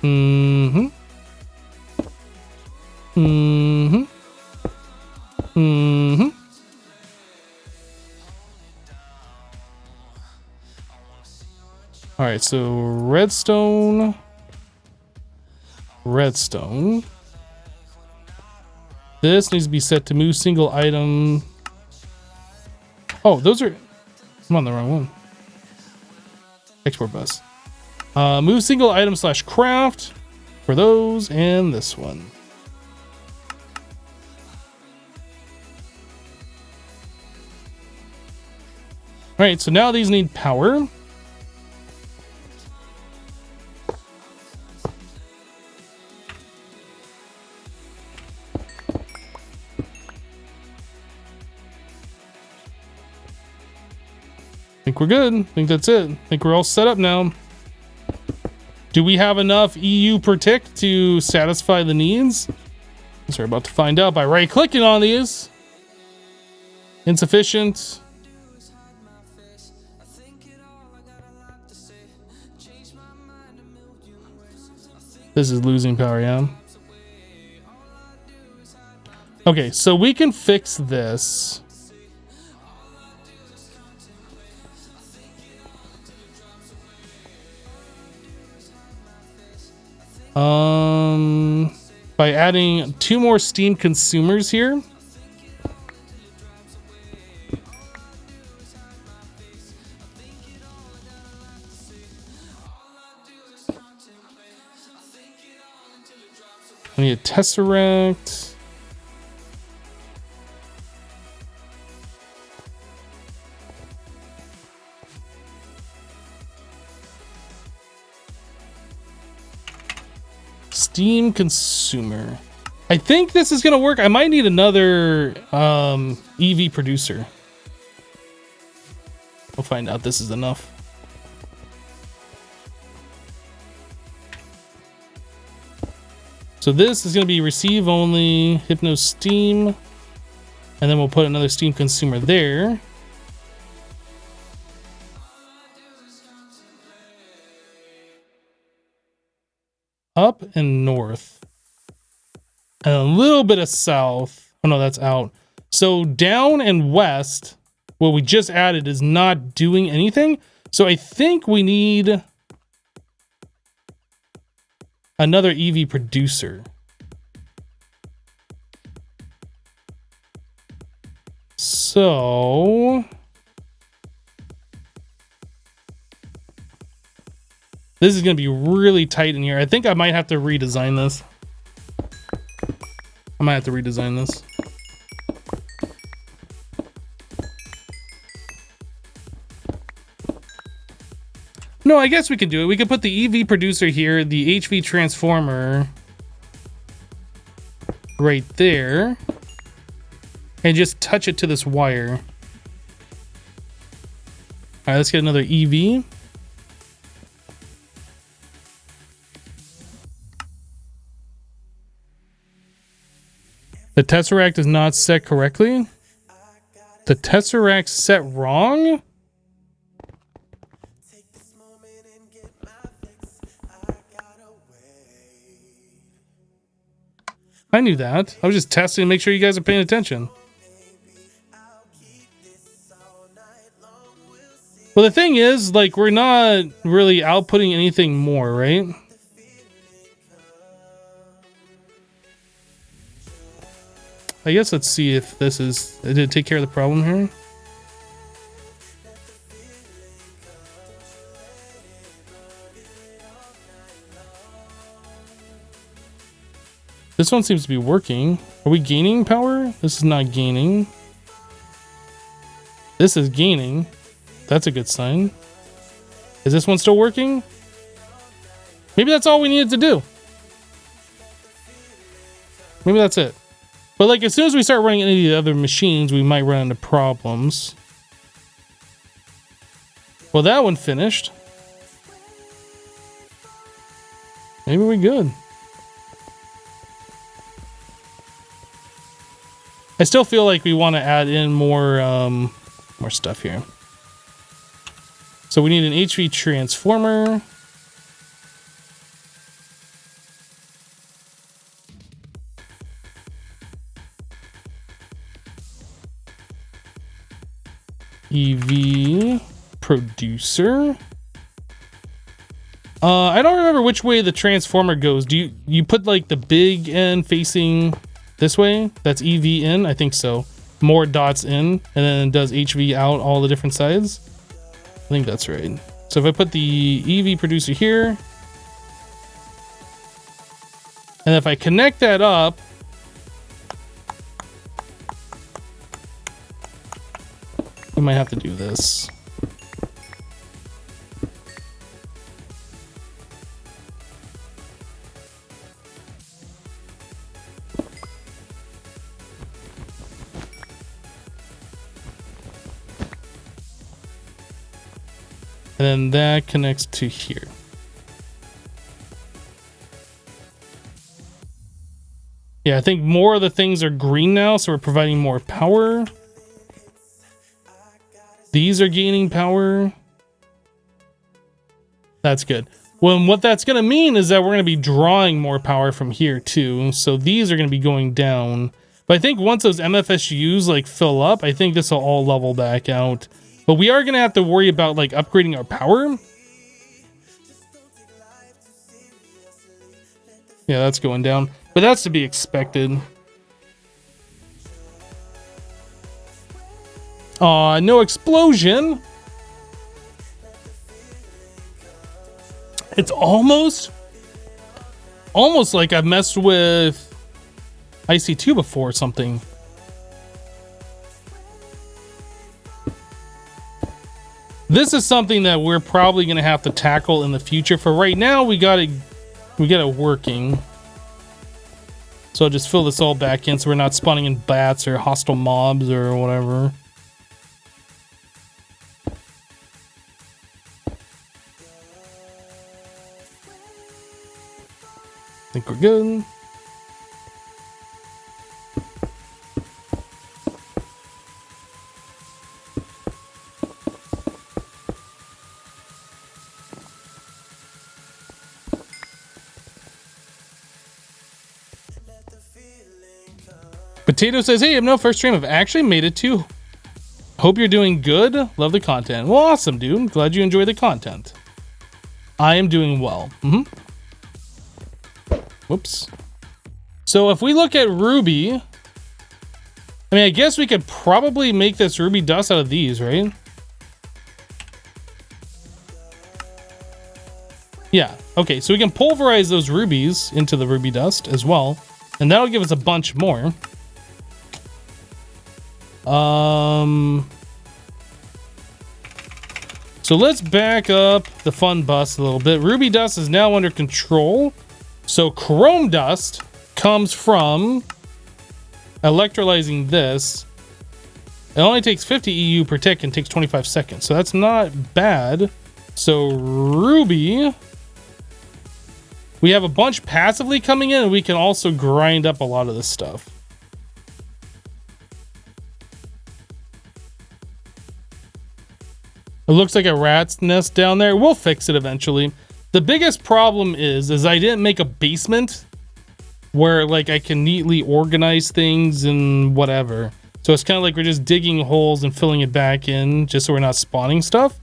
Mm-hmm. Mm-hmm. Mm-hmm. All right, so redstone. Redstone. This needs to be set to move single item. Oh, those are... I'm on the wrong one. Export bus. Move single item / craft for those, and this one. All right, so now these need power. I think we're good. I think that's it. I think we're all set up now. Do we have enough EU per tick to satisfy the needs? So we're about to find out by right-clicking on these. Insufficient. This is losing power, yeah. Okay, so we can fix this. By adding 2 more steam consumers here. I need a tesseract. Steam consumer. I think this is gonna work. I might need another EV producer. We'll find out this is enough. So this is gonna be receive only, Hypno Steam, and then we'll put another steam consumer there. Up and north. And a little bit of south. Oh no, that's out. So down and west, what we just added is not doing anything. So I think we need another EV producer. So this is going to be really tight in here. I think I might have to redesign this. I might have to redesign this. No, I guess we could do it. We could put the EV producer here, the HV transformer right there, and just touch it to this wire. All right, let's get another EV. The Tesseract is not set correctly. The Tesseract's set wrong? I knew that. I was just testing to make sure you guys are paying attention. Well, the thing is, like, we're not really outputting anything more, right? I guess let's see if this is... Did it take care of the problem here? This one seems to be working. Are we gaining power? This is not gaining. This is gaining. That's a good sign. Is this one still working? Maybe that's all we needed to do. Maybe that's it. But like, as soon as we start running any of the other machines, we might run into problems. Well, that one finished. Maybe we're good. I still feel like we want to add in more stuff here. So we need an HV transformer. EV producer. I don't remember which way the transformer goes. Do you put like the big end facing this way? That's EV in? I think so. More dots in, and then it does HV out all the different sides. I think that's right. So if I put the EV producer here, and if I connect that up, we might have to do this. And then that connects to here. Yeah, I think more of the things are green now, so we're providing more power. These are gaining power. That's good. Well, and what that's going to mean is that we're going to be drawing more power from here too. So these are going to be going down. But I think once those MFSUs like fill up, I think this will all level back out. But we are going to have to worry about like upgrading our power. Yeah, that's going down. But that's to be expected. Aw, no explosion. It's almost like I've messed with IC2 before or something. This is something that we're probably going to have to tackle in the future. For right now, we got it working. So I'll just fill this all back in so we're not spawning in bats or hostile mobs or whatever. I think we're good. Potato says, hey, I'm no first stream. I've actually made it too. Hope you're doing good. Love the content. Well, awesome, dude. Glad you enjoy the content. I am doing well. Whoops. So if we look at ruby, I mean, I guess we could probably make this ruby dust out of these, right? Yeah. Okay, so we can pulverize those rubies into the ruby dust as well. And that'll give us a bunch more. So let's back up the fun bus a little bit. Ruby dust is now under control. So chrome dust comes from electrolyzing this. It only takes 50 EU per tick and takes 25 seconds. So that's not bad. So Ruby, we have a bunch passively coming in, and we can also grind up a lot of this stuff. It looks like a rat's nest down there. We'll fix it eventually. The biggest problem is I didn't make a basement where like I can neatly organize things and whatever. So it's kind of like we're just digging holes and filling it back in just so we're not spawning stuff.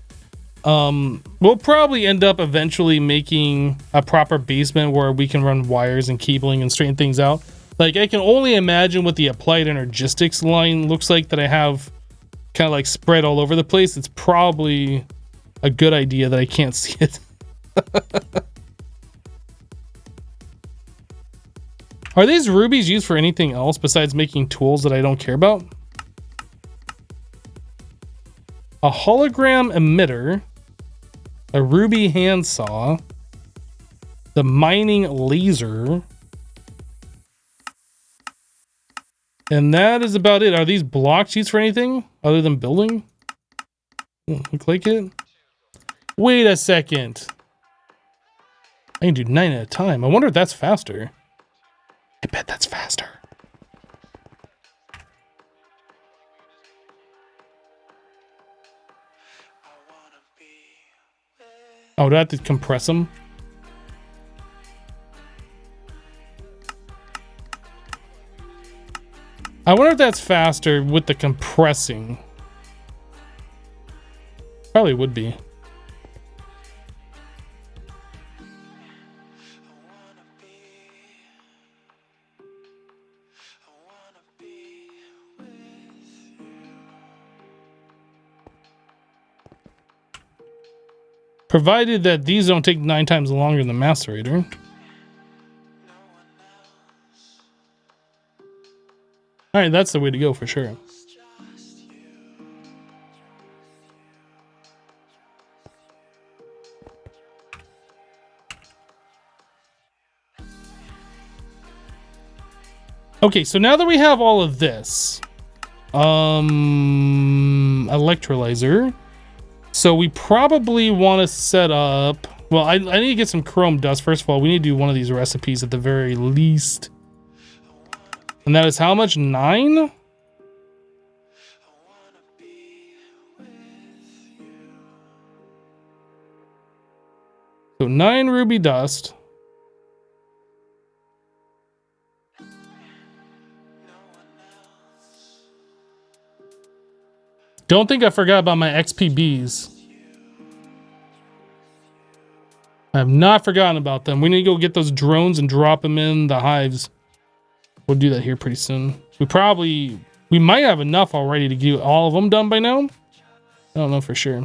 We'll probably end up eventually making a proper basement where we can run wires and cabling and straighten things out. Like I can only imagine what the applied energistics line looks like that I have kind of like spread all over the place. It's probably a good idea that I can't see it. Are these rubies used for anything else besides making tools that I don't care about? A hologram emitter, a ruby handsaw, the mining laser, and that is about it. Are these blocks used for anything other than building? Look like it. Wait a second. I can do 9 at a time. I wonder if that's faster. I bet that's faster. Oh, do I have to compress them? I wonder if that's faster with the compressing. Probably would be. Provided that these don't take 9 times longer than the macerator. Alright, that's the way to go for sure. Okay, so now that we have all of this, electrolyzer. So we probably want to set up, well, I need to get some chrome dust. First of all, we need to do one of these recipes at the very least. And that is how much? 9? So 9 ruby dust. Don't think I forgot about my XPBs. I have not forgotten about them. We need to go get those drones and drop them in the hives. We'll do that here pretty soon. We might have enough already to get all of them done by now. I don't know for sure.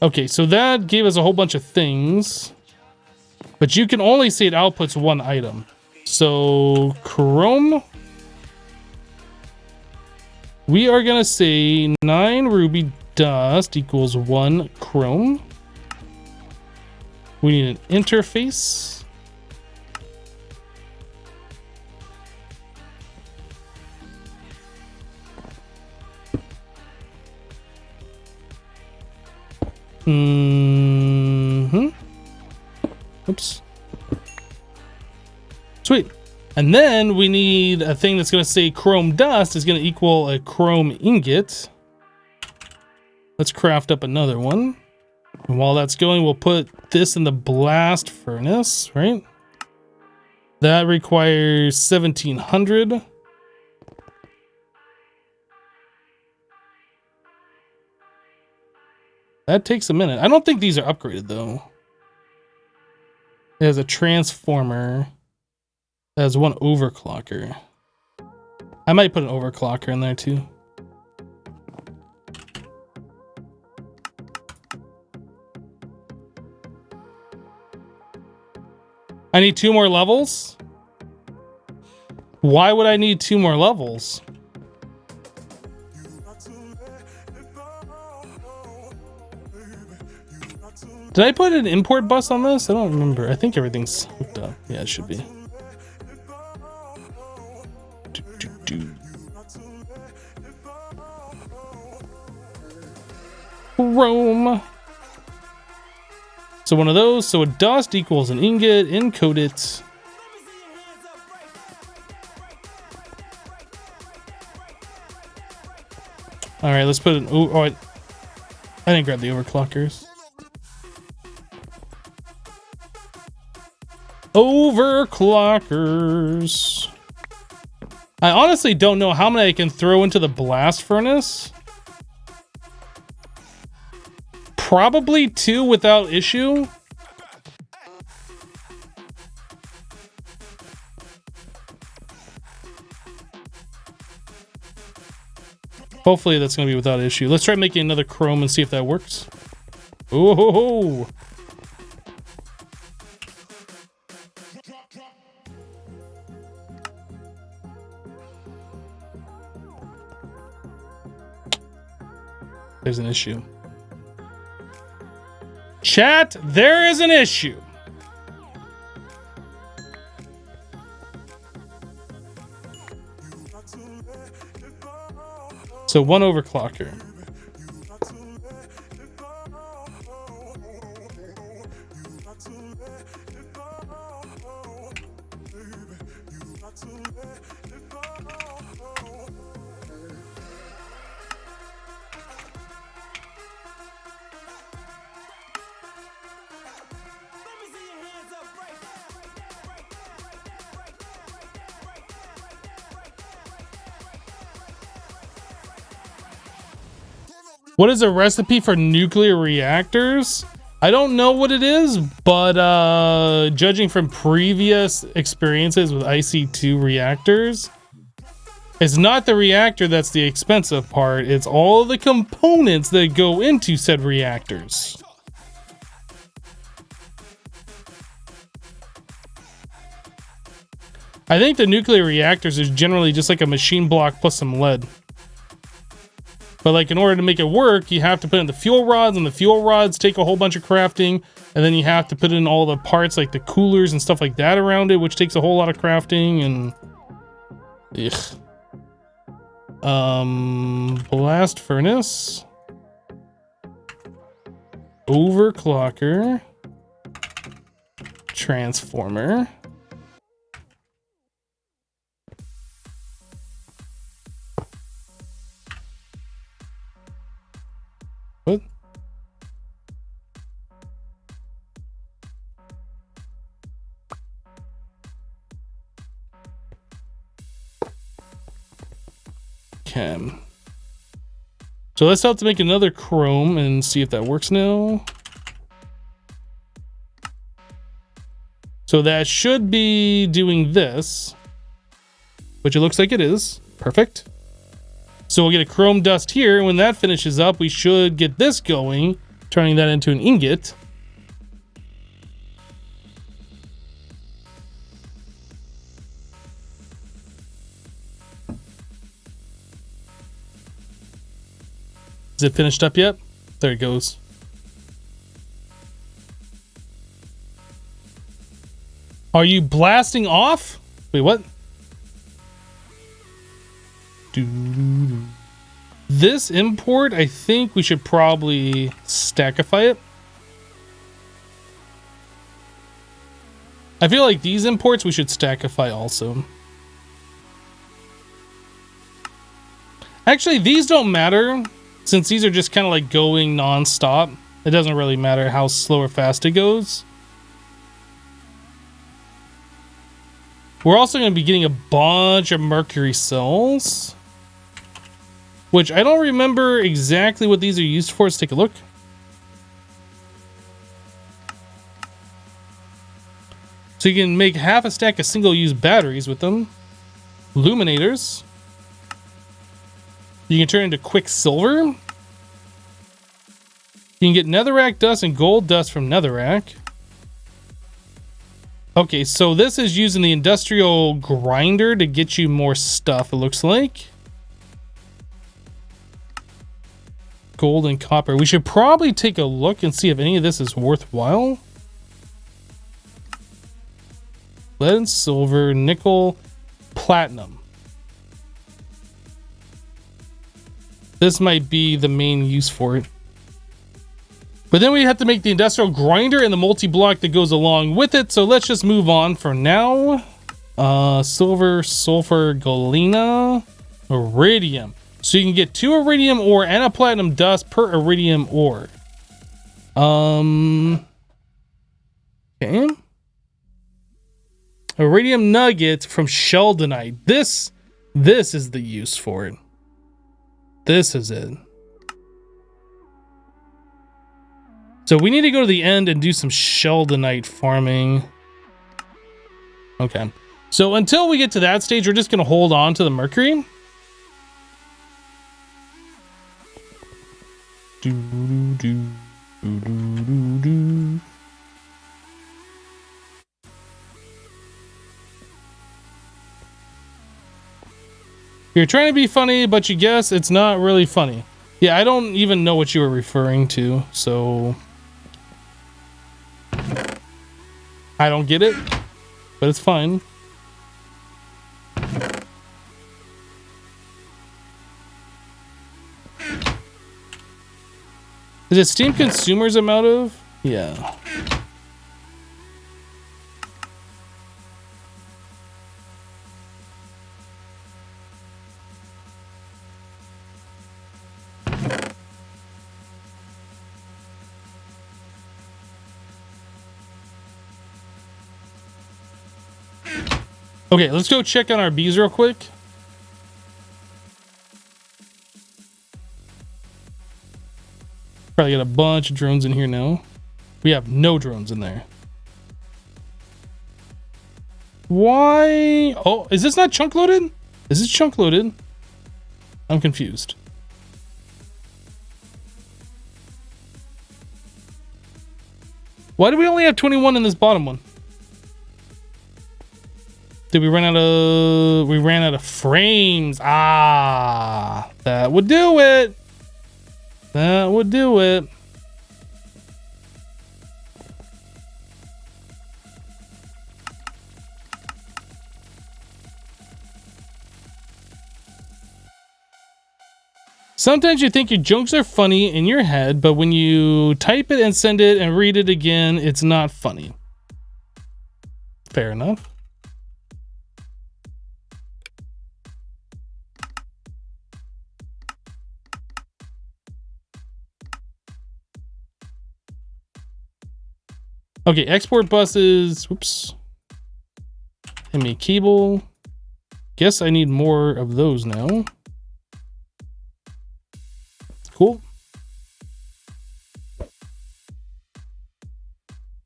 Okay, so that gave us a whole bunch of things. But you can only see it outputs one item. So, chrome. We are going to say 9 ruby dust equals 1 chrome. We need an interface. Oops. Sweet. And then we need a thing that's going to say chrome dust is going to equal a chrome ingot. Let's craft up another one. And while that's going, we'll put this in the blast furnace, right? That requires 1700. That takes a minute. I don't think these are upgraded though. It has a transformer. It has 1 overclocker. I might put an overclocker in there too. I need 2 more levels. Why would I need 2 more levels? Did I put an import bus on this? I don't remember. I think everything's hooked up. Yeah, it should be. Chrome. So one of those. So a dust equals an ingot. Encode it. All right, let's put an. Oh, I didn't grab the overclockers. Overclockers. I honestly don't know how many I can throw into the blast furnace. Probably 2 without issue. Hopefully that's going to be without issue. Let's try making another chrome and see if that works. Oh ho ho. There's an issue. Chat, there is an issue. So 1 overclocker. What is a recipe for nuclear reactors? I don't know what it is, but judging from previous experiences with IC2 reactors, it's not the reactor that's the expensive part. It's all the components that go into said reactors. I think the nuclear reactors is generally just like a machine block plus some lead. But like in order to make it work, you have to put in the fuel rods, and the fuel rods take a whole bunch of crafting, and then you have to put in all the parts like the coolers and stuff like that around it, which takes a whole lot of crafting and blast furnace, overclocker, transformer. What? Okay. So let's have to make another chrome and see if that works now. So that should be doing this, which it looks like it is. Perfect. So we'll get a chrome dust here. When that finishes up, we should get this going, turning that into an ingot. Is it finished up yet? There it goes. Are you blasting off? Wait, what? This import, I think we should probably stackify it. I feel like these imports we should stackify also. Actually, these don't matter since these are just kind of like going non-stop. It doesn't really matter how slow or fast it goes. We're also going to be getting a bunch of mercury cells, which I don't remember exactly what these are used for. Let's take a look. So you can make half a stack of single-use batteries with them. Luminators. You can turn into quicksilver. You can get netherrack dust and gold dust from netherrack. Okay, so this is using the industrial grinder to get you more stuff, it looks like. Gold and copper. We should probably take a look and see if any of this is worthwhile. Lead and silver, nickel, platinum. This might be the main use for it. But then we have to make the industrial grinder and the multi-block that goes along with it. So let's just move on for now. Silver, sulfur, galena, iridium. So you can get 2 iridium ore and a platinum dust per iridium ore. Okay. Iridium nuggets from sheldonite. This is the use for it. This is it. So we need to go to the end and do some sheldonite farming. Okay. So until we get to that stage, we're just going to hold on to the mercury. You're trying to be funny, but you guess it's not really funny. Yeah, I don't even know what you were referring to, so I don't get it, but it's fine. Is it Steam consumers I'm out of? Yeah. Okay, let's go check on our bees real quick. Probably got a bunch of drones in here now. We have no drones in there. Why? Oh, is this not chunk loaded? Is this chunk loaded? I'm confused. Why do we only have 21 in this bottom one? Did we run out of frames? Ah, that would do it. That would do it. Sometimes you think your jokes are funny in your head, but when you type it and send it and read it again, it's not funny. Fair enough. Okay, export buses. Whoops. MA cable. Guess I need more of those now. Cool.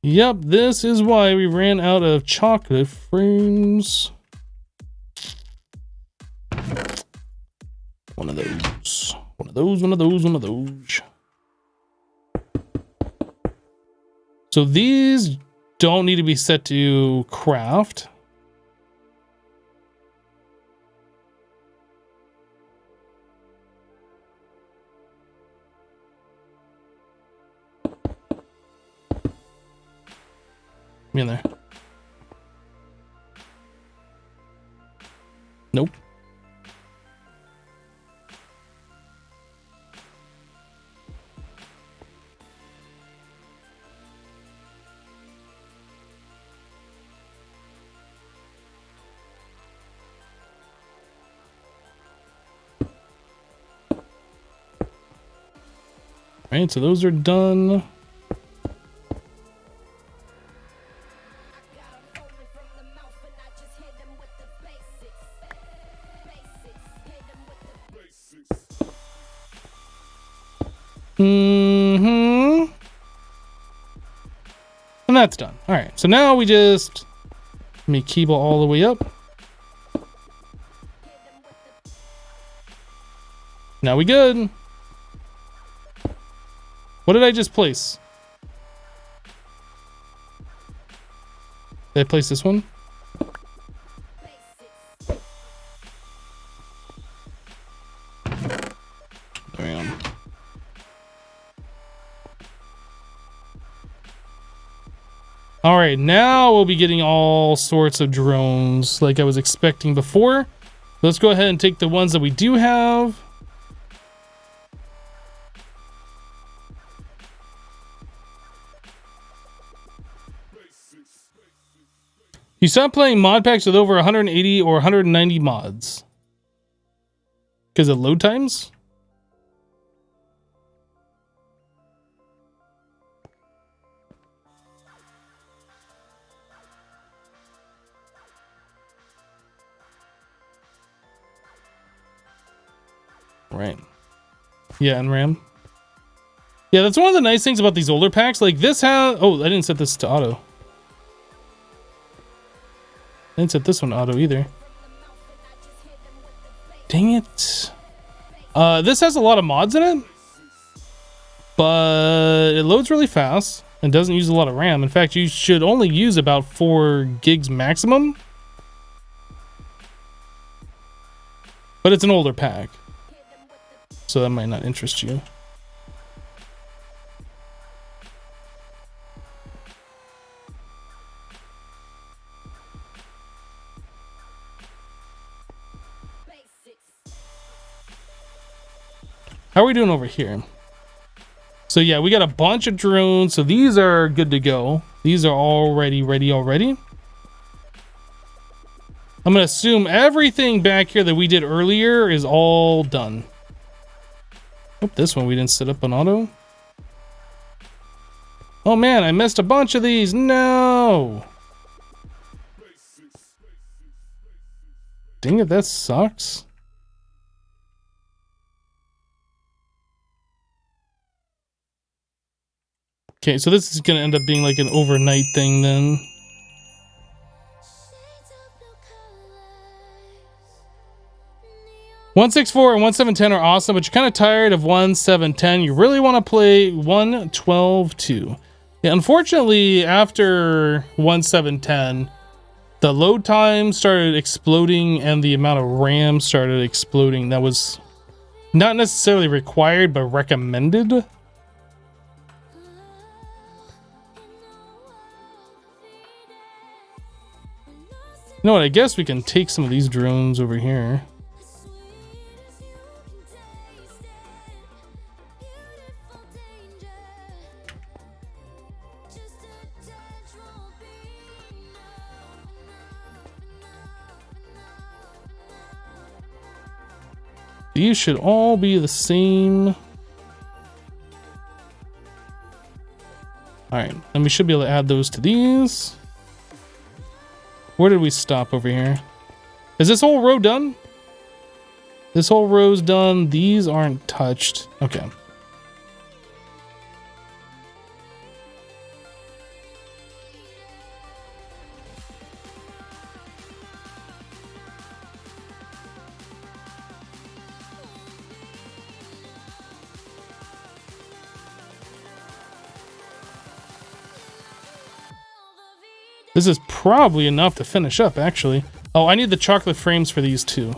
Yep, this is why we ran out of chocolate frames. One of those. One of those, one of those, one of those. So these don't need to be set to craft. Me in there. Nope. All right, so those are done. Mm-hmm. And that's done. All right, so now we just let me keyboard all the way up. Now we good. What did I just place? Did I place this one? There I am. All right, now we'll be getting all sorts of drones like I was expecting before. Let's go ahead and take the ones that we do have. You stop playing mod packs with over 180 or 190 mods. Because of load times? Right. Yeah, and RAM. Yeah, that's one of the nice things about these older packs. Like this has... Oh, I didn't set this to auto. I didn't set this one to auto either. Dang it. This has a lot of mods in it. But it loads really fast and doesn't use a lot of RAM. In fact, you should only use about 4 gigs maximum. But it's an older pack. So that might not interest you. How are we doing over here? So yeah, we got a bunch of drones. So these are good to go. These are already ready already. I'm gonna assume everything back here that we did earlier is all done. Oh, this one we didn't set up on auto. Oh man, I missed a bunch of these. No. Dang it, that sucks. Okay, so this is gonna end up being like an overnight thing then. One 164 and 1710 are awesome, but you're kind of tired of 1710. You really want to play 112-2. Yeah, unfortunately, after 1710, the load time started exploding and the amount of RAM started exploding. That was not necessarily required, but recommended. You know what? I guess we can take some of these drones over here. These should all be the same. All right, and we should be able to add those to these. Where did we stop over here? Is this whole row done? This whole row's done. These aren't touched. Okay. This is probably enough to finish up, actually. Oh, I need the chocolate frames for these too.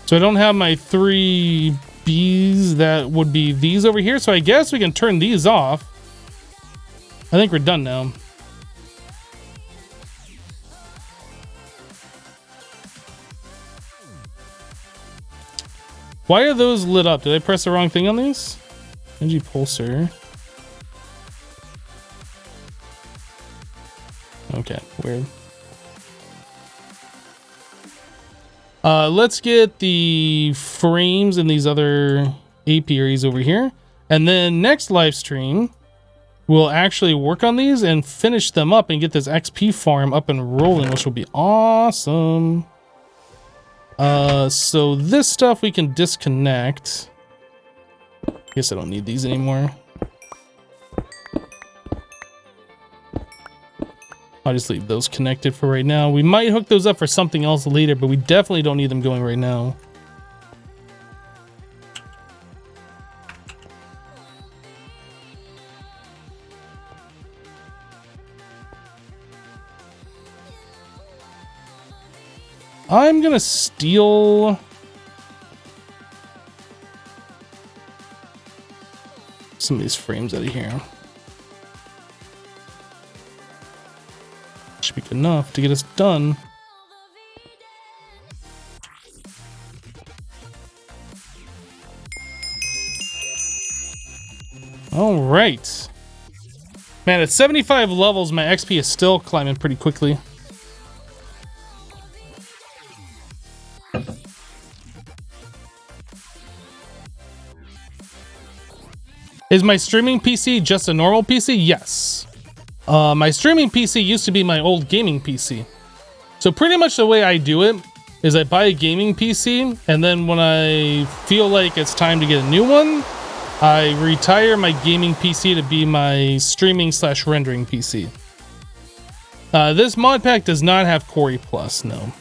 So I don't have my 3 Bs that would be these over here. So I guess we can turn these off. I think we're done now. Why are those lit up? Did I press the wrong thing on these? Energy pulsar. Okay, weird. Let's get the frames and these other apiaries over here. And then next live stream, we'll actually work on these and finish them up and get this XP farm up and rolling, which will be awesome. So this stuff we can disconnect. Guess I don't need these anymore. I'll just leave those connected for right now. We might hook those up for something else later, but we definitely don't need them going right now. I'm gonna steal some of these frames out of here. Should be good enough to get us done. All right. Man, at 75 levels, my XP is still climbing pretty quickly. Is my streaming PC just a normal PC? Yes. My streaming PC used to be my old gaming PC. So pretty much the way I do it is I buy a gaming PC, and then when I feel like it's time to get a new one, I retire my gaming PC to be my streaming / rendering PC. This mod pack does not have Core Plus, no.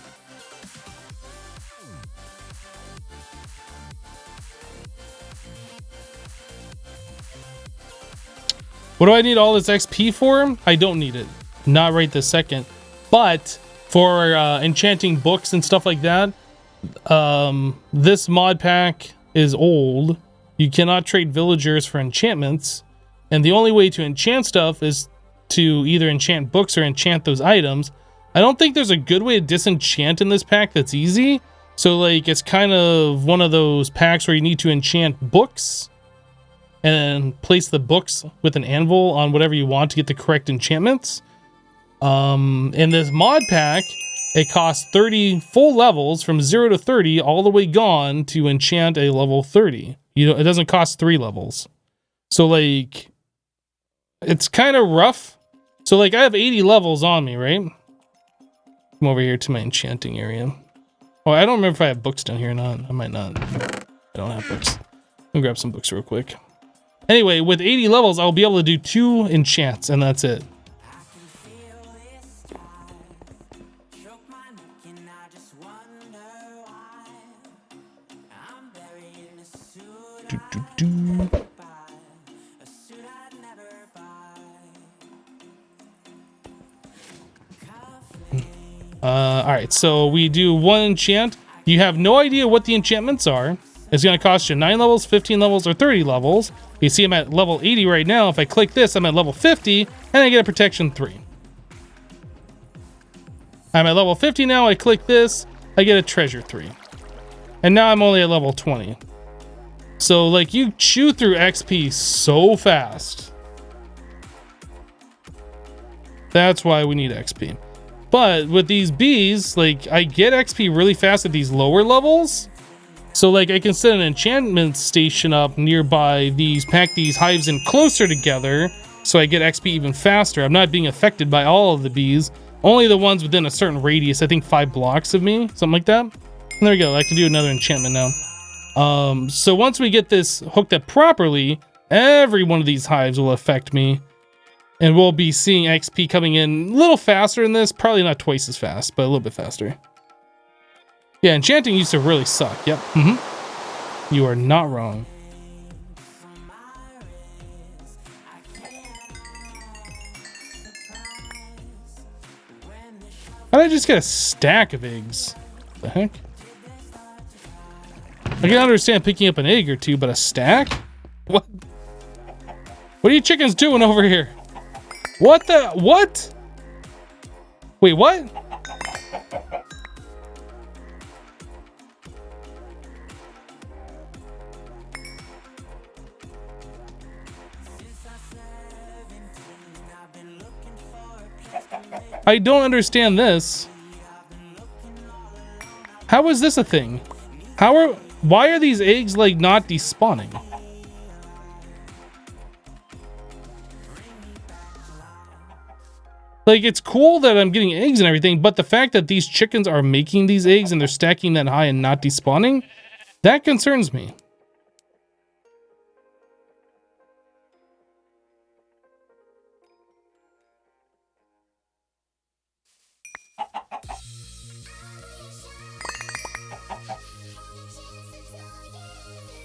What do I need all this XP for? I don't need it. Not right this second. But for enchanting books and stuff like that, this mod pack is old. You cannot trade villagers for enchantments. And the only way to enchant stuff is to either enchant books or enchant those items. I don't think there's a good way to disenchant in this pack that's easy. So like it's kind of one of those packs where you need to enchant books and place the books with an anvil on whatever you want to get the correct enchantments. In this mod pack, it costs 30 full levels from 0 to 30 all the way gone to enchant a level 30. It doesn't cost 3 levels. So like, it's kind of rough. So like I have 80 levels on me, right? Come over here to my enchanting area. Oh, I don't remember if I have books down here or not. I might not. I don't have books. Let me grab some books real quick. Anyway, with 80 levels, I'll be able to do 2 enchants, and that's it. Alright, so we do 1 enchant. You have no idea what the enchantments are. It's going to cost you 9 levels, 15 levels, or 30 levels. You see I'm at level 80 right now. If I click this, I'm at level 50, and I get a protection 3. I'm at level 50 now. I click this, I get a treasure 3. And now I'm only at level 20. So, like, you chew through XP so fast. That's why we need XP. But with these bees, like, I get XP really fast at these lower levels. So like I can set an enchantment station up nearby these, pack these hives in closer together so I get XP even faster. I'm not being affected by all of the bees, only the ones within a certain radius, I think 5 blocks of me, something like that. And there we go, I can do another enchantment now. So once we get this hooked up properly, every one of these hives will affect me. And we'll be seeing XP coming in a little faster in this, probably not twice as fast, but a little bit faster. Yeah, enchanting used to really suck. Yep. You are not wrong. How did I just get a stack of eggs? What the heck? I can understand picking up an egg or two, but a stack? What? What are you chickens doing over here? What the? What? Wait, what? I don't understand this. How is this a thing? Why are these eggs like not despawning? Like, it's cool that I'm getting eggs and everything, but the fact that these chickens are making these eggs and they're stacking that high and not despawning, that concerns me.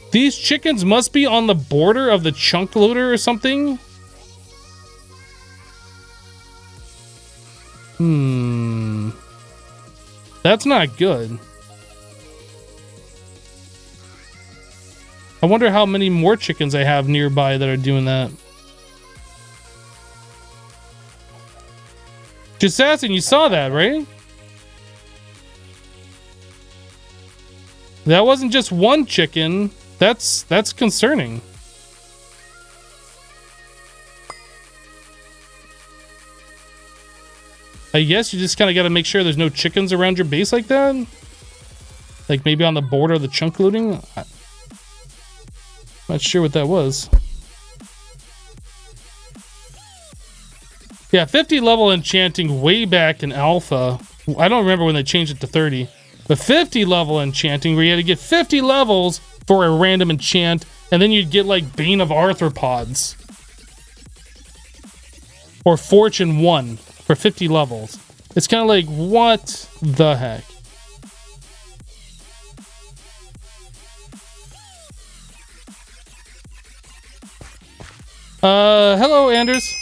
These chickens must be on the border of the chunk loader or something. That's not good. I wonder how many more chickens I have nearby that are doing that. Jessassin, you saw that, right? That wasn't just one chicken. That's concerning. I guess you just kind of got to make sure there's no chickens around your base like that. Like maybe on the border of the chunk loading. Not sure what that was. Yeah, 50 level enchanting way back in alpha. I don't remember when they changed it to 30. But 50 level enchanting where you had to get 50 levels for a random enchant, and then you'd get like Bane of Arthropods. Or Fortune 1 for 50 levels. It's kind of like, what the heck? Hello, Anders.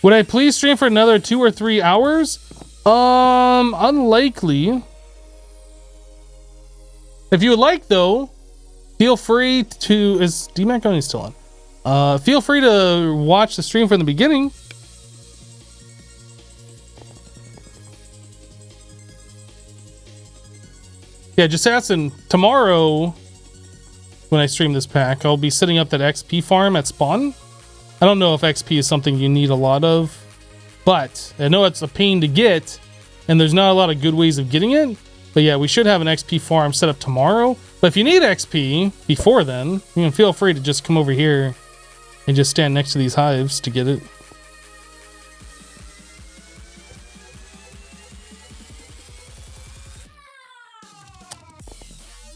Would I please stream for another 2 or 3 hours? Unlikely. If you would like, though, feel free to... Is DMAC only still on? Feel free to watch the stream from the beginning. Yeah, Jessassin, tomorrow, when I stream this pack, I'll be setting up that XP farm at spawn. I don't know if XP is something you need a lot of, but I know it's a pain to get, and there's not a lot of good ways of getting it. But yeah, we should have an XP farm set up tomorrow. But if you need XP before then, you can feel free to just come over here and just stand next to these hives to get it.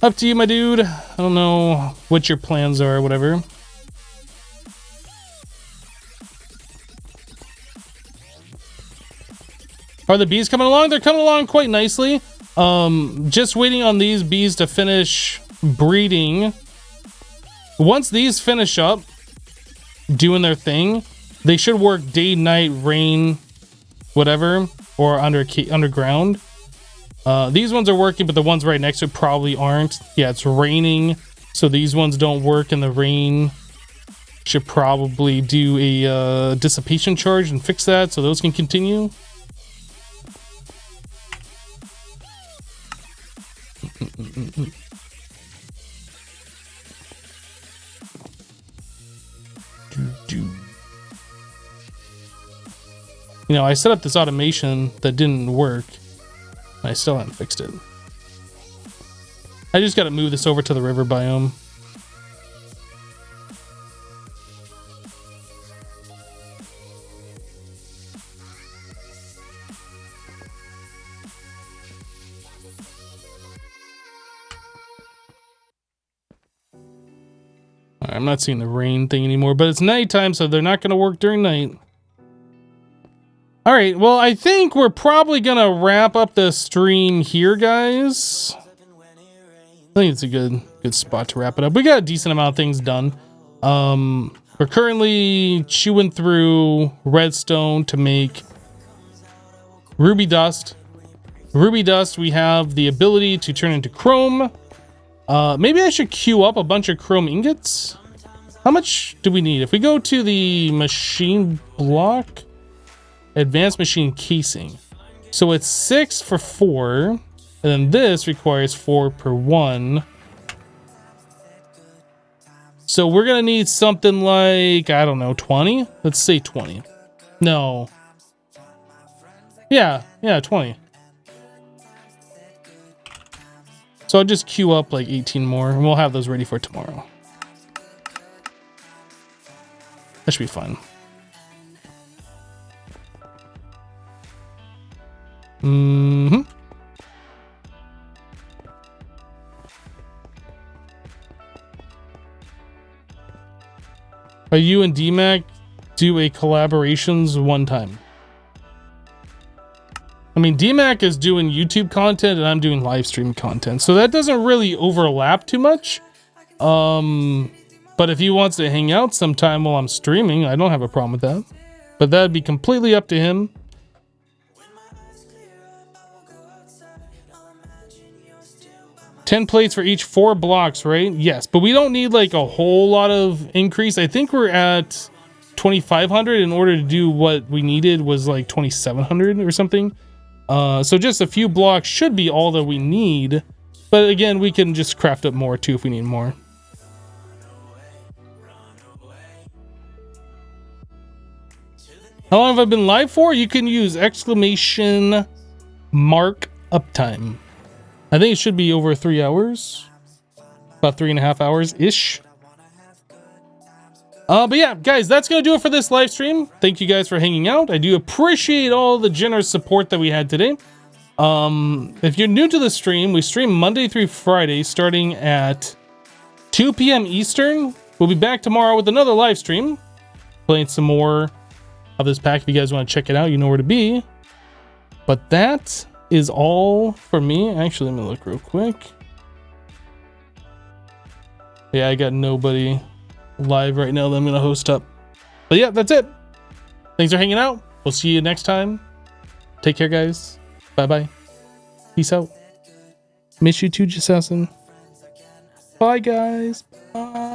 Up to you, my dude. I don't know what your plans are or whatever. Are the bees coming along? They're coming along quite nicely. Just waiting on these bees to finish breeding. Once these finish up doing their thing, they should work day, night, rain, whatever, or underground. These ones are working, but the ones right next to it probably aren't. Yeah, it's raining, so these ones don't work in the rain. Should probably do a dissipation charge and fix that so those can continue. You know, I set up this automation that didn't work. I still haven't fixed it. I just got to move this over to the river biome. I'm not seeing the rain thing anymore, but it's nighttime, so they're not going to work during night. All right, well, I think we're probably going to wrap up the stream here, guys. I think it's a good spot to wrap it up. We got a decent amount of things done. We're currently chewing through redstone to make ruby dust. Ruby dust, we have the ability to turn into chrome. Maybe I should queue up a bunch of chrome ingots. How much do we need? If we go to the machine block, advanced machine casing. So it's 6 for 4, and then this requires 4 per 1. So we're gonna need something like, I don't know, 20? Let's say 20. No. Yeah, 20. So I'll just queue up like 18 more and we'll have those ready for tomorrow. That should be fun. Mm-hmm. Are you and DMAC do a collaborations one time? I mean, DMAC is doing YouTube content and I'm doing live stream content, so that doesn't really overlap too much. But if he wants to hang out sometime while I'm streaming, I don't have a problem with that. But that'd be completely up to him. 10 plates for each 4 blocks, right? Yes, but we don't need like a whole lot of increase. I think we're at 2,500 in order to do what we needed was like 2,700 or something. So just a few blocks should be all that we need. But again, we can just craft up more too if we need more. How long have I been live for? You can use exclamation mark uptime. I think it should be over 3 hours. About 3.5 hours-ish. But yeah, guys, that's going to do it for this live stream. Thank you guys for hanging out. I do appreciate all the generous support that we had today. If you're new to the stream, we stream Monday through Friday starting at 2 p.m. Eastern. We'll be back tomorrow with another live stream. Playing some more of this pack. If you guys want to check it out, you know where to be. But that is all for me. Actually, let me look real quick. Yeah, I got nobody live right now that I'm gonna host up. But yeah, that's it. Thanks for hanging out. We'll see you next time. Take care, guys. Bye-bye. Peace out. Miss you too, Jessassin. Bye, guys. Bye.